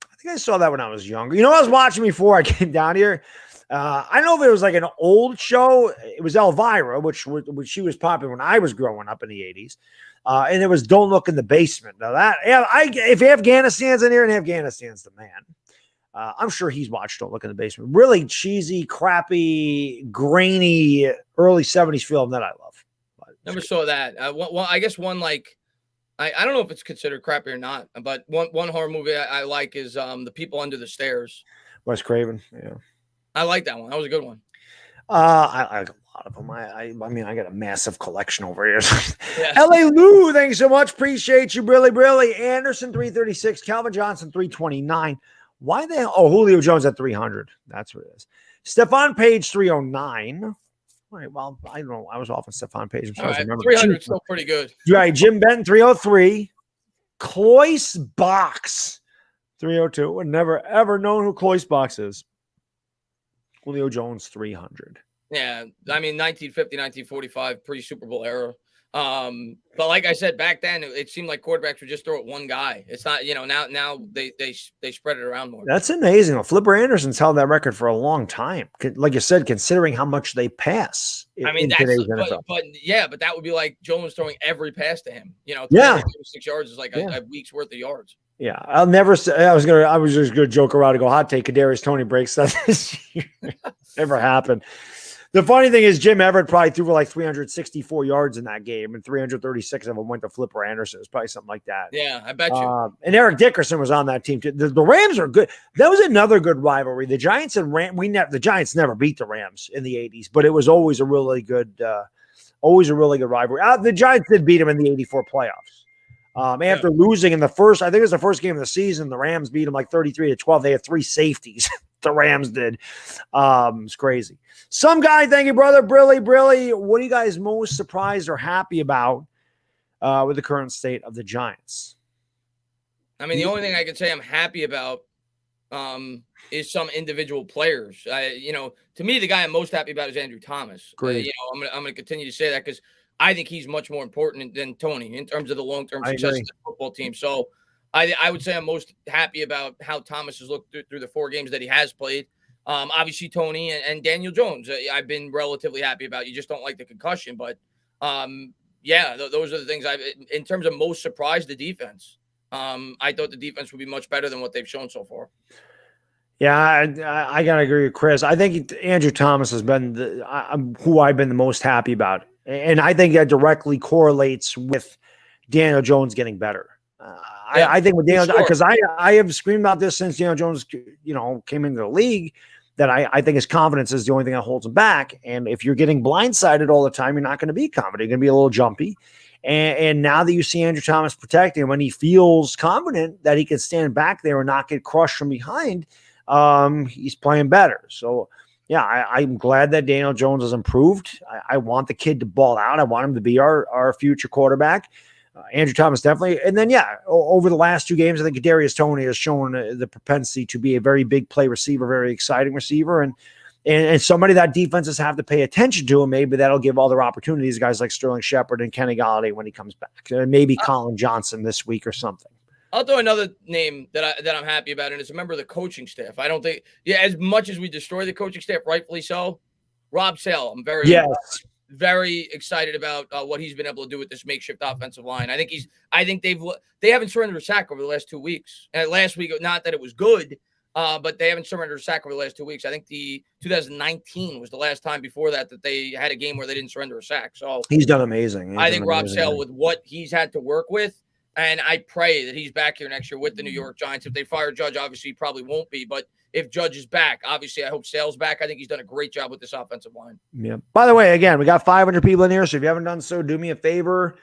I think I saw that when I was younger. I was watching before I came down here. I don't know if it was like an old show. It was Elvira, which she was popular when I was growing up in the 80s. And it was Don't Look in the Basement. Now if Afghanistan's in here, and Afghanistan's the man, I'm sure he's watched Don't Look in the Basement. Really cheesy, crappy, grainy, early 70s film that I love. Never saw that. I guess one like, I don't know if it's considered crappy or not, but one horror movie I like is The People Under the Stairs. Wes Craven, yeah. I like that one. That was a good one. I like a lot of them. I mean, I got a massive collection over here. Yeah. LA Lou, thanks so much. Appreciate you, Brilly. Anderson, 336. Calvin Johnson, 329. Why the hell? Oh, Julio Jones at 300. That's what it is. Stephon Page, 309. All right, well, I don't know. I was off on Stephon Page. All right, 300 is still pretty good. Right, Jim Benton, 303. Cloyce Box, 302. Would never, ever known who Cloyce Box is. Julio Jones, 300. Yeah, I mean, 1950, 1945, pre-Super Bowl era. But like I said, back then, it seemed like quarterbacks would just throw it one guy. It's not, now they spread it around more. That's amazing. Flipper Anderson's held that record for a long time. Like you said, considering how much they pass. I mean, but that would be like Jones throwing every pass to him. 6 yards is like a week's worth of yards. Yeah, I'll never say. I was just gonna joke around and go hot take. Kadarius Tony breaks that this year. Never happened. The funny thing is, Jim Everett probably threw for like 364 yards in that game, and 336 of them went to Flipper Anderson. It's probably something like that. Yeah, I bet you. And Eric Dickerson was on that team too. The Rams are good. That was another good rivalry. The Giants and the Giants never beat the Rams in the 80s, but it was always a really good rivalry. The Giants did beat them in the 84 playoffs. After losing in I think it was the first game of the season, the Rams beat them like 33-12. They had 3 safeties. The Rams did. It's crazy. Some guy, thank you, brother. Brilly. What are you guys most surprised or happy about with the current state of the Giants? I mean, the only thing I can say I'm happy about is some individual players. To me, the guy I'm most happy about is Andrew Thomas. Great. I'm gonna continue to say that because I think he's much more important than Tony in terms of the long-term success of the football team. So I would say I'm most happy about how Thomas has looked through the 4 games that he has played. Obviously, Tony and Daniel Jones, I've been relatively happy about. You just don't like the concussion. But, those are the things in terms of most surprised, the defense. I thought the defense would be much better than what they've shown so far. Yeah, I got to agree with Chris. I think Andrew Thomas has been who I've been the most happy about. And I think that directly correlates with Daniel Jones getting better. I think with Daniel, because I have screamed about this since Daniel Jones, came into the league, that I think his confidence is the only thing that holds him back. And if you're getting blindsided all the time, you're not going to be confident. You're going to be a little jumpy. And now that you see Andrew Thomas protecting him, when he feels confident that he can stand back there and not get crushed from behind, he's playing better. So, yeah, I'm glad that Daniel Jones has improved. I want the kid to ball out. I want him to be our future quarterback. Andrew Thomas definitely. And then, over the last 2 games, I think Kadarius Tony has shown the propensity to be a very big play receiver, very exciting receiver, and somebody that defenses have to pay attention to, and maybe that'll give other opportunities, guys like Sterling Shepard and Kenny Golladay when he comes back. Maybe Colin Johnson this week or something. I'll throw another name that I'm happy about, and it's a member of the coaching staff. I don't think, as much as we destroy the coaching staff, rightfully so, Rob Sale, I'm very excited about what he's been able to do with this makeshift offensive line. I think they haven't surrendered a sack over the last 2 weeks. And last week, not that it was good, but they haven't surrendered a sack over the last 2 weeks. I think the 2019 was the last time before that they had a game where they didn't surrender a sack. So he's done amazing. I think Rob Sale, with what he's had to work with, and I pray that he's back here next year with the New York Giants. If they fire Judge, obviously he probably won't be, but if Judge is back, obviously I hope Sale's back. I think he's done a great job with this offensive line. Yeah. By the way, again, we got 500 people in here, so if you haven't done so, do me a favor.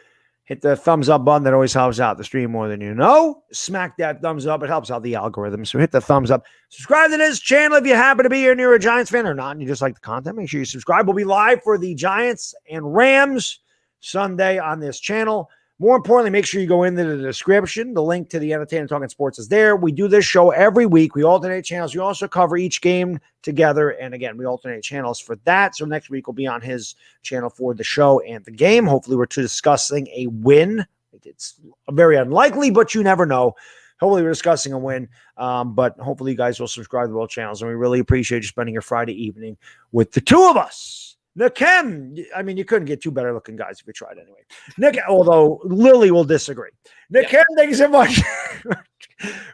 Hit the thumbs up button. That always helps out the stream more than you know. Smack that thumbs up. It helps out the algorithm. So hit the thumbs up. Subscribe to this channel if you happen to be here and you're a Giants fan or not, and you just like the content. Make sure you subscribe. We'll be live for the Giants and Rams Sunday on this channel. More importantly, make sure you go into the description. The link to the Entertainment Talking Sports is there. We do this show every week. We alternate channels. We also cover each game together. And again, we alternate channels for that. So next week will be on his channel for the show and the game. Hopefully we're discussing a win. It's very unlikely, but you never know. Hopefully we're discussing a win. But hopefully you guys will subscribe to both channels. And we really appreciate you spending your Friday evening with the 2 of us. Nakem, I mean, you couldn't get 2 better looking guys if you tried anyway. Nick, although Lily will disagree. Nakem, thank you so much.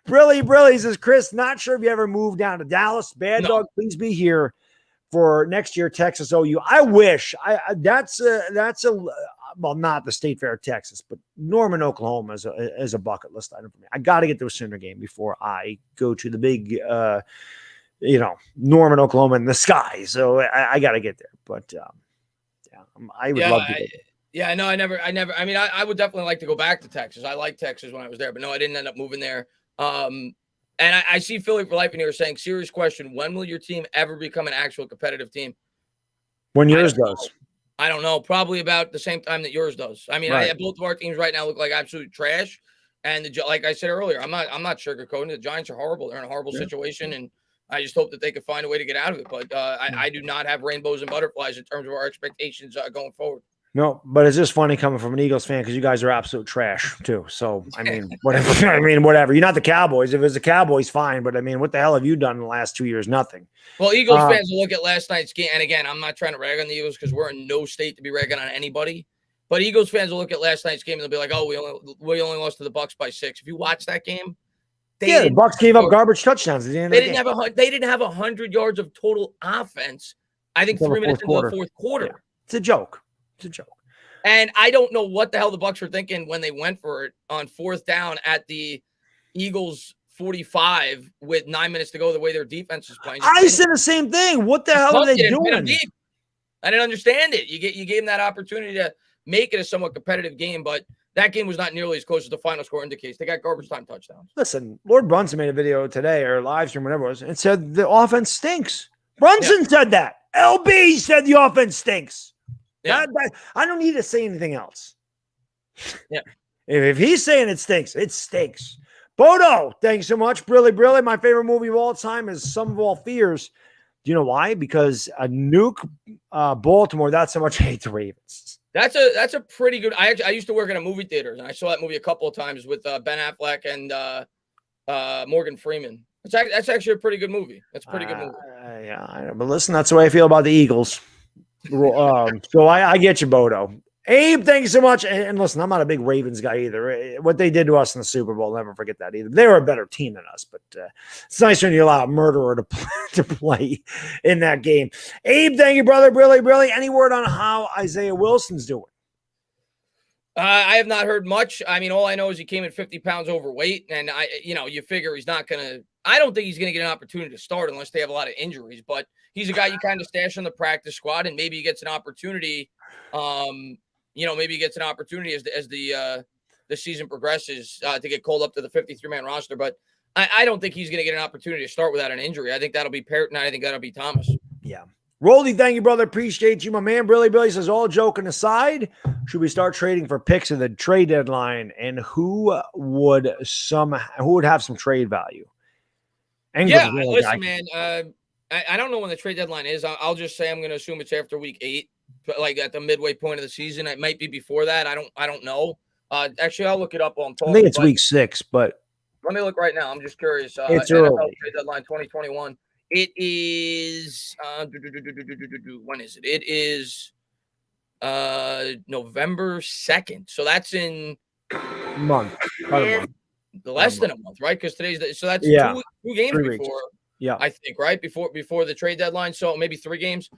Brilly says, Chris, not sure if you ever moved down to Dallas. Baddog, please be here for next year, Texas OU. I wish. That's well, not the State Fair of Texas, but Norman, Oklahoma is a bucket list item for me. I got to get to a Sooner game before I go to the big Norman, Oklahoma in the sky. So I got to get there. But I would love to go. Yeah, no, I never. I mean, I would definitely like to go back to Texas. I liked Texas when I was there, but no, I didn't end up moving there. And I see Philly for life in here saying, serious question: when will your team ever become an actual competitive team? When yours does. I don't know. Probably about the same time that yours does. I mean, Right. Both of our teams right now look like absolute trash. And like I said earlier, I'm not sugarcoating. The Giants are horrible. They're in a horrible situation, and I just hope that they can find a way to get out of it. But I do not have rainbows and butterflies in terms of our expectations going forward. No, but it's just funny coming from an Eagles fan because you guys are absolute trash too. So I mean, whatever. Whatever. You're not the Cowboys. If it was the Cowboys, fine. But I mean, what the hell have you done in the last 2 years? Nothing. Well, Eagles fans will look at last night's game, and again, I'm not trying to rag on the Eagles because we're in no state to be ragging on anybody. But Eagles fans will look at last night's game and they'll be like, "Oh, we only lost to the Bucs by 6." If you watch that game, the Bucs gave up garbage touchdowns at the end of the game. They didn't have 100 yards of total offense. I think 3 minutes into the fourth quarter. Yeah. It's a joke. And I don't know what the hell the Bucs were thinking when they went for it on 4th down at the Eagles 45 with 9 minutes to go. The way their defense is playing, I said the same thing. What the hell are they doing? I didn't understand it. You gave them that opportunity to make it a somewhat competitive game, but that game was not nearly as close as the final score indicates. They got garbage time touchdowns. Listen, Lord Brunson made a video today or live stream, whatever it was, and said the offense stinks. Brunson said that. LB said the offense stinks. Yeah. I don't need to say anything else. Yeah. If he's saying it stinks, it stinks. Bodo, thanks so much. Brilly. My favorite movie of all time is Sum of All Fears. Do you know why? Because a nuke Baltimore, that's how much I hate the Ravens. That's a pretty good. I used to work in a movie theater, and I saw that movie a couple of times with Ben Affleck and Morgan Freeman. That's actually a pretty good movie. That's a pretty good movie. Yeah, I know. But listen, that's the way I feel about the Eagles. So I get you, Bodo. Abe, thank you so much. And listen, I'm not a big Ravens guy either. What they did to us in the Super Bowl, never forget that either. They were a better team than us, but it's nice when you allow a murderer to play in that game. Abe, thank you, brother. Really. Any word on how Isaiah Wilson's doing? I have not heard much. I mean, all I know is he came in 50 pounds overweight, and you figure he's not going to – I don't think he's going to get an opportunity to start unless they have a lot of injuries, but he's a guy you kind of stash on the practice squad, and maybe he gets an opportunity maybe he gets an opportunity as the season progresses to get called up to the 53-man roster. But I don't think he's going to get an opportunity to start without an injury. I think that'll be Parrott, and I think that'll be Thomas. Yeah. Roldy, thank you, brother. Appreciate you, my man. Billy says, all joking aside, should we start trading for picks at the trade deadline? And who would have some trade value? Listen, man. I don't know when the trade deadline is. I'll just say I'm going to assume it's after week 8, like at the midway point of the season. It might be before that. I don't know. Actually, I'll look it up while I'm talking. I think it's week 6, but let me look right now. I'm just curious. It's early. NFL trade deadline 2021. It is when is it? It is November 2nd. So that's in a month. Less than a month, right? Because today's so that's 2 games 3 before. weeks. Yeah, I think right before the trade deadline. So maybe 3 games.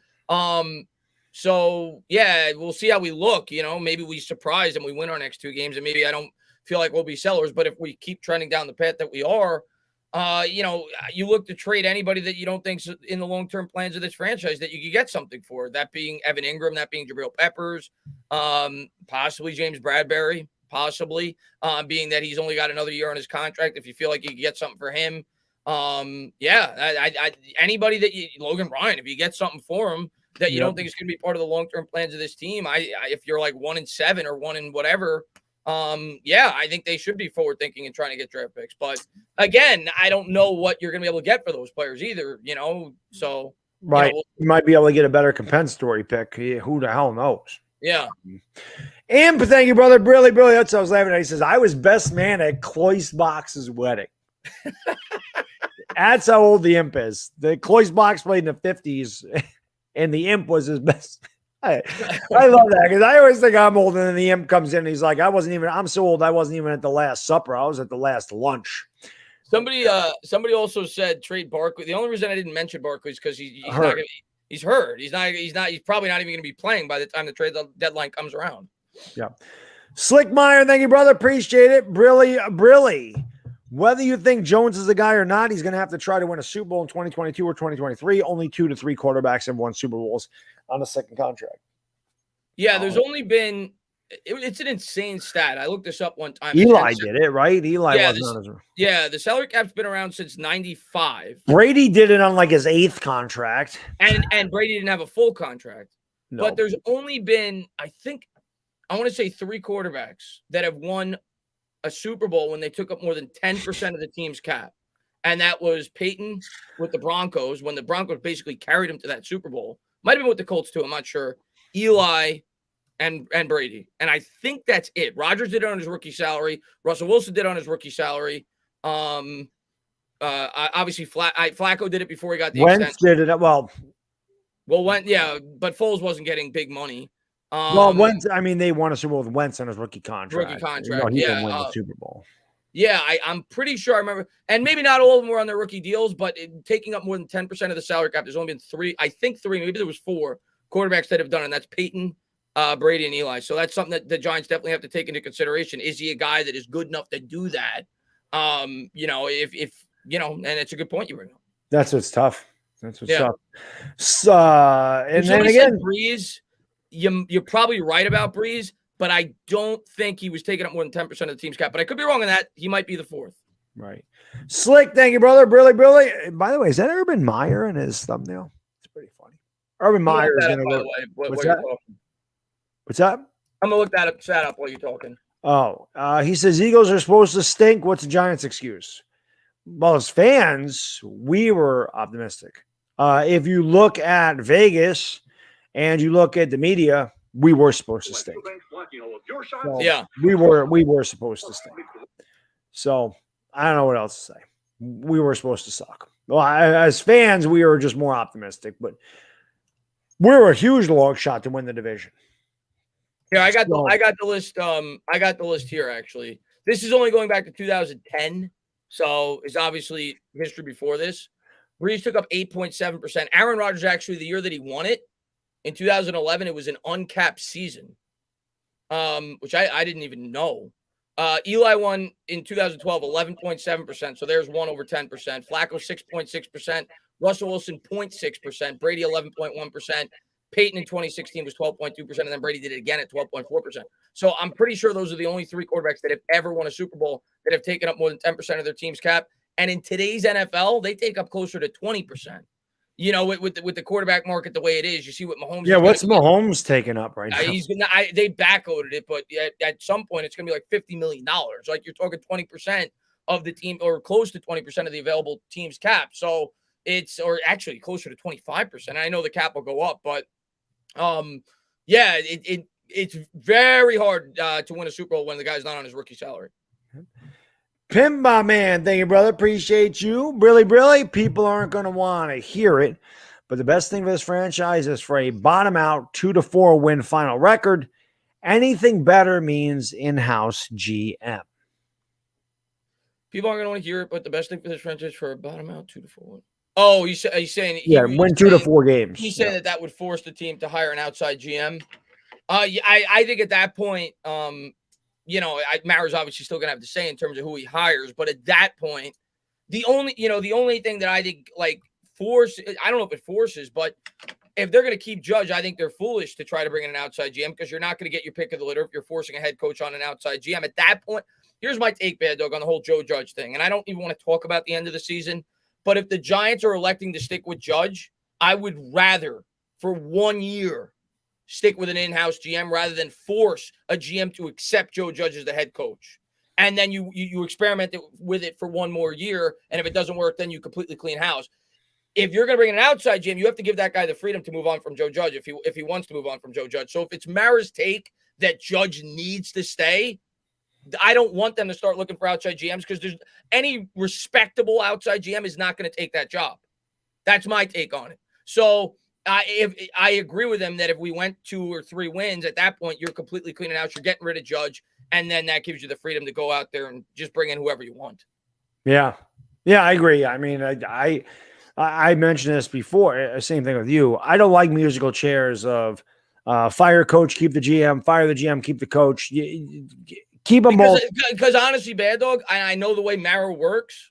So yeah, we'll see how we look. Maybe we surprise and we win our next 2 games, and maybe I don't feel like we'll be sellers. But if we keep trending down the path that we are, you look to trade anybody that you don't think's in the long-term plans of this franchise that you could get something for. That being Evan Ingram, that being Jabril Peppers, possibly James Bradbury, possibly being that he's only got another year on his contract. If you feel like you could get something for him, anybody that Logan Ryan, if you get something for him that you don't think is going to be part of the long-term plans of this team, if you're like 1-7 or 1 and whatever. I think they should be forward thinking and trying to get draft picks. But again, I don't know what you're going to be able to get for those players either, so. Right. You might be able to get a better compensatory pick. Who the hell knows? Yeah. And thank you, brother. Really. That's what I was laughing at. He says, I was best man at Cloisbox's wedding. That's how old the imp is. The Cloisbox played in the 50s, and the imp was his best. I love that because I always think I'm older than the imp comes in. And he's like, I'm so old. I wasn't even at the last supper. I was at the last lunch. Somebody also said trade Barkley. The only reason I didn't mention Barkley is because he's hurt. He's hurt. He's probably not even going to be playing by the time the trade deadline comes around. Yeah. Slick Meyer, thank you, brother. Appreciate it. Brilly. Whether you think Jones is the guy or not, he's going to have to try to win a Super Bowl in 2022 or 2023. Only 2 to 3 quarterbacks have won Super Bowls on a second contract. Yeah, there's only been it's an insane stat. I looked this up one time. Eli did it, right? Eli wasn't on his. Yeah, the salary cap's been around since 95. Brady did it on like his 8th contract. And Brady didn't have a full contract. No. But there's only been, I want to say 3 quarterbacks that have won a Super Bowl when they took up more than 10% of the team's cap. And that was Peyton with the Broncos, when the Broncos basically carried him to that Super Bowl. Might have been with the Colts too, I'm not sure. Eli and Brady. And I think that's it. Rodgers did it on his rookie salary. Russell Wilson did it on his rookie salary. Obviously Flacco did it before he got the Wentz extension. did it. Well, but Foles wasn't getting big money. Wentz, I mean, they won a Super Bowl with Wentz on his rookie contract. He didn't win the Super Bowl. Yeah, I'm pretty sure I remember. And maybe not all of them were on their rookie deals, but taking up more than 10% of the salary cap, there's only been 3, maybe there was 4 quarterbacks that have done it, and that's Peyton, Brady, and Eli. So that's something that the Giants definitely have to take into consideration. Is he a guy that is good enough to do that? And it's a good point you bring up. That's what's tough. Tough. So, and then again, Breeze, you're probably right about Breeze, but I don't think he was taking up more than 10% of the team's cap. But I could be wrong on that. He might be the 4th. Right. Slick, thank you, brother. Brilly. By the way, is that Urban Meyer in his thumbnail? It's pretty funny. Urban Meyer is going to go. What's that? What's that? I'm going to look that up while you're talking. Oh, he says Eagles are supposed to stink. What's the Giants' excuse? Well, as fans, we were optimistic. If you look at Vegas and you look at the media, we were supposed to stink. So yeah, we were supposed to stink. So I don't know what else to say. We were supposed to suck. Well, as fans, we were just more optimistic, but we were a huge long shot to win the division. Yeah, I got the list. I got the list here actually. This is only going back to 2010, so it's obviously history before this. Breeze took up 8.7%. Aaron Rodgers actually, the year that he won it in 2011, it was an uncapped season, which I didn't even know. Eli won in 2012 11.7%, so there's 1 over 10%. Flacco 6.6%. Russell Wilson 0.6%. Brady 11.1%. Peyton in 2016 was 12.2%, and then Brady did it again at 12.4%. So I'm pretty sure those are the only 3 quarterbacks that have ever won a Super Bowl that have taken up more than 10% of their team's cap. And in today's NFL, they take up closer to 20%. You know, with the quarterback market the way it is, you see what Mahomes. Yeah, what's Mahomes taking up right now? They backloaded it, but at some point it's going to be like $50 million. Like you're talking 20% of the team, or close to 20% of the available team's cap. So or actually closer to 25%. And I know the cap will go up, but it's very hard to win a Super Bowl when the guy's not on his rookie salary. Pimp, my man. Thank you, brother. Appreciate you. Brilly. People aren't going to want to hear it. But the best thing for this franchise is for a bottom out 2-4 win final record. Anything better means in-house GM. People aren't going to want to hear it, but the best thing for this franchise is for a bottom out 2-4 win. Oh, he's saying win 2 to 4 games. He's saying that would force the team to hire an outside GM. I think at that point, Mara's obviously still gonna have to say in terms of who he hires, but at that point, the only thing that I think I don't know if it forces, but if they're gonna keep Judge, I think they're foolish to try to bring in an outside GM, because you're not gonna get your pick of the litter if you're forcing a head coach on an outside GM. At that point, here's my take, Baddog, on the whole Joe Judge thing, and I don't even want to talk about the end of the season. But if the Giants are electing to stick with Judge, I would rather, for 1 year, stick with an in-house GM rather than force a GM to accept Joe Judge as the head coach. And then you experiment with it for 1 more year, and if it doesn't work, then you completely clean house. If you're going to bring in an outside GM, you have to give that guy the freedom to move on from Joe Judge if he wants to move on from Joe Judge. So if it's Mara's take that Judge needs to stay, I don't want them to start looking for outside GMs, because there's any respectable outside GM is not going to take that job. That's my take on it. So if I agree with them that if we went 2 or 3 wins, at that point, you're completely cleaning out. You're getting rid of Judge, and then that gives you the freedom to go out there and just bring in whoever you want. Yeah, I agree. I mean, I mentioned this before. Same thing with you. I don't like musical chairs of fire coach, keep the GM, fire the GM, keep the coach. Keep them both. Because honestly, Baddog, I know the way Mara works.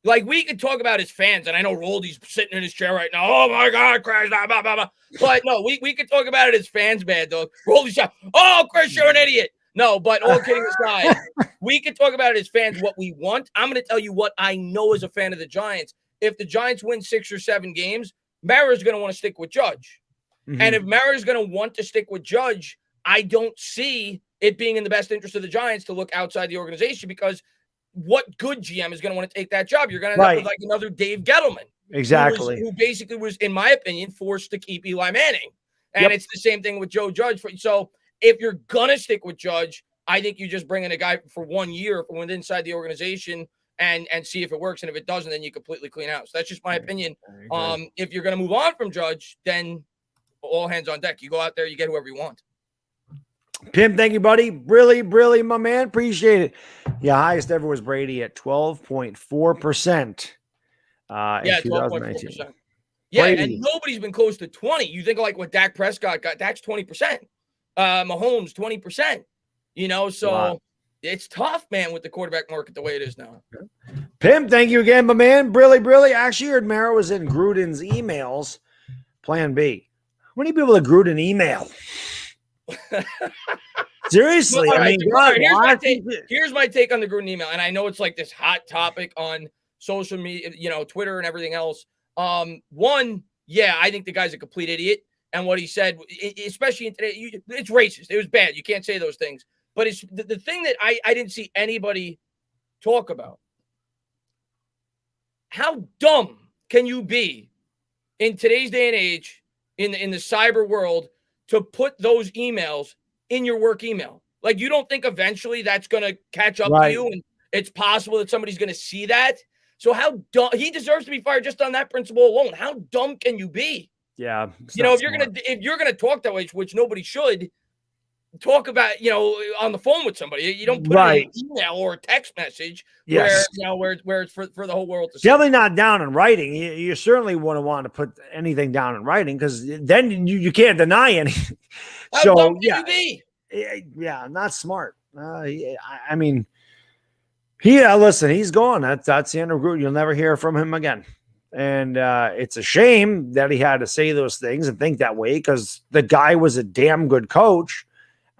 Like, we could talk about his fans, and I know Roldy's sitting in his chair right now. Oh, my God, Chris, blah, blah, blah, blah. But, no, we could talk about it as fans, Baddog. Roldy's shot. Oh, Chris, you're an idiot. No, but all kidding aside, we could talk about it as fans what we want. I'm going to tell you what I know as a fan of the Giants. If the Giants win 6 or 7 games, Mara's going to want to stick with Judge. Mm-hmm. And if Mara's going to want to stick with Judge, I don't see it being in the best interest of the Giants to look outside the organization, because what good GM is going to want to take that job? You're going to end up with like another Dave Gettleman. Exactly. Who basically was, in my opinion, forced to keep Eli Manning. And it's the same thing with Joe Judge. So if you're going to stick with Judge, I think you just bring in a guy for 1 year from within inside the organization and see if it works. And if it doesn't, then you completely clean house. That's just my opinion. If you're going to move on from Judge, then all hands on deck. You go out there, you get whoever you want. Pim, thank you, buddy. Really, my man. Appreciate it. Yeah, highest ever was Brady at 12.4%. Yeah, 12.4%. Yeah, Brady. And nobody's been close to 20. You think of like what Dak Prescott got. Dak's 20%. Mahomes, 20%. You know, so wow. It's tough, man, with the quarterback market the way it is now. Pim, thank you again, my man. Really. Actually, heard Mara was in Gruden's emails. Plan B. How many people did Gruden email? Seriously, I mean, here's my take on the Gruden email, and I know it's like this hot topic on social media, you know, Twitter and everything else. One, yeah, I think the guy's a complete idiot, and what he said, especially in today, it's racist. It was bad. You can't say those things. But it's the thing that I didn't see anybody talk about. How dumb can you be in today's day and age, in the cyber world, to put those emails in your work email? Like, you don't think eventually that's going to catch up to you, and it's possible that somebody's going to see that? So how dumb, he deserves to be fired just on that principle alone. How dumb can you be? Yeah. You know, if you're going to talk that way, which nobody should, talk about, you know, on the phone with somebody. You don't put it in an email or a text message where it's for the whole world to see. Definitely not down in writing. You certainly wouldn't want to put anything down in writing, because then you can't deny anything. How dumb can you be? Yeah, not smart. I mean, listen, he's gone. That's the end of Gruden. You'll never hear from him again. And it's a shame that he had to say those things and think that way, because the guy was a damn good coach.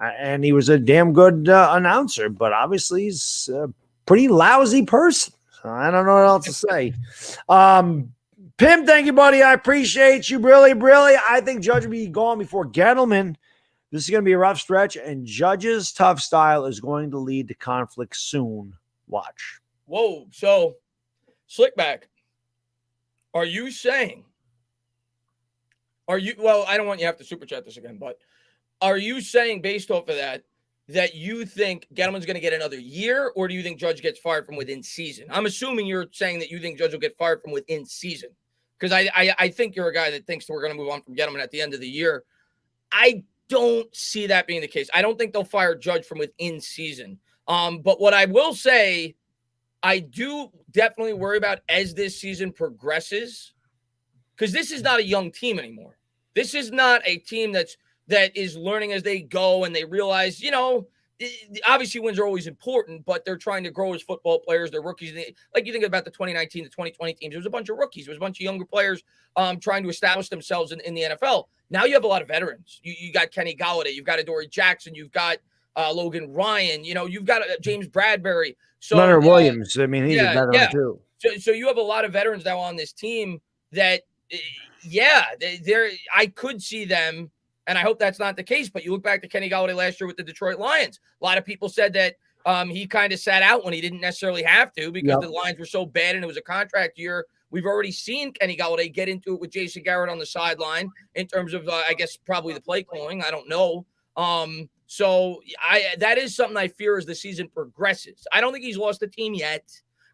And he was a damn good announcer, but obviously he's a pretty lousy person. So I don't know what else to say. Pim, thank you, buddy. I appreciate you. Really. I think Judge will be gone before Gettleman. This is going to be a rough stretch, and Judge's tough style is going to lead to conflict soon. Watch. Whoa. So, Slickback, are you saying, well, I don't want you to have to super chat this again, but are you saying, based off of that you think Gettleman's going to get another year, or do you think Judge gets fired from within season? I'm assuming you're saying that you think Judge will get fired from within season, because I think you're a guy that thinks that we're going to move on from Gettleman at the end of the year. I don't see that being the case. I don't think they'll fire Judge from within season. But what I will say, I do definitely worry about as this season progresses, because this is not a young team anymore. This is not a team that is learning as they go, and they realize, you know, obviously wins are always important, but they're trying to grow as football players. They're rookies. Like, you think about the 2019 to 2020 teams, there was a bunch of rookies. There was a bunch of younger players trying to establish themselves in the NFL. Now you have a lot of veterans. You got Kenny Golladay. You've got Adoree Jackson. You've got Logan Ryan. You know, you've got James Bradbury. So Leonard Williams. I mean, he's a veteran too. So you have a lot of veterans now on this team that, I could see them. And I hope that's not the case. But you look back to Kenny Golladay last year with the Detroit Lions. A lot of people said that he kind of sat out when he didn't necessarily have to, because the Lions were so bad and it was a contract year. We've already seen Kenny Golladay get into it with Jason Garrett on the sideline in terms of, I guess, probably the play calling. I don't know. So that is something I fear as the season progresses. I don't think he's lost the team yet.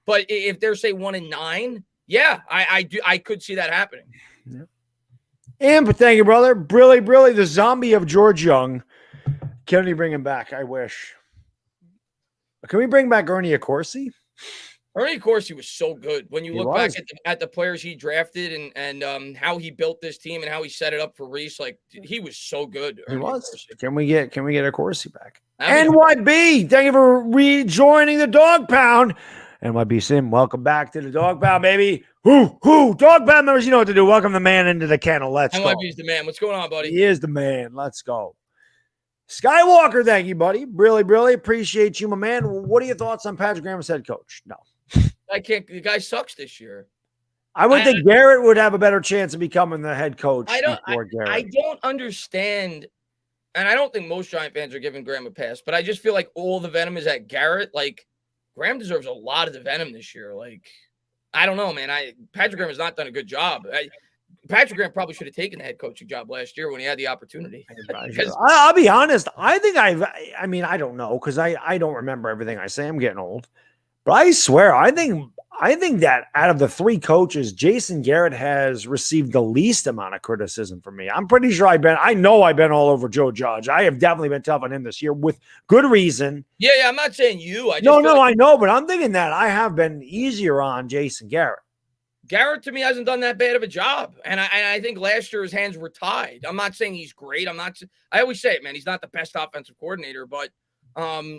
But if they're, say, 1-9, I could see that happening. Yeah. And thank you, brother. Really, the zombie of George Young. Can we bring him back? I wish. Can we bring back Ernie Accorsi? Ernie Accorsi was so good. When you look back at the players he drafted and how he built this team and how he set it up for Reese, like, he was so good. He was. Can we get Accorsi back? NYB, thank you for rejoining the Dog Pound. NYB Sim, welcome back to the Dog Pound, baby. Dog Pound members, you know what to do. Welcome the man into the kennel. Let's go. NYB's the man. What's going on, buddy? He is the man. Let's go. Skywalker, thank you, buddy. Really appreciate you, my man. What are your thoughts on Patrick Graham as head coach? No. I can't. The guy sucks this year. I would think Garrett would have a better chance of becoming the head coach before Garrett. I don't understand, and I don't think most Giant fans are giving Graham a pass, but I just feel like all the venom is at Garrett. Like, Graham deserves a lot of the venom this year. Like, I don't know, man. Patrick Graham has not done a good job. Patrick Graham probably should have taken the head coaching job last year when he had the opportunity. I'll be honest. I think I don't know because I don't remember everything I say. I'm getting old. But I swear, I think that out of the three coaches, Jason Garrett has received the least amount of criticism from me. I'm pretty sure I've been all over Joe Judge. I have definitely been tough on him this year with good reason. Yeah, I'm not saying you. I know, but I'm thinking that I have been easier on Jason Garrett. Garrett, to me, hasn't done that bad of a job. And I think last year his hands were tied. I'm not saying he's great. I always say it, man. He's not the best offensive coordinator, but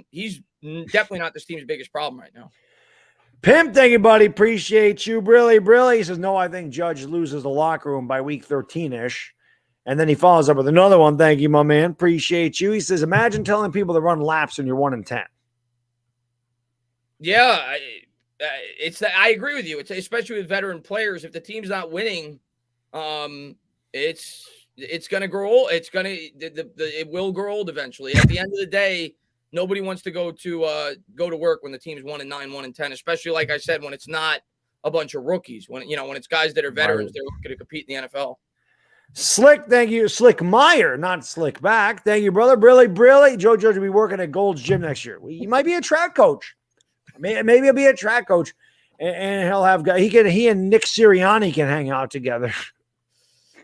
he's definitely not this team's biggest problem right now. Pimp, thank you, buddy. Appreciate you. Brilly. He says, no, I think Judge loses the locker room by week 13-ish. And then he follows up with another one. Thank you, my man. Appreciate you. He says, imagine telling people to run laps when you're 1-10. Yeah, I agree with you. It's especially with veteran players. If the team's not winning, it's going to grow old. It will grow old eventually. At the end of the day, nobody wants to go to work when the team's 1-9, 1-10, especially like I said, when it's not a bunch of rookies. When it's guys that are veterans, they're looking to compete in the NFL. Slick, thank you. Slick Meyer, not Slick back. Thank you, brother. Brilly. Joe Judge will be working at Gold's Gym next year. He might be a track coach. Maybe he'll be a track coach, and he'll have guys. He and Nick Sirianni can hang out together.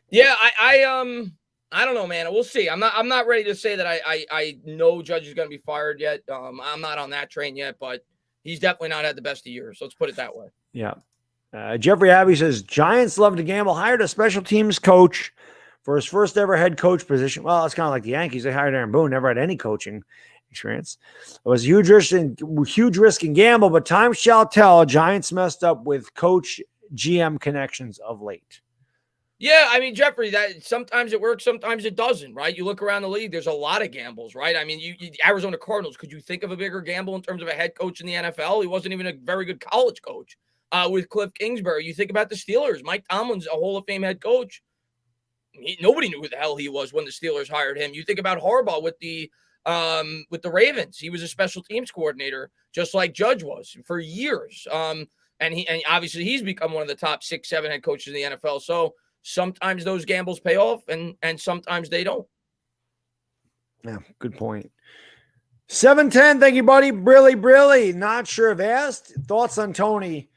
Yeah, I don't know, man. We'll see. I'm not ready to say that I know Judge is going to be fired yet. I'm not on that train yet, but he's definitely not had the best of years. So let's put it that way. Yeah. Jeffrey Abbey says Giants love to gamble. Hired a special teams coach for his first ever head coach position. Well, it's kind of like the Yankees. They hired Aaron Boone, never had any coaching experience. It was a huge risk and gamble, but time shall tell. Giants messed up with coach GM connections of late. Yeah, I mean, Jeffrey, that sometimes it works, sometimes it doesn't, right? You look around the league, there's a lot of gambles, right? I mean, you Arizona Cardinals, could you think of a bigger gamble in terms of a head coach in the NFL? He wasn't even a very good college coach. With Cliff Kingsbury, you think about the Steelers. Mike Tomlin's a Hall of Fame head coach. Nobody knew who the hell he was when the Steelers hired him. You think about Harbaugh with the Ravens. He was a special teams coordinator, just like Judge was for years. And obviously he's become one of the top 6-7 head coaches in the NFL. So sometimes those gambles pay off and sometimes they don't. Yeah, good point. 710, thank you, buddy. Brilly. Not sure if asked. Thoughts on Tony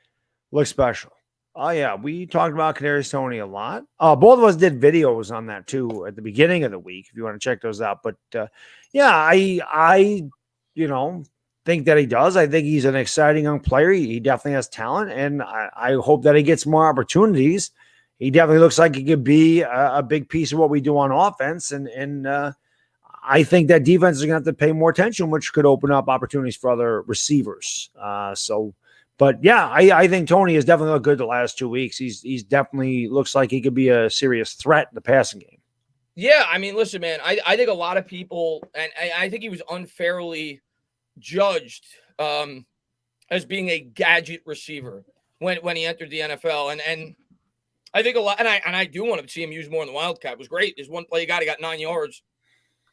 look special. Oh, yeah, we talked about Kadarius Tony a lot. Both of us did videos on that, too, at the beginning of the week, if you want to check those out. But, yeah, I think that he does. I think he's an exciting young player. He definitely has talent, and I hope that he gets more opportunities. He definitely looks like he could be a big piece of what we do on offense, and I think that defense is going to have to pay more attention, which could open up opportunities for other receivers. But yeah, I think Tony has definitely looked good the last 2 weeks. He's definitely looks like he could be a serious threat in the passing game. Yeah, I mean, listen, man, I think a lot of people, and I think he was unfairly judged as being a gadget receiver when he entered the NFL, and I think a lot, and I do want to see him used more in the Wildcat. It was great. There's one play he got 9 yards,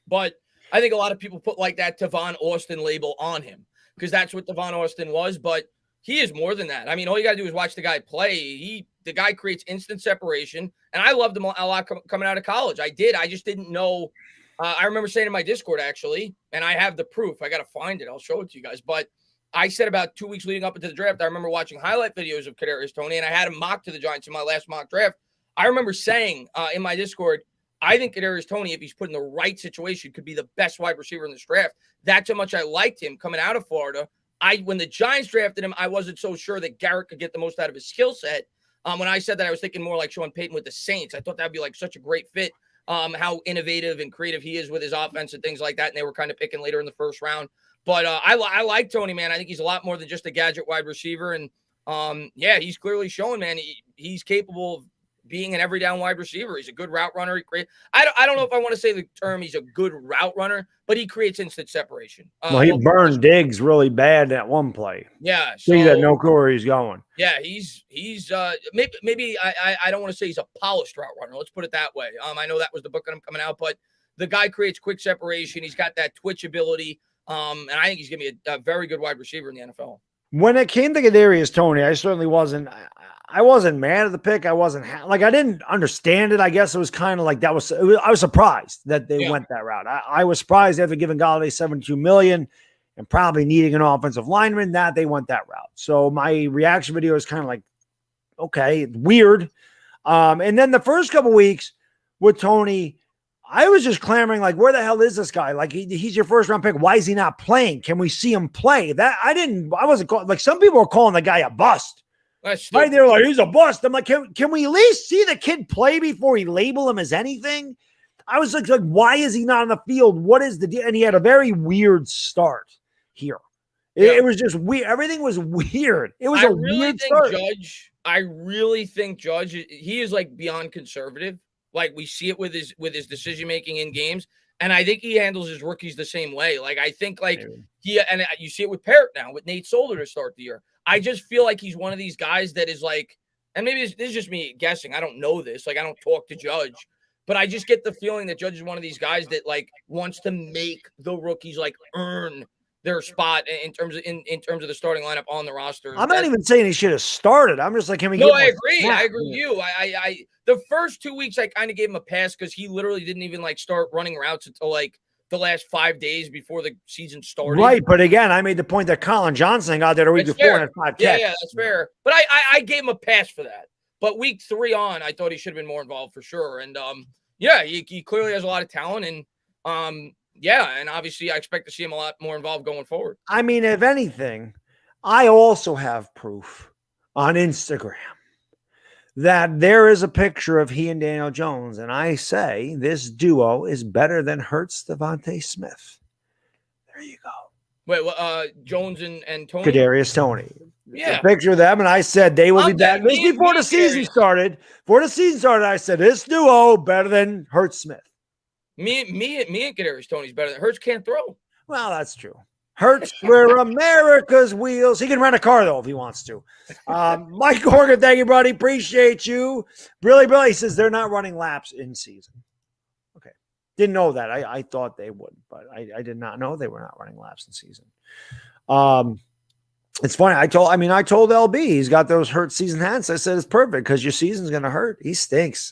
but I think a lot of people put like that Tavon Austin label on him because that's what Tavon Austin was, but he is more than that. I mean, all you got to do is watch the guy play. The guy creates instant separation, and I loved him a lot coming out of college. I did. I just didn't know. I remember saying in my Discord, actually, and I have the proof. I got to find it. I'll show it to you guys. But I said about 2 weeks leading up into the draft, I remember watching highlight videos of Kadarius Tony, and I had him mock to the Giants in my last mock draft. I remember saying in my Discord, I think Kadarius Tony, if he's put in the right situation, could be the best wide receiver in this draft. That's how much I liked him coming out of Florida. When the Giants drafted him, I wasn't so sure that Garrett could get the most out of his skill set. When I said that, I was thinking more like Sean Payton with the Saints. I thought that would be like such a great fit, how innovative and creative he is with his offense and things like that. And they were kind of picking later in the first round. But I like Tony, man. I think he's a lot more than just a gadget wide receiver. And yeah, he's clearly showing, man, he's capable of being an every down wide receiver. He's a good route runner. I don't know if I want to say the term he's a good route runner, but he creates instant separation. Well, he burned Diggs really bad at one play. Yeah. So he had no clue where he's going. Yeah, he's maybe I don't want to say he's a polished route runner. Let's put it that way. I know that was the book on him coming out, but the guy creates quick separation. He's got that twitch ability. And I think he's going to be a very good wide receiver in the NFL. When it came to Kadarius Tony, I certainly wasn't. I wasn't mad at the pick. I wasn't like I didn't understand it. I guess it was kind of like I was surprised that they went that route. I was surprised after giving Galladay $72 million and probably needing an offensive lineman that they went that route. So my reaction video is kind of like, okay, weird. And then the first couple weeks with Tony, I was just clamoring like, where the hell is this guy? Like he's your first round pick. Why is he not playing? Can we see him play? I wasn't calling, like some people are calling the guy a bust. Right? They're like, he's a bust. I'm like, can we at least see the kid play before we label him as anything? I was like, why is he not on the field? What is the deal? And he had a very weird start here. It was just weird. Everything was weird. It was weird start. I really think Judge, he is like beyond conservative. Like we see it with his decision making in games, and I think he handles his rookies the same way. Like I think like and you see it with Parrott now with Nate Solder to start the year. I just feel like he's one of these guys that is like, and maybe this is just me guessing. I don't know this. Like I don't talk to Judge, but I just get the feeling that Judge is one of these guys that like wants to make the rookies like earn their spot in terms of the starting lineup on the roster. I'm not even saying he should have started. I'm just like, can we? No, I agree. I agree with you. I the first 2 weeks I kind of gave him a pass because he literally didn't even like start running routes until like the last 5 days before the season started. Right, but again, I made the point that Colin Johnson got there a week before and had 5 catches. Yeah, that's fair. But I gave him a pass for that. But week 3 on, I thought he should have been more involved for sure. And he clearly has a lot of talent and and obviously I expect to see him a lot more involved going forward. I mean, if anything, I also have proof on Instagram that there is a picture of he and Daniel Jones, and I say this duo is better than Ertz, Devontae Smith. There you go. Wait, Jones and Tony? Kadarius Tony. Yeah. A picture of them, and I said they will be better. This before the season started. Before the season started, I said this duo better than Ertz Smith. Me and Kadarius Tony's better than Ertz can't throw. Well, that's true. Ertz, we're America's wheels. He can rent a car, though, if he wants to. Mike Horgan, thank you, buddy. Appreciate you. Billy says they're not running laps in season. Okay. Didn't know that. I thought they would, but I did not know they were not running laps in season. It's funny. I told LB he's got those hurt season hats. I said it's perfect because your season's going to hurt. He stinks.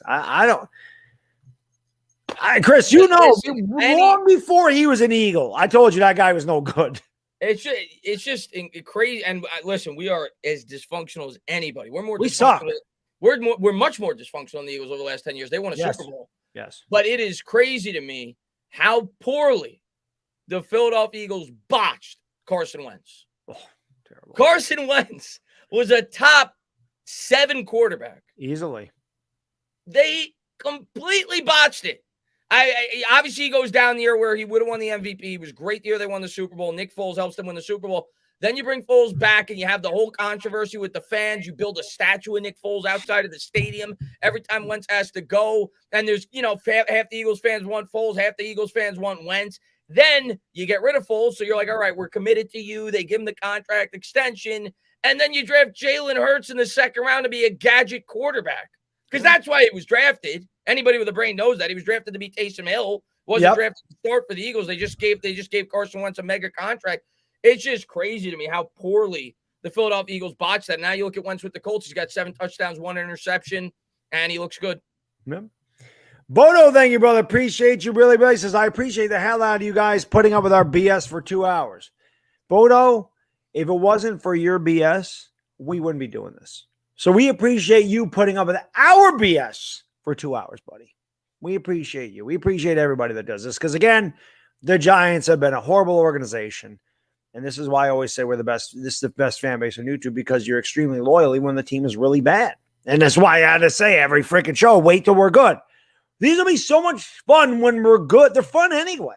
Chris, long before he was an Eagle, I told you that guy was no good. It's just crazy. And listen, we are as dysfunctional as anybody. We're more. We suck. We're much more dysfunctional than the Eagles over the last 10 years. They won a Super Bowl. Yes. But it is crazy to me how poorly the Philadelphia Eagles botched Carson Wentz. Oh, terrible. Carson Wentz was a top 7 quarterback. Easily. They completely botched it. Obviously he goes down the year where he would have won the MVP. He was great the year they won the Super Bowl. Nick Foles helps them win the Super Bowl. Then you bring Foles back and you have the whole controversy with the fans. You build a statue of Nick Foles outside of the stadium every time Wentz has to go. And there's, half the Eagles fans want Foles, half the Eagles fans want Wentz. Then you get rid of Foles. So you're like, all right, we're committed to you. They give him the contract extension. And then you draft Jalen Hurts in the second round to be a gadget quarterback. Because that's why he was drafted. Anybody with a brain knows that. He was drafted to be Taysom Hill. Wasn't drafted to start for the Eagles. They just gave Carson Wentz a mega contract. It's just crazy to me how poorly the Philadelphia Eagles botched that. Now you look at Wentz with the Colts. He's got 7 touchdowns, 1 interception, and he looks good. Yeah. Bodo, thank you, brother. Appreciate you. Really says, I appreciate the hell out of you guys putting up with our BS for 2 hours. Bodo, if it wasn't for your BS, we wouldn't be doing this. So we appreciate you putting up with our BS for 2 hours, buddy. We appreciate you. We appreciate everybody that does this. Because, again, the Giants have been a horrible organization. And this is why I always say we're the best. This is the best fan base on YouTube because you're extremely loyal even when the team is really bad. And that's why I had to say every freaking show, wait till we're good. These will be so much fun when we're good. They're fun anyway.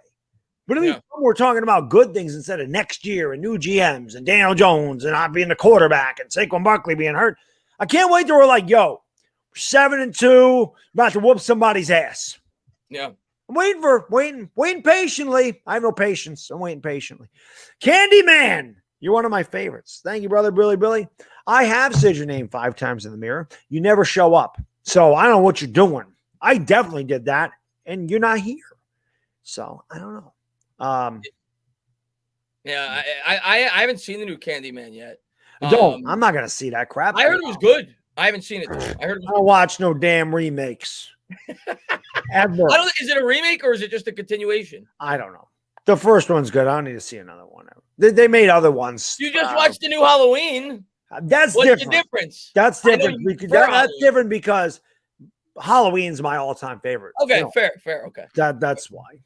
But at least we're talking about good things instead of next year and new GMs and Daniel Jones and not being the quarterback and Saquon Barkley being hurt. I can't wait till we're like, yo, 7-2, about to whoop somebody's ass. Yeah. I'm waiting patiently. I have no patience. I'm waiting patiently. Candyman, you're one of my favorites. Thank you, brother, Billy. I have said your name 5 times in the mirror. You never show up. So I don't know what you're doing. I definitely did that, and you're not here. So I don't know. Yeah, I haven't seen the new Candyman yet. I'm not gonna see that crap. I heard it was good. I haven't seen it though. I don't watch no damn remakes. Ever. Is it a remake or is it just a continuation? I don't know. The first one's good. I don't need to see another one. They made other ones. You just watched the new Halloween. What's the difference? That's different. That's different because Halloween's my all-time favorite. Okay, fair. Okay. That's why.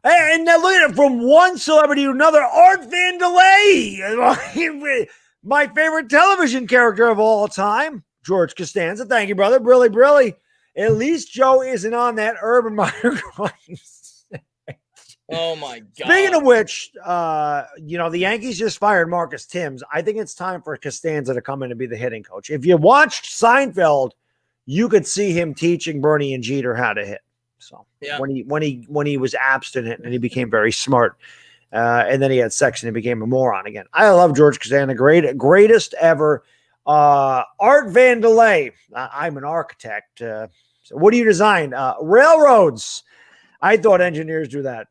And now look at it, from one celebrity to another. Art Vandelay, my favorite television character of all time. George Costanza. Thank you, brother. Brilly. At least Joe isn't on that Urban Meyer. Oh my God. Speaking of which, the Yankees just fired Marcus Timms. I think it's time for Costanza to come in and be the hitting coach. If you watched Seinfeld, you could see him teaching Bernie and Jeter how to hit. So when he was abstinent and he became very smart, and then he had sex and he became a moron again. I love George Costanza, greatest ever. Art Vandelay. I'm an architect. So what do you design? Railroads. I thought engineers do that.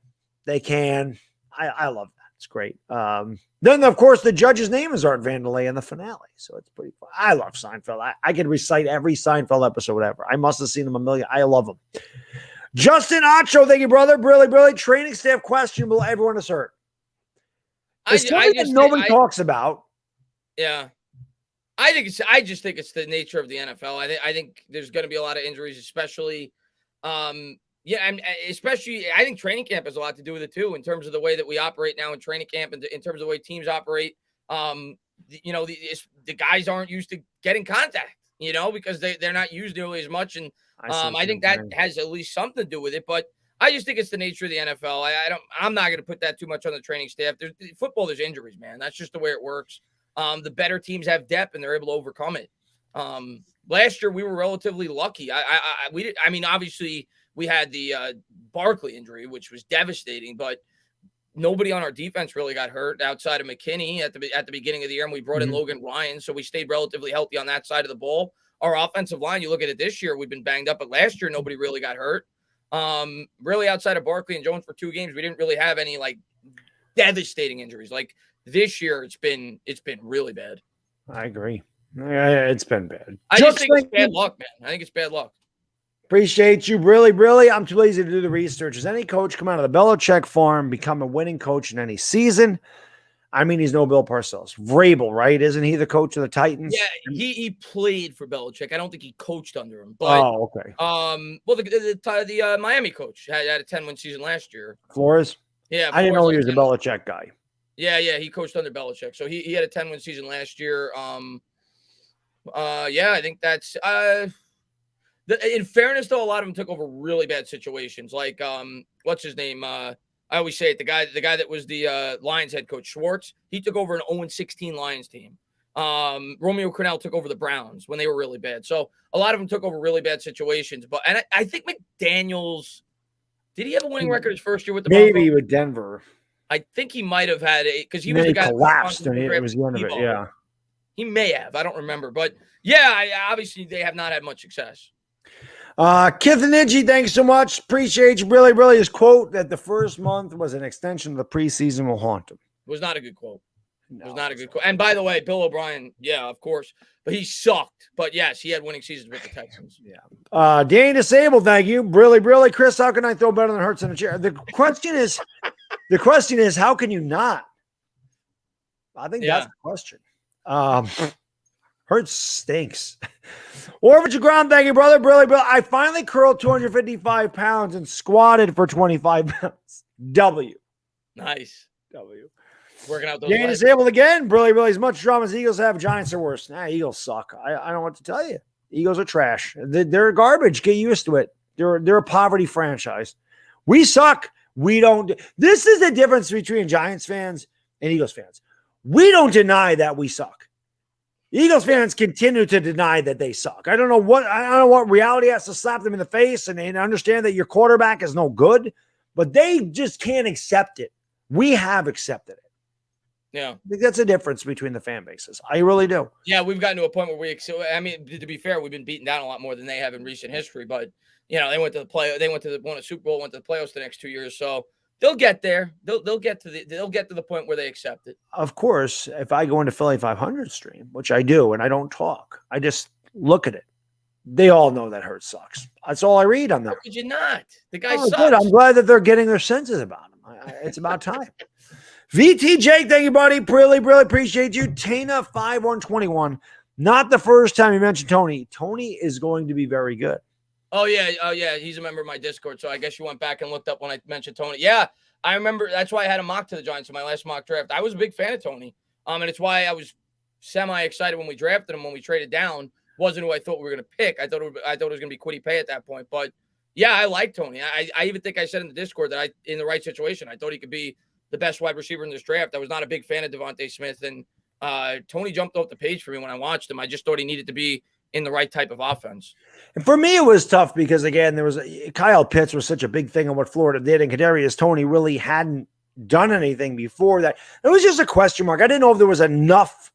They can. I love that. It's great. Then, of course, the judge's name is Art Vandelay in the finale. So it's pretty fun. I love Seinfeld. I could recite every Seinfeld episode ever. I must have seen them a million. I love them. Justin Acho, thank you, brother. Brilly. Training staff questionable. Everyone is hurt. It's something that nobody talks about. Yeah. I just think it's the nature of the NFL. I think there's going to be a lot of injuries, especially especially I think training camp has a lot to do with it too, in terms of the way that we operate now in training camp and in terms of the way teams operate. The guys aren't used to getting contact, because they're not used nearly as much. And I think that has at least something to do with it, but I just think it's the nature of the NFL. I'm not going to put that too much on the training staff. There's injuries, man. That's just the way it works. The better teams have depth and they're able to overcome it. Last year we were relatively lucky. Obviously we had the Barkley injury, which was devastating, but nobody on our defense really got hurt outside of McKinney at the beginning of the year, and we brought in Logan Ryan, so we stayed relatively healthy on that side of the ball. Our offensive line, you look at it this year, we've been banged up, but last year nobody really got hurt. Really outside of Barkley and Jones for 2 games, we didn't really have any like devastating injuries. Like this year, it's been really bad. I agree. Yeah, it's been bad. I just think it's bad luck, man. I think it's bad luck. Appreciate you, really. I'm too lazy to do the research. Does any coach come out of the Belichick farm, become a winning coach in any season? I mean, he's no Bill Parcells. Vrabel, right? Isn't he the coach of the Titans? Yeah, he played for Belichick. I don't think he coached under him. But, okay. The Miami coach had a 10-win season last year. Flores? Yeah. I didn't know he was a Belichick guy. Yeah, he coached under Belichick. So he had a 10-win season last year. I think that's in fairness, though, a lot of them took over really bad situations. Like, what's his name? I always say it. The guy that was the Lions head coach, Schwartz. He took over an 0-16 Lions team. Romeo Crennel took over the Browns when they were really bad. So a lot of them took over really bad situations. But I think McDaniels, did he have a winning record his first year with the Maybe Broncos? with Denver. I think he might have had it because he was the guy collapsed and it was the end of it. Yeah, he may have. I don't remember, but obviously they have not had much success. Kithanigi, thanks so much. Appreciate you. Really, his quote that the first month was an extension of the preseason will haunt him. It was not a good quote. It was not a good quote. And by the way, Bill O'Brien, of course, but he sucked. But yes, he had winning seasons with the Texans. Yeah. Danny Disabled, thank you. Really, Chris, how can I throw better than Hurts in a chair? The question is, how can you not? I think that's the question. Hurts stinks. Orville Jagron, thank you, brother. Really. I finally curled 255 pounds and squatted for 25 pounds. W. Nice. W. Working out those Danny Disabled again. Really. As much drama as Eagles have, Giants are worse. Eagles suck. I don't know what to tell you. Eagles are trash. They're garbage. Get used to it. They're a poverty franchise. We suck. We don't. This is the difference between Giants fans and Eagles fans. We don't deny that we suck. Eagles fans continue to deny that they suck. I don't know what reality has to slap them in the face and understand that your quarterback is no good, but they just can't accept it. We have accepted it. Yeah. I think that's a difference between the fan bases. I really do. Yeah, we've gotten to a point where to be fair, we've been beaten down a lot more than they have in recent history, but they went to won a Super Bowl, went to the playoffs the next 2 years. So they'll get there. They'll get to the point where they accept it. Of course, if I go into Philly 500 stream, which I do, and I don't talk, I just look at it. They all know that Hurts sucks. That's all I read on them. How could you not? The guy sucks. Good. I'm glad that they're getting their senses about him. It's about time. VTJ, thank you, buddy. Really, really appreciate you. Tainah 5121. Not the first time you mentioned Tony. Tony is going to be very good. Oh yeah. He's a member of my Discord, so I guess you went back and looked up when I mentioned Tony. Yeah, I remember. That's why I had a mock to the Giants in my last mock draft. I was a big fan of Tony, and it's why I was semi-excited when we drafted him. When we traded down, wasn't who I thought we were going to pick. I thought it was going to be Kwity Paye at that point. But yeah, I like Tony. I even think I said in the Discord that in the right situation, I thought he could be the best wide receiver in this draft. I was not a big fan of Devontae Smith, and Tony jumped off the page for me when I watched him. I just thought he needed to be in the right type of offense. And for me, it was tough because, again, Kyle Pitts was such a big thing on what Florida did, and Kadarius Tony really hadn't done anything before that. It was just a question mark. I didn't know if there was enough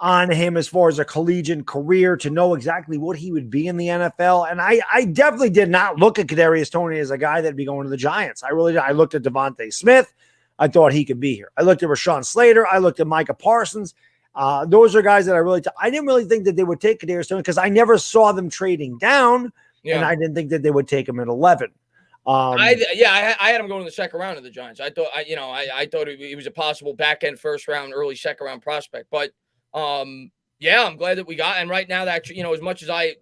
on him as far as a collegiate career to know exactly what he would be in the NFL. And I definitely did not look at Kadarius Tony as a guy that'd be going to the Giants. I really did. I looked at Devontae Smith. I thought he could be here. I looked at Rashawn Slater. I looked at Micah Parsons. Those are guys that I didn't really think that they would take Kadarius Tony because I never saw them trading down, and I didn't think that they would take him at 11. I had him going in the second round of the Giants. I thought, I thought he was a possible back end first round, early second round prospect. But I'm glad that we got. And right now, that as much as I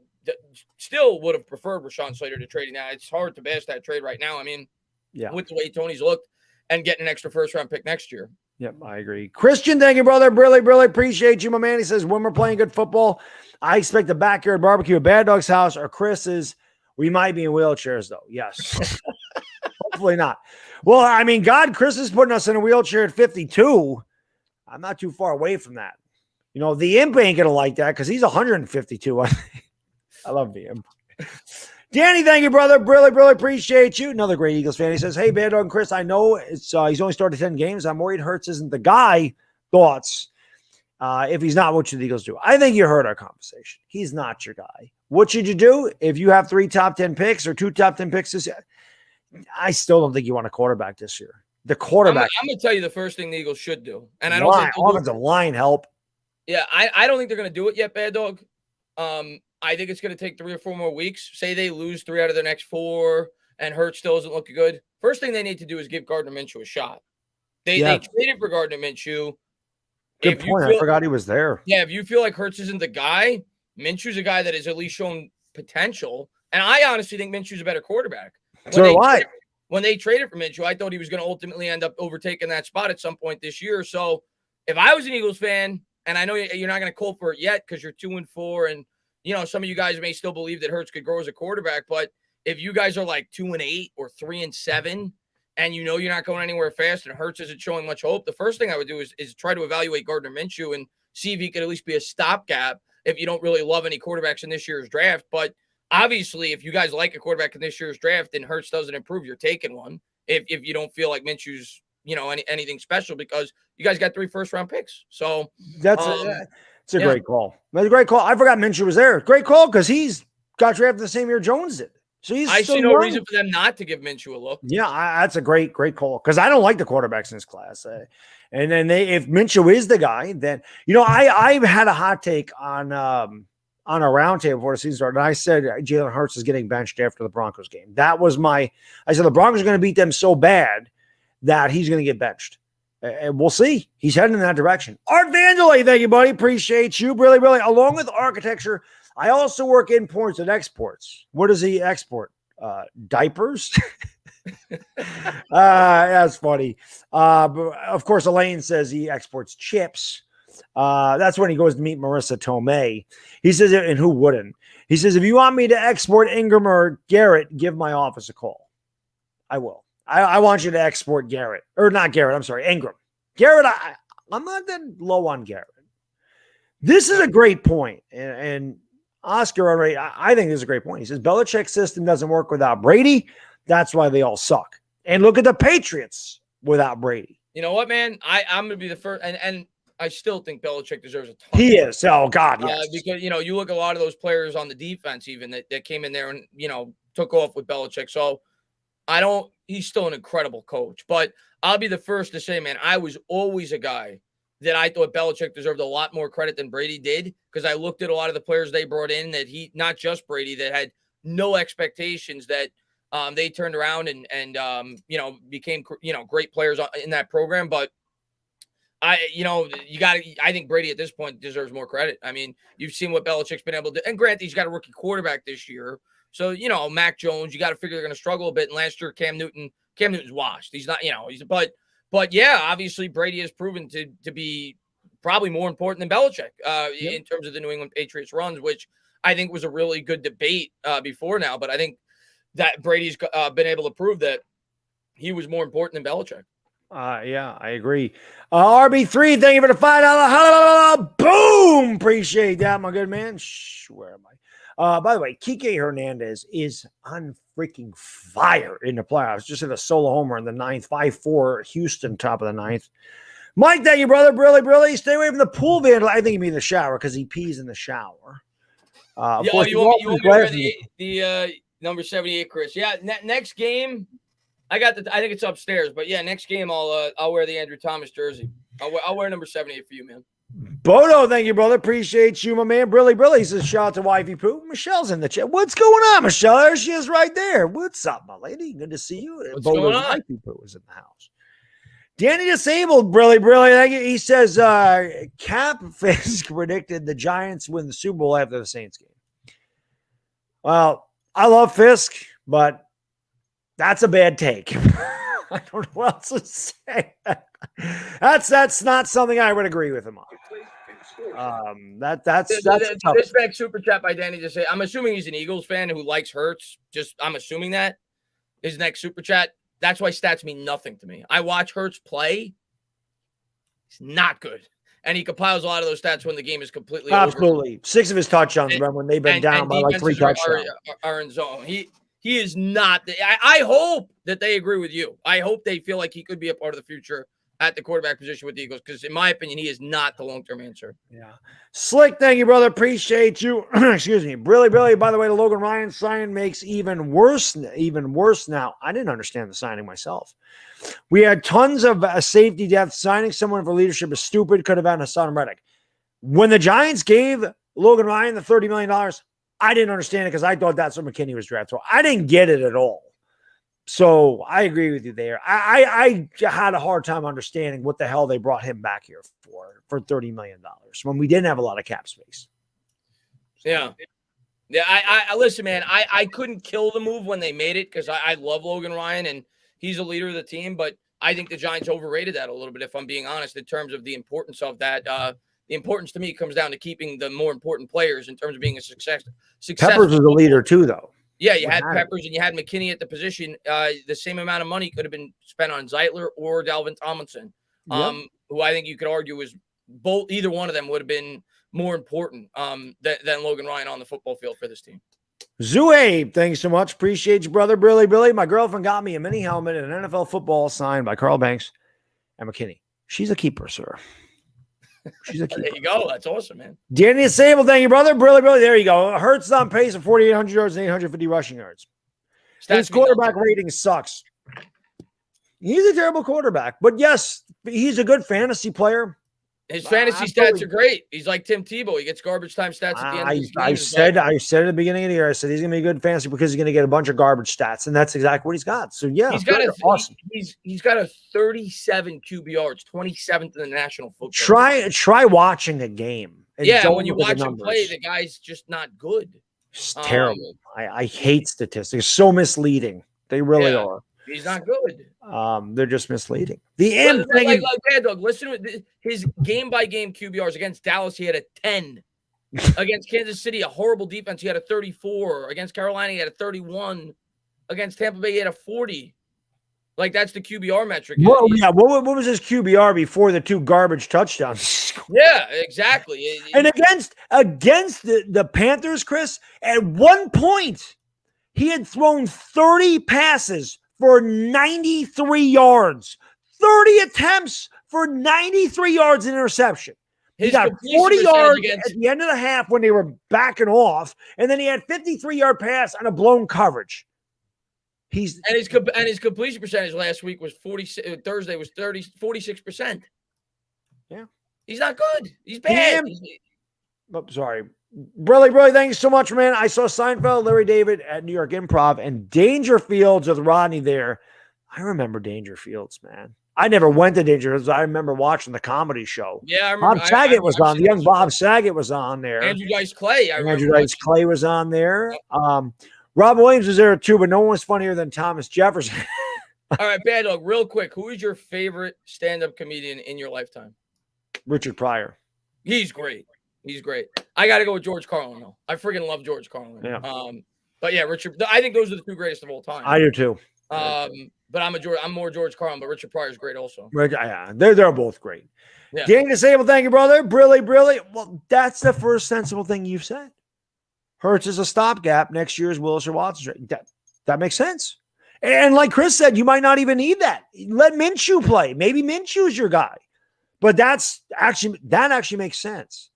still would have preferred Rashawn Slater to trading now, it's hard to bash that trade right now. I mean, with the way Tony's looked and getting an extra first round pick next year. Yep, I agree. Christian, thank you, brother. Really, really appreciate you, my man. He says, when we're playing good football, I expect a backyard barbecue at Baddog's house or Chris's. We might be in wheelchairs, though. Yes. Hopefully not. Well, I mean, Chris is putting us in a wheelchair at 52. I'm not too far away from that. The imp ain't going to like that because he's 152. I love the imp. Danny, thank you, brother. Really, really appreciate you. Another great Eagles fan. He says, hey, Baddog and Chris, I know he's only started 10 games. I'm worried Hurts isn't the guy. Thoughts? If he's not, what should the Eagles do? I think you heard our conversation. He's not your guy. What should you do if you have 3 top 10 picks or 2 top 10 picks this year? I still don't think you want a quarterback this year. The quarterback. I'm going to tell you the first thing the Eagles should do. And I don't think offensive line help. Yeah, I don't think they're going to do it yet, Baddog. I think it's going to take 3 or 4 more weeks. Say they lose 3 out of their next 4 and Hurts still doesn't look good. First thing they need to do is give Gardner Minshew a shot. They traded for Gardner Minshew. Good point. I forgot he was there. Yeah, if you feel like Hurts isn't the guy, Minshew's a guy that has at least shown potential. And I honestly think Minshew's a better quarterback. When they traded for Minshew, I thought he was going to ultimately end up overtaking that spot at some point this year. So if I was an Eagles fan, and I know you're not going to call for it yet because you're 2-4, and some of you guys may still believe that Hurts could grow as a quarterback, but if you guys are like 2-8 or 3-7, and you're not going anywhere fast, and Hurts isn't showing much hope, the first thing I would do is try to evaluate Gardner Minshew and see if he could at least be a stopgap if you don't really love any quarterbacks in this year's draft. But obviously, if you guys like a quarterback in this year's draft and Hurts doesn't improve, you're taking one. If you don't feel like Minshew's anything special, because you guys got 3 first-round picks. So it's a great call. That's a great call. I forgot Minshew was there. Great call because he's got drafted the same year Jones did. So I see no reason for them not to give Minshew a look. Yeah, that's a great call because I don't like the quarterbacks in this class. And then if Minshew is the guy, then I had a hot take on a roundtable before the season started. And I said Jalen Hurts is getting benched after the Broncos game. That was I said the Broncos are going to beat them so bad that he's going to get benched. And we'll see. He's heading in that direction. Art Vandelay, thank you, buddy. Appreciate you. Really, really. Along with architecture, I also work imports and exports. What does he export? Diapers? That's funny. Of course, Elaine says he exports chips. That's when he goes to meet Marissa Tomei. He says, and who wouldn't? He says, if you want me to export Ingram or Garrett, give my office a call. I will. I want you to export Garrett. Or not Garrett, I'm sorry, Ingram. Garrett, I'm not that low on Garrett. This is a great point. And Oscar already, I think this is a great point. He says Belichick's system doesn't work without Brady. That's why they all suck. And look at the Patriots without Brady. You know what, man? I'm going to be the first. And I still think Belichick deserves a ton. He is. Oh, God, yes. Because, you look at a lot of those players on the defense even that came in there and, took off with Belichick. So he's still an incredible coach. But I'll be the first to say, man, I was always a guy that I thought Belichick deserved a lot more credit than Brady did, because I looked at a lot of the players they brought in that not just Brady, that had no expectations, that they turned around and became, great players in that program. But I think Brady at this point deserves more credit. I mean, you've seen what Belichick's been able to do. And granted, he's got a rookie quarterback this year. So, Mac Jones, you got to figure they're going to struggle a bit. And last year, Cam Newton's washed. He's not, but yeah, obviously Brady has proven to be probably more important than Belichick in terms of the New England Patriots runs, which I think was a really good debate before now. But I think that Brady's been able to prove that he was more important than Belichick. Yeah, I agree. RB3, thank you for the $5. Boom! Appreciate that, my good man. Where am I? By the way, Kike Hernandez is on freaking fire in the playoffs. Just hit a solo homer in the ninth, 5-4 Houston, top of the ninth. Mike, thank you, brother. Brilly. Stay away from the pool vandal. I think you mean the shower because he pees in the shower. You want me to wear the number 78, Chris? Yeah, next game, I think it's upstairs. But yeah, next game I'll wear the Andrew Thomas jersey. I'll wear number 78 for you, man. Bodo, thank you, brother. Appreciate you, my man. Brilly says, shout out to Wifey Poo. Michelle's in the chat. What's going on, Michelle? There she is right there. What's up, my lady? Good to see you. What's going on? Wifey Poo is in the house. Danny Disabled, Brilly. He says, Cap Fisk predicted the Giants win the Super Bowl after the Saints game. Well, I love Fisk, but that's a bad take. I don't know what else to say. That's not something I would agree with him on. That's this next super chat by Danny just say, I'm assuming he's an Eagles fan who likes Ertz. I'm assuming that his next super chat. That's why stats mean nothing to me. I watch Ertz play. He's not good. And he compiles a lot of those stats when the game is completely absolutely over. 6 of his touchdowns, remember, when they've been down by like 3 touchdowns. Are in zone. He is not. I hope that they agree with you. I hope they feel like he could be a part of the future at the quarterback position with the Eagles, because in my opinion, he is not the long-term answer. Yeah. Slick, thank you, brother. Appreciate you. Excuse me. Brilly. By the way, the Logan Ryan sign makes even worse now. I didn't understand the signing myself. We had tons of safety depth. Signing someone for leadership is stupid. Could have been Hassan Reddick. When the Giants gave Logan Ryan the $30 million, I didn't understand it because I thought that's what McKinney was drafted for. I didn't get it at all. So I agree with you there. I had a hard time understanding what the hell they brought him back here for $30 million when we didn't have a lot of cap space. Yeah. I listen, man, I couldn't kill the move when they made it because I love Logan Ryan and he's a leader of the team, but I think the Giants overrated that a little bit, if I'm being honest, in terms of the importance of that. The importance to me comes down to keeping the more important players in terms of being a success. Peppers is a leader too, though. Yeah, you had Peppers and you had McKinney at the position. The same amount of money could have been spent on Zeitler or Dalvin Tomlinson, who I think you could argue is both. Either one of them would have been more important than Logan Ryan on the football field for this team. Zooabe, thanks so much. Appreciate you, brother. Billy. My girlfriend got me a mini helmet and an NFL football signed by Carl Banks and McKinney. She's a keeper, sir. She's a keeper. There you go. That's awesome, man. Danny Sable, thank you, brother. Billy. There you go. Hurts on pace of 4,800 yards and 850 rushing yards. His quarterback rating sucks. He's a terrible quarterback, but yes, he's a good fantasy player. His fantasy stats are great. He's like Tim Tebow. He gets garbage time stats at the end of his game. I said at the beginning of the year, I said he's going to be a good fantasy because he's going to get a bunch of garbage stats, and that's exactly what he's got. So yeah, awesome. He's got a 37 QBR. It's 27th in the National Football. Try watching a game. When you watch him play, the guy's just not good. It's terrible. I hate statistics. It's so misleading. They really are. He's not good. They're just misleading. Like Baddog, listen to his game-by-game QBRs. Against Dallas, he had a 10. Against Kansas City, a horrible defense, he had a 34. Against Carolina, he had a 31. Against Tampa Bay, he had a 40. Like that's the QBR metric. Well, yeah. What was his QBR before the 2 garbage touchdowns? Yeah, exactly. And against the Panthers, Chris, at one point he had thrown 30 passes for 93 yards. 30 attempts for 93 yards in interception. He got 40 yards at the end of the half when they were backing off, and then he had 53-yard pass on a blown coverage. His completion percentage last week was 46%. Yeah. He's not good. He's bad. Sorry. Really, thank you so much, man. I saw Seinfeld, Larry David at New York Improv, and Dangerfields with Rodney there. I remember Dangerfields, man. I never went to Dangerfields. I remember watching the comedy show. Yeah, I remember. Bob Saget was on. The young Bob Saget was on there. Andrew Dice Clay. Andrew Dice Clay was on there. Rob Williams was there too, but no one was funnier than Thomas Jefferson. All right, Baddog, real quick. Who is your favorite stand-up comedian in your lifetime? Richard Pryor. He's great. I got to go with George Carlin, though. I freaking love George Carlin. Yeah. But yeah, Richard. I think those are the 2 greatest of all time. I do too. But I'm more George Carlin, but Richard Pryor is great also. Yeah, they're both great. Yeah. Gang Disabled, thank you, brother. Brilly. Well, that's the first sensible thing you've said. Hurts is a stopgap. Next year's Willis or Watson. That makes sense. And like Chris said, you might not even need that. Let Minshew play. Maybe Minshew's your guy. But that actually makes sense.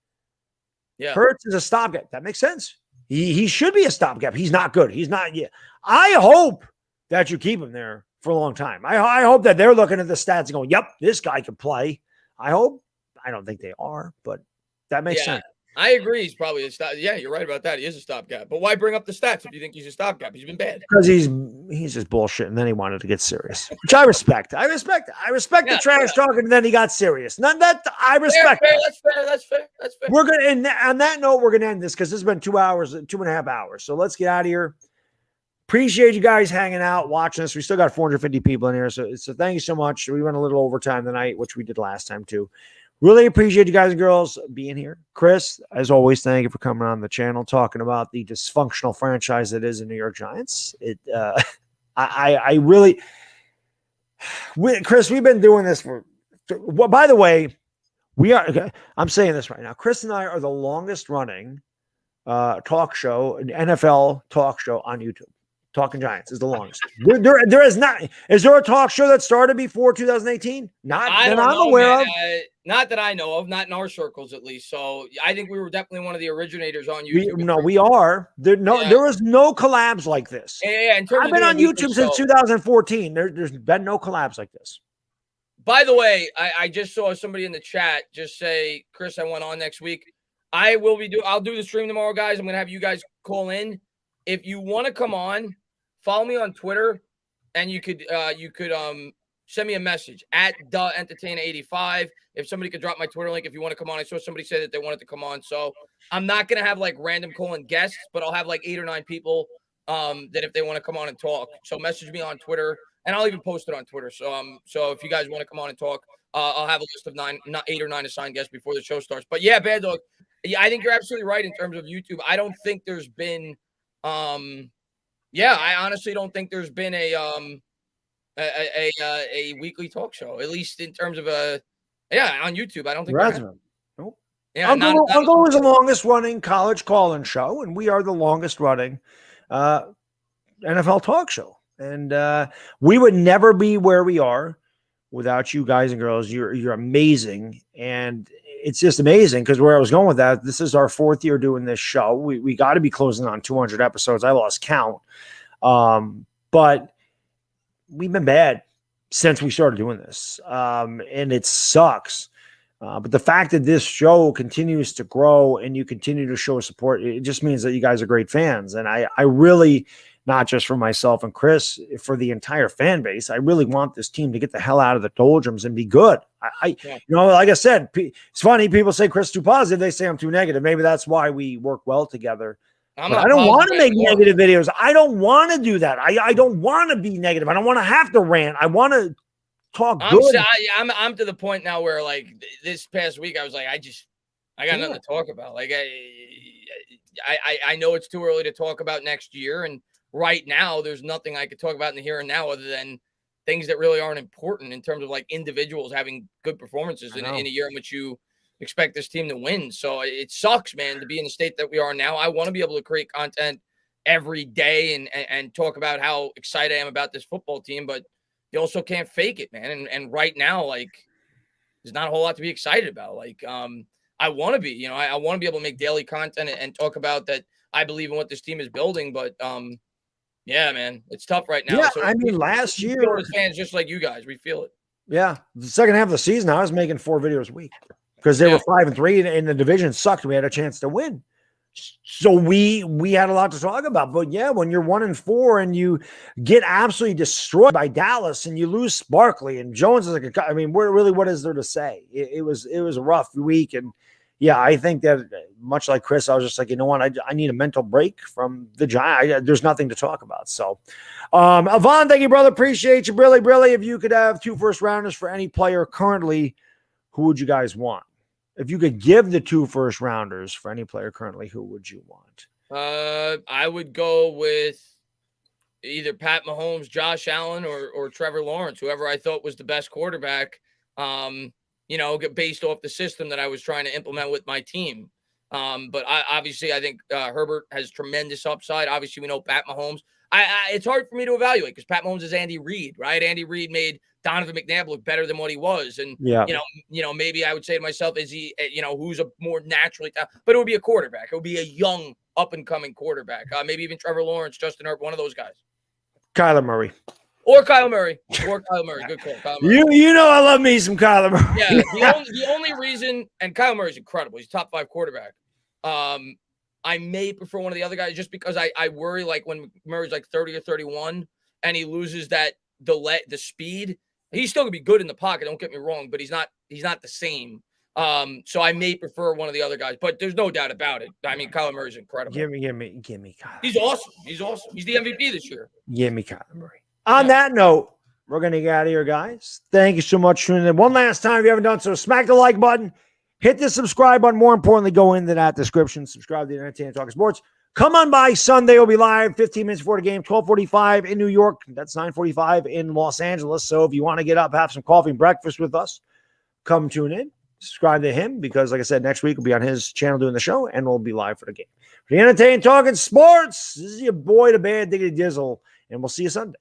Yeah. Hurts is a stopgap. That makes sense. He should be a stopgap. He's not good. He's not yet. I hope that you keep him there for a long time. I hope that they're looking at the stats and going, yep, this guy can play. I hope. I don't think they are, but that makes sense. I agree. He's probably a stop. Yeah, you're right about that. He is a stopgap. But why bring up the stats if you think he's a stopgap? He's been bad. Because he's just bullshit, and then he wanted to get serious, which I respect. I respect the trash talking, and then he got serious. None that I respect. That's fair. We're gonna, and on that note, we're gonna end this because this has been 2.5 hours. So let's get out of here. Appreciate you guys hanging out, watching us. We still got 450 people in here, so thank you so much. We went a little overtime tonight, which we did last time too. Really appreciate you guys and girls being here. Chris, as always, thank you for coming on the channel, talking about the dysfunctional franchise that is the New York Giants. I really, Chris, we've been doing this well, by the way, I'm saying this right now. Chris and I are the longest running talk show, an NFL talk show on YouTube. Talking Giants is the longest. There is not. Is there a talk show that started before 2018? Not that I'm aware of. Not that I know of. Not in our circles, at least. So I think we were definitely one of the originators on YouTube. We are. There was no collabs like this. Yeah. I've been on YouTube since 2014. There's been no collabs like this. By the way, I just saw somebody in the chat just say, Chris, I want on next week. I'll do the stream tomorrow, guys. I'm gonna have you guys call in. If you want to come on, follow me on Twitter, and you could send me a message at @entertainer85. If somebody could drop my Twitter link, if you want to come on. I saw somebody say that they wanted to come on, so I'm not gonna have like random calling guests, but I'll have like 8 or 9 people that if they want to come on and talk. So message me on Twitter, and I'll even post it on Twitter. So if you guys want to come on and talk, I'll have a list of 8 or 9 assigned guests before the show starts. But yeah, Baddog, yeah, I think you're absolutely right in terms of YouTube. I don't think there's been I honestly don't think there's been a weekly talk show, at least in terms of on YouTube. I don't think. Nope. Yeah, Uncle is the longest running college call-in show, and we are the longest running NFL talk show. And we would never be where we are without you guys and girls. You're amazing, and it's just amazing because where I was going with that, this is our 4th year doing this show. We got to be closing on 200 episodes. I lost count. But we've been bad since we started doing this. And it sucks. But the fact that this show continues to grow and you continue to show support, it just means that you guys are great fans. And I really, not just for myself and Chris, for the entire fan base, I really want this team to get the hell out of the doldrums and be good. Like I said, it's funny. People say Chris is too positive. They say I'm too negative. Maybe that's why we work well together. I don't want to make negative videos. I don't want to do that. I don't want to be negative. I don't want to have to rant. I want to talk good. I'm to the point now where like this past week I was like, I got nothing to talk about. Like I know it's too early to talk about next year, and right now there's nothing I could talk about in the here and now other than things that really aren't important in terms of like individuals having good performances in a year in which you expect this team to win. So it sucks, man, to be in the state that we are now. I want to be able to create content every day and talk about how excited I am about this football team, but you also can't fake it, man. And right now, like, there's not a whole lot to be excited about. Like, I want to be, you know, I want to be able to make daily content and talk about that. I believe in what this team is building, but yeah, man, it's tough right now. Yeah, So I mean, last year, as fans, just like you guys, we feel it. Yeah, the second half of the season, I was making 4 videos a week because they were 5-3 and the division sucked. We had a chance to win, so we had a lot to talk about. But yeah, when you're 1-4 and you get absolutely destroyed by Dallas and you lose Barkley and Jones is like, I mean, what is there to say? It was a rough week, and yeah, I think that much like Chris, I was just like, you know what, I need a mental break from the Giants. There's nothing to talk about. So, Avon, thank you, brother. Appreciate you, Brilly. If you could have 2 first-rounders for any player currently, who would you guys want? If you could give the 2 first-rounders for any player currently, who would you want? I would go with either Pat Mahomes, Josh Allen, or Trevor Lawrence, whoever I thought was the best quarterback. You know, based off the system that I was trying to implement with my team. But I think Herbert has tremendous upside. Obviously, we know Pat Mahomes. It's hard for me to evaluate because Pat Mahomes is Andy Reid, right? Andy Reid made Donovan McNabb look better than what he was. And, you know, maybe I would say to myself, is he, you know, who's a more naturally talented, but it would be a quarterback. It would be a young, up-and-coming quarterback. Maybe even Trevor Lawrence, Justin Herbert, one of those guys. Kyler Murray. Or Kyle Murray. Good call. Kyle Murray. You know I love me some Kyler Murray. Yeah, the only reason, and Kyle Murray's incredible. He's top 5 quarterback. I may prefer one of the other guys just because I worry like when Murray's like 30 or 31 and he loses the speed. He's still gonna be good in the pocket. Don't get me wrong, but he's not the same. So I may prefer one of the other guys, but there's no doubt about it. I mean, Kyle Murray's incredible. Give me Kyler. He's awesome. He's the MVP this year. Give me Kyler Murray. On that note, we're going to get out of here, guys. Thank you so much for tuning in. One last time, if you haven't done so, smack the like button, hit the subscribe button. More importantly, go into that description, subscribe to the Entertainment Talking Sports. Come on by Sunday. We'll be live 15 minutes before the game, 12:45 in New York. That's 9:45 in Los Angeles. So if you want to get up, have some coffee and breakfast with us, come tune in. Subscribe to him because, like I said, next week we'll be on his channel doing the show, and we'll be live for the game. For the Entertainment Talking Sports, this is your boy, the Bad Diggity Dizzle, and we'll see you Sunday.